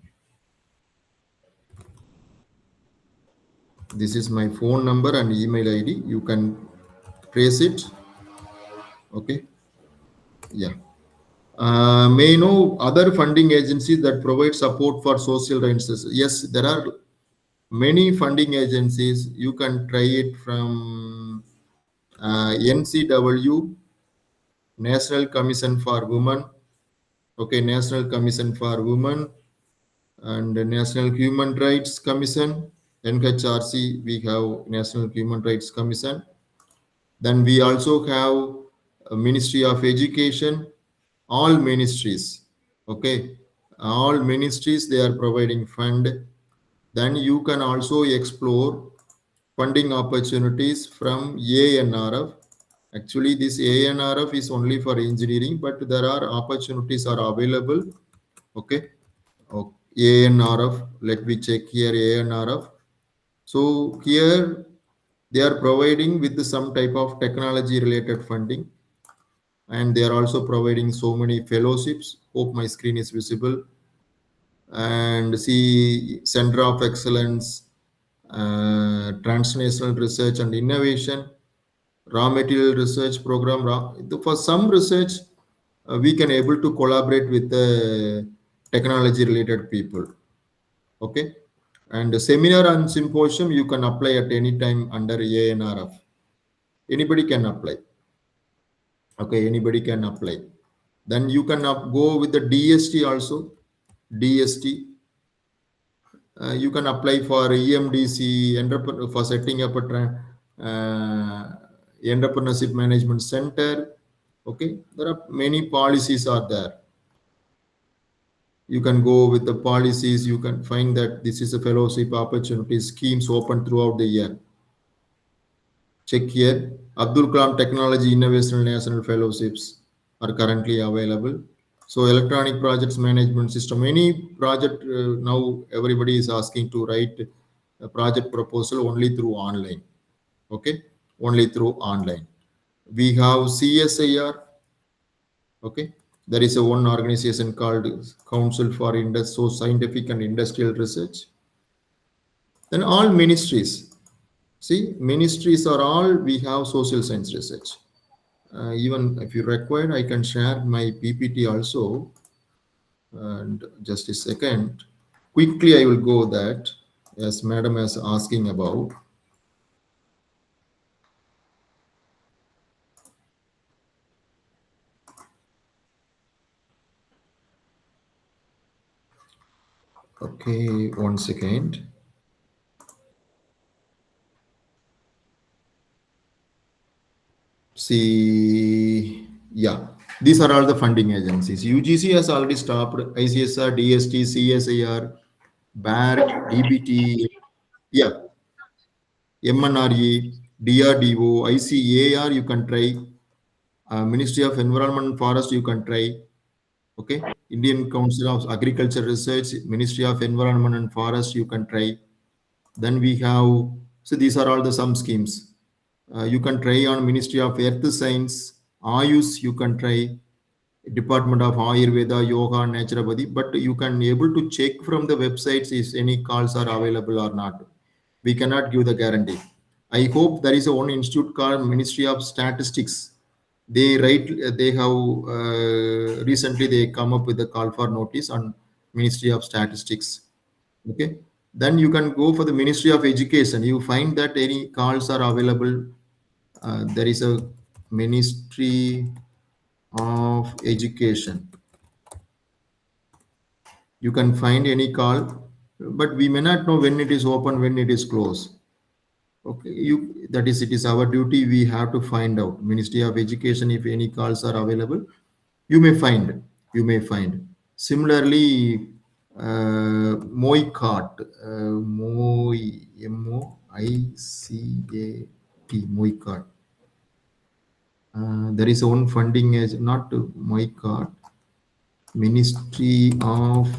This is my phone number and email ID. You can trace it. Okay. Yeah. May know other funding agencies that provide support for social rights. Yes, there are many funding agencies. You can try it from NCW, National Commission for Women. Okay, National Commission for Women. And the National Human Rights Commission, NHRC, we have National Human Rights Commission. Then we also have a Ministry of Education, all ministries, okay? All ministries, they are providing fund. Then you can also explore funding opportunities from ANRF. Actually, this ANRF is only for engineering, but there are opportunities are available, okay? Oh, ANRF, let me check here ANRF. So here they are providing with some type of technology related funding, and they are also providing so many fellowships. Hope my screen is visible. And see Center of Excellence, Transnational Research and Innovation, Raw Material Research Program. For some research, we can able to collaborate with the technology related people. Okay. And the seminar and symposium, you can apply at any time under ANRF. Anybody can apply. Okay, anybody can apply. Then you can go with the DST also. DST. You can apply for EMDC, for setting up a entrepreneurship management center. Okay, there are many policies are there. You can go with the policies. You can find that this is a fellowship opportunity schemes open throughout the year. Check here. Abdul Kalam Technology Innovation National Fellowships are currently available. So electronic projects management system, any project now everybody is asking to write a project proposal only through online. Okay, only through online. We have CSIR. Okay, there is a one organization called Council for Scientific and Industrial Research. Then all ministries. See, ministries are all, we have social science research. Even if you require, I can share my PPT also. And just a second. Quickly, I will go that, as madam is asking about. Okay, 1 second. See, yeah, these are all the funding agencies. UGC has already stopped. ICSSR, DST, CSIR, BART, DBT, yeah, MNRE, DRDO, ICAR, you can try. Ministry of Environment and Forest, you can try. Okay, Indian Council of Agriculture Research, Ministry of Environment and Forest, you can try. Then we have, so these are all the some schemes. You can try on Ministry of Earth Science, Ayush, you can try. Department of Ayurveda, Yoga, Naturopathy, but you can able to check from the websites if any calls are available or not. We cannot give the guarantee. I hope there is a one institute called Ministry of Statistics. They have recently they come up with a call for notice on Ministry of Statistics. Okay, then you can go for the Ministry of Education. You find that any calls are available. There is a Ministry of Education. You can find any call, but we may not know when it is open, when it is closed. Okay, that is, it is our duty. We have to find out Ministry of Education if any calls are available. You may find. You may find. Similarly, MOICAT, MOICAT, MOICAT. There is one funding as not MOICAT, Ministry of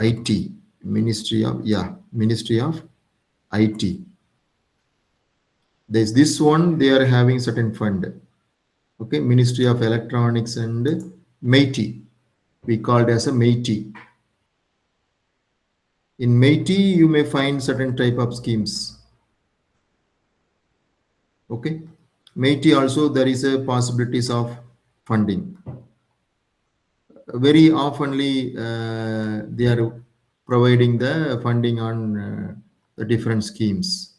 IT, Ministry of IT. There's this one, they are having certain fund. Okay, Ministry of Electronics and MAITI. We called as a MAITI. In MAITI, you may find certain type of schemes. Okay, MAITI also there is a possibilities of funding. Very oftenly, they are providing the funding on the different schemes.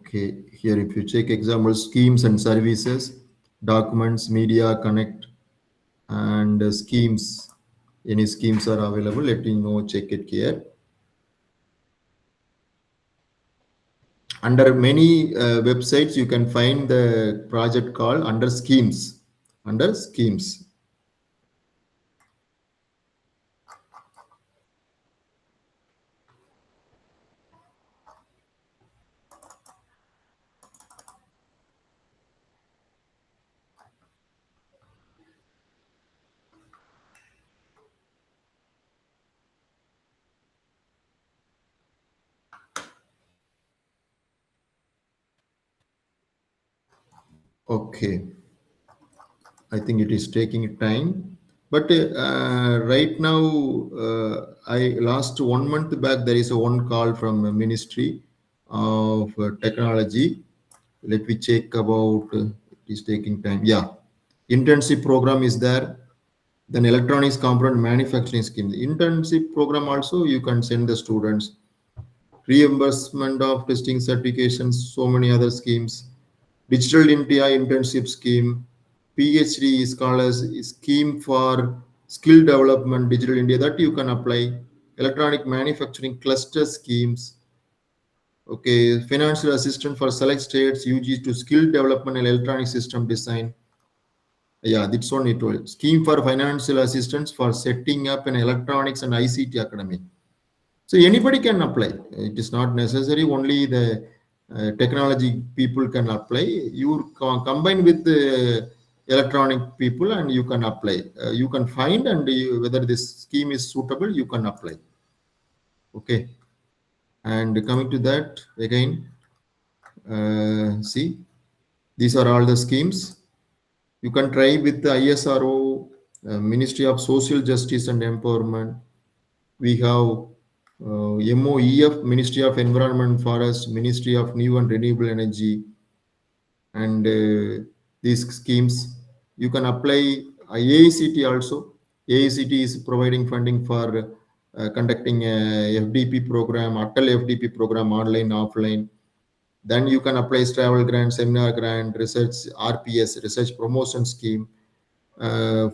Okay, here if you check example schemes and services, documents, media, connect, and schemes, any schemes are available, let me know, check it here. Under many websites, you can find the project called under schemes, under schemes. Okay, I think it is taking time, but right now, I last 1 month back there is a one call from the Ministry of Technology. Let me check about. It is taking time. Yeah, internship program is there. Then electronics component manufacturing scheme. The internship program also you can send the students. Reimbursement of testing certifications, so many other schemes. Digital India internship scheme, PhD scholars scheme for skill development, Digital India that you can apply. Electronic manufacturing cluster schemes. Okay, financial assistance for select states, UG to skill development and electronic system design. Yeah, that's one it will. Scheme for financial assistance for setting up an electronics and ICT academy. So anybody can apply. It is not necessary only the technology people can apply. You combine with the electronic people and you can apply. You can find and whether this scheme is suitable, you can apply. Okay. And coming to that again, see, these are all the schemes. You can try with the ISRO, Ministry of Social Justice and Empowerment. We have MOEF, Ministry of Environment and Forest, Ministry of New and Renewable Energy, and these schemes. You can apply AICT also. AICT is providing funding for conducting a FDP program, Atal FDP program, online, offline. Then you can apply travel grant, seminar grant, research, RPS, research promotion scheme,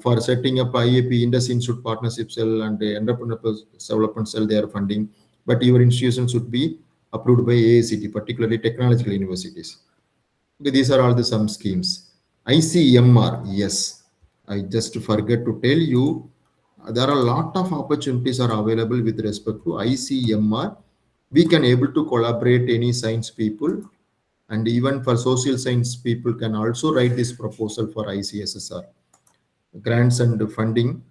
for setting up IAP, Indus Institute Partnership Cell and the Entrepreneur Development Cell, they are funding. But your institution should be approved by AICT, particularly technological universities. Okay, these are all the some schemes. ICMR, yes. I just forget to tell you, there are a lot of opportunities are available with respect to ICMR. We can able to collaborate any science people, and even for social science people can also write this proposal for ICSSR. Grants and funding,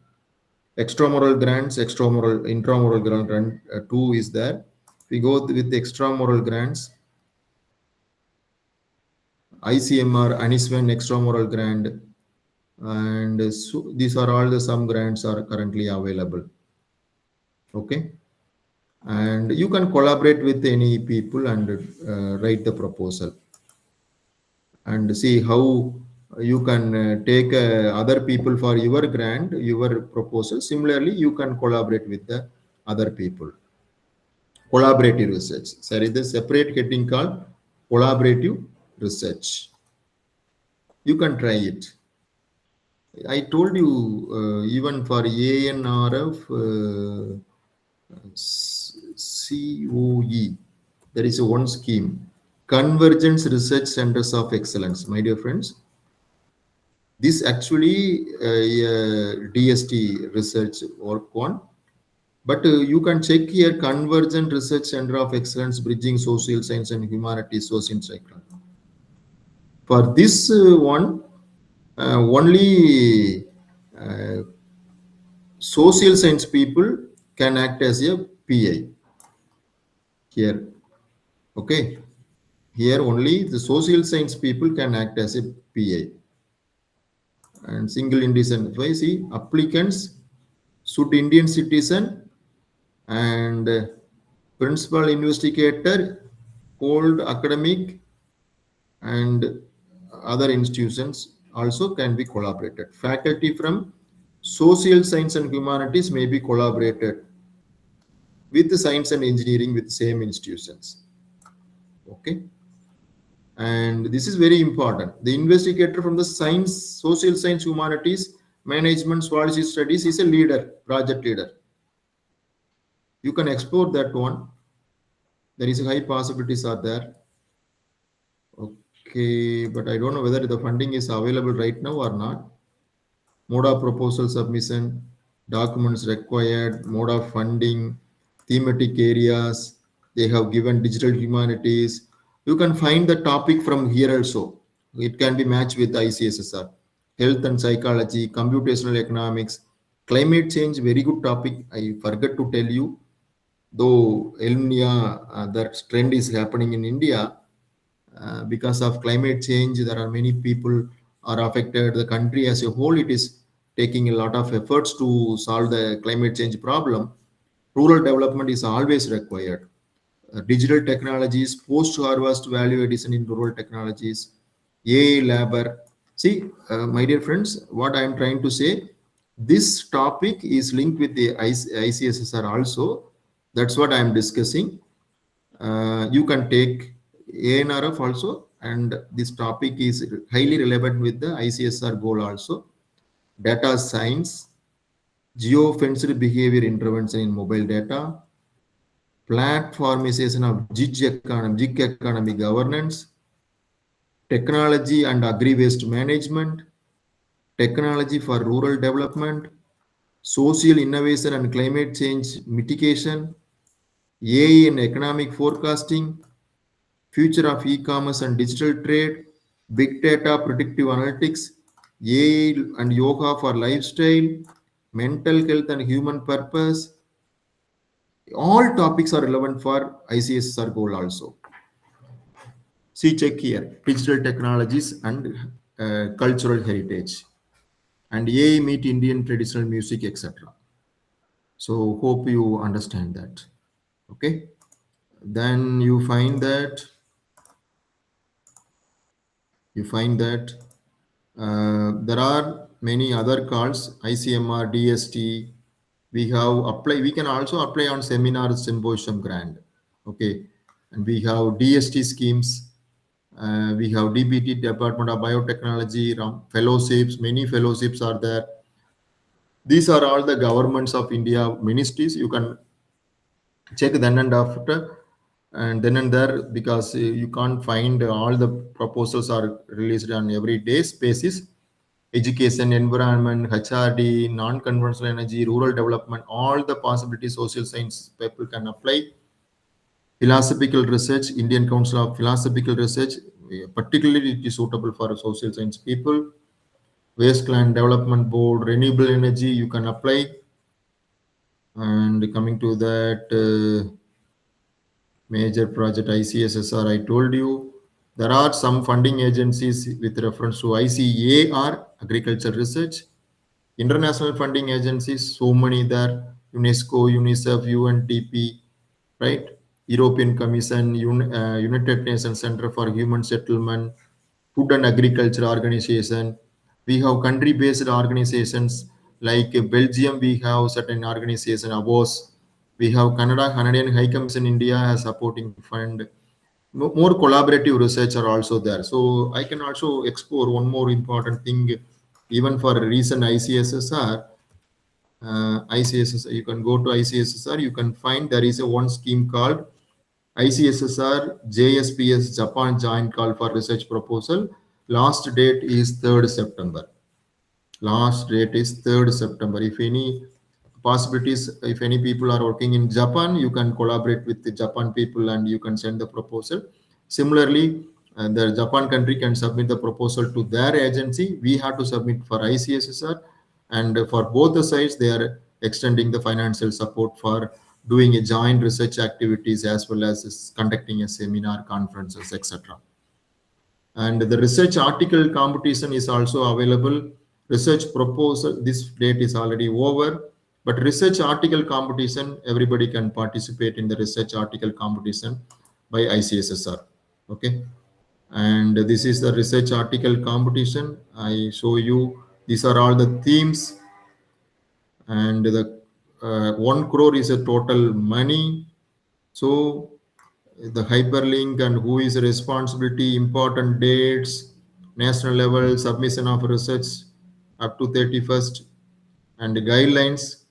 extramural grants, extramural, intramural grant, two is there. If we go with the extramural grants, ICMR, Aniswan extramural grant, and so these are all the some grants are currently available. Okay, and you can collaborate with any people and write the proposal and see how you can take other people for your grant, your proposal. Similarly, you can collaborate with the other people. Collaborative research. There is a separate heading called collaborative research. You can try it. I told you even for ANRF, COE, there is a one scheme, Convergence Research Centers of Excellence, my dear friends. This actually DST research work on, but you can check here Convergent Research Center of Excellence, Bridging Social Science and Humanities, Social Cycle. For this one, only social science people can act as a PI here. Okay, here only the social science people can act as a PI. And single Indian, if I see applicants should Indian citizen and principal investigator, hold academic and other institutions also can be collaborated. Faculty from social science and humanities may be collaborated with the science and engineering with same institutions. Okay. And this is very important. The investigator from the science, social science, humanities, management, policy studies is a leader, project leader. You can explore that one. There is a high possibilities are there. Okay, but I don't know whether the funding is available right now or not. Mode of proposal submission, documents required, mode of funding, thematic areas. They have given digital humanities. You can find the topic from here also. It can be matched with ICSSR. Health and psychology, computational economics, climate change, very good topic. I forgot to tell you, though El Nino, that trend is happening in India, because of climate change, there are many people are affected. The country as a whole, it is taking a lot of efforts to solve the climate change problem. Rural development is always required. Digital technologies, post-harvest value addition in rural technologies, AI labor. See, my dear friends, what I am trying to say, this topic is linked with the ICSSR also. That's what I am discussing. You can take ANRF also, and this topic is highly relevant with the ICSR goal also. Data science, geofenced behavior intervention in mobile data, platformization of gig economy governance, technology and agri-waste management, technology for rural development, social innovation and climate change mitigation, AI in economic forecasting, future of e-commerce and digital trade, big data, predictive analytics, AI and yoga for lifestyle, mental health and human purpose. All topics are relevant for ICSSR goal also. See, check here, digital technologies and cultural heritage, and AI meet Indian traditional music, etc. So hope you understand that. Okay. Then you find that there are many other calls, ICMR, DST. We have apply. We can also apply on seminar symposium grant. Okay, and we have DST schemes. We have DBT, Department of Biotechnology, fellowships. Many fellowships are there. These are all the governments of India ministries. You can check then and after, and then and there, because you can't find all the proposals are released on every day's basis. Education, environment, HRD, non-conventional energy, rural development, all the possibilities social science people can apply. Philosophical research, Indian Council of Philosophical Research, particularly it is suitable for social science people. Wasteland Development Board, renewable energy, you can apply. And coming to that, major project ICSSR, I told you, there are some funding agencies with reference to ICAR, agriculture research, international funding agencies, so many there, UNESCO, UNICEF, UNDP, right? European Commission, United Nations Center for Human Settlement, Food and Agriculture Organization. We have country-based organizations like Belgium. We have certain organization, ABOS. We have Canadian High Commission India as supporting fund. More collaborative research are also there. So I can also explore one more important thing, even for recent ICSSR. ICSSR, you can go to ICSSR. You can find there is a one scheme called ICSSR JSPS Japan Joint Call for Research Proposal. Last date is 3rd September. Last date is 3rd September. If any possibilities, if any people are working in Japan, you can collaborate with the Japan people and you can send the proposal. Similarly, the Japan country can submit the proposal to their agency. We have to submit for ICSSR, and for both the sides, they are extending the financial support for doing a joint research activities as well as conducting a seminar, conferences, etc. And the research article competition is also available. Research proposal, this date is already over, but research article competition, everybody can participate in the research article competition by ICSSR. Okay, and this is the research article competition. I show you, these are all the themes, and the 1 crore is a total money. So the hyperlink and who is responsibility, important dates, national level, submission of research up to 31st, and guidelines,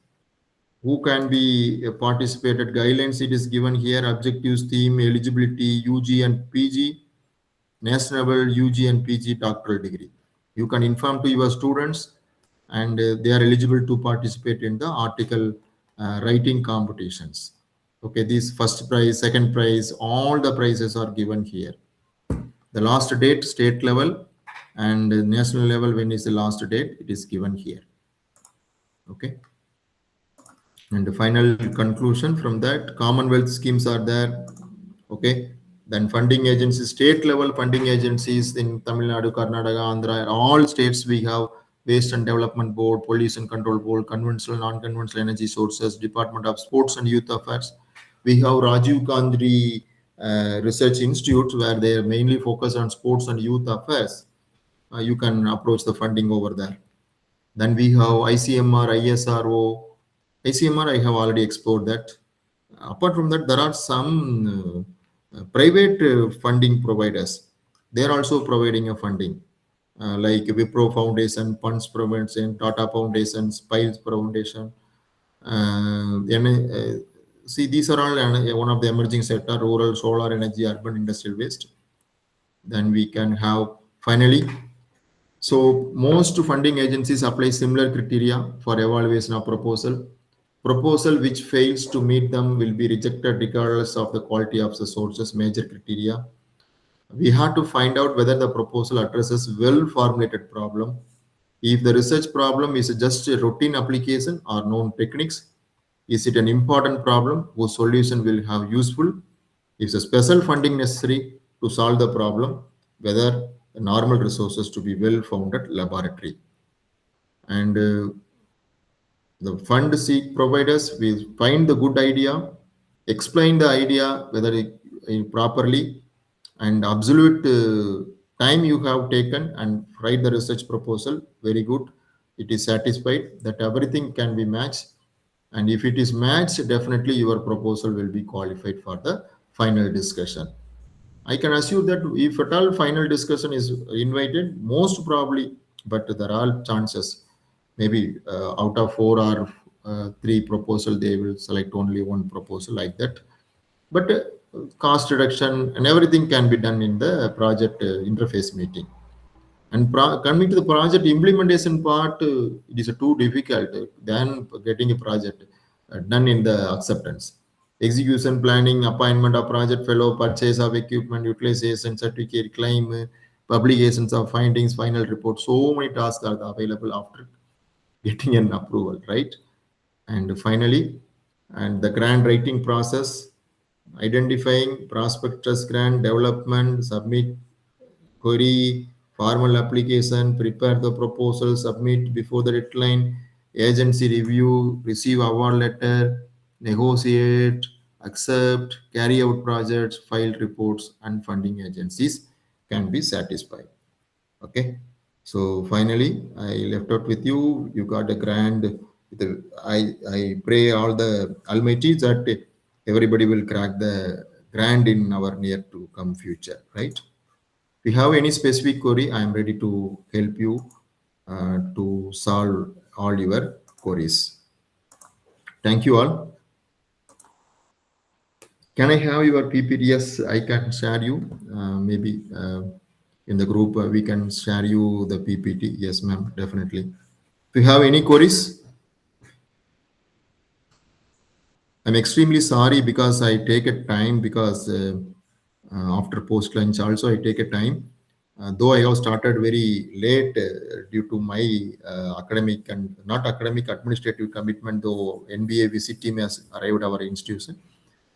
who can be participated. Guidelines, it is given here, objectives, theme, eligibility, UG and PG, national level, UG and PG doctoral degree. You can inform to your students, and they are eligible to participate in the article writing competitions. Okay, this first prize, second prize, all the prizes are given here. The last date, state level, and national level, when is the last date, it is given here. Okay. And the final conclusion from that, Commonwealth schemes are there. Okay. Then funding agencies, state level funding agencies in Tamil Nadu, Karnataka, Andhra, all states we have Waste and Development Board, Pollution Control Board, Conventional, Non-Conventional Energy Sources, Department of Sports and Youth Affairs. We have Rajiv Gandhi Research Institute, where they are mainly focused on sports and youth affairs. You can approach the funding over there. Then we have ICMR, ISRO. ICMR, I have already explored that. Apart from that, there are some private funding providers. They are also providing a funding, like Wipro Foundation, Punch Foundation, Tata Foundation, Spiles Foundation. See, these are all one of the emerging sector: rural, solar energy, urban industrial waste. Then we can have finally. So most funding agencies apply similar criteria for evaluation of proposal. Proposal which fails to meet them will be rejected regardless of the quality of the sources. Major criteria. We have to find out whether the proposal addresses well-formulated problem. If the research problem is just a routine application or known techniques, is it an important problem whose solution will have useful? Is a special funding necessary to solve the problem? Whether normal resources to be well-founded laboratory. And the fund seek providers will find the good idea, explain the idea whether properly, and absolute time you have taken and write the research proposal, very good. It is satisfied that everything can be matched, and if it is matched, definitely your proposal will be qualified for the final discussion. I can assume that if at all final discussion is invited, most probably, but there are chances, maybe out of 4 or 3 proposal, they will select only one proposal, like that. But cost reduction and everything can be done in the project interface meeting. And coming to the project implementation part, it is too difficult than getting a project done in the acceptance. Execution planning, appointment of project fellow, purchase of equipment, utilization certificate, claim, publications of findings, final report. So many tasks are available after getting an approval, right? And finally, and the grant writing process, identifying prospectus grant, development, submit query, formal application, prepare the proposal, submit before the deadline, agency review, receive award letter, negotiate, accept, carry out projects, file reports, and funding agencies can be satisfied. Okay. So finally, I left out with you. You got a grant. I pray all the Almighty that everybody will crack the grant in our near to come future, right? If you have any specific query, I am ready to help you to solve all your queries. Thank you all. Can I have your PPT? Yes, I can share you. Maybe in the group, we can share you the PPT. Yes, ma'am, definitely. If you have any queries, I'm extremely sorry because I take a time because after post lunch also I take a time. Though I have started very late due to my academic and not academic administrative commitment, though NBA visit team has arrived at our institution.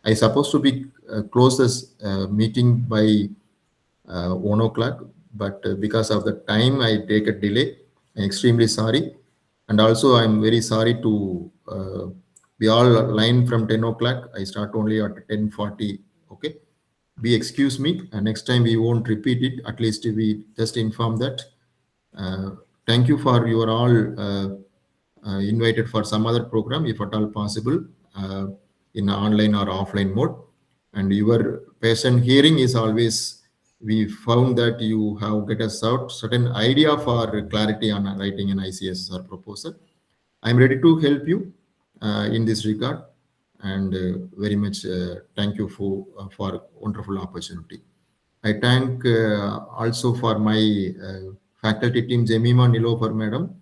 I supposed to be close this meeting by 1 o'clock, but because of the time I take a delay. I'm extremely sorry. And also I'm very sorry to we all line from 10 o'clock. I start only at 10:40. Okay. Be excuse me. Next time we won't repeat it. At least we just inform that. Thank you for your all invited for some other program, if at all possible, in online or offline mode. And your patient hearing is always, we found that you have get a certain idea for clarity on writing an ICSSR proposal. I'm ready to help you in this regard, and very much thank you for wonderful opportunity. I thank also for my faculty team, Jemima Nilofer madam,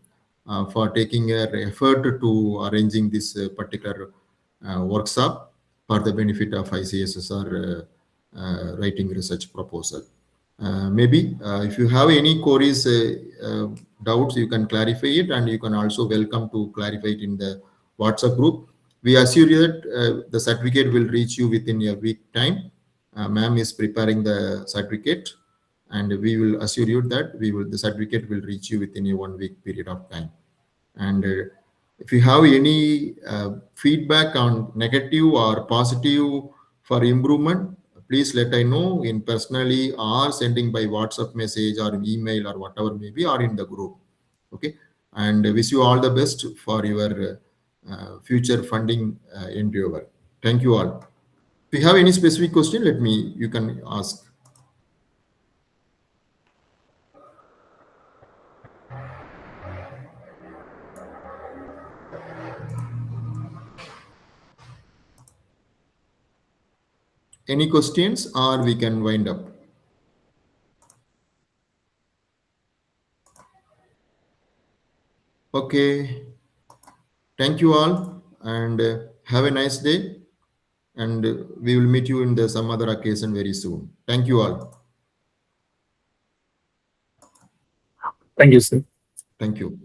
for taking her effort to arranging this particular workshop for the benefit of ICSSR writing research proposal. Maybe if you have any queries, doubts, you can clarify it, and you can also welcome to clarify it in the WhatsApp group. We assure you that the certificate will reach you within a week time. Ma'am is preparing the certificate, and we will assure you that the certificate will reach you within a 1 week period of time. And if you have any feedback on negative or positive for improvement, please let I know in personally or sending by WhatsApp message or email or whatever maybe, or in the group. Okay. And wish you all the best for your future funding endeavor. Thank you all. If you have any specific question, you can ask. Any questions, or we can wind up? Okay. Thank you all, and have a nice day. And we will meet you in some other occasion very soon. Thank you all. Thank you, sir. Thank you.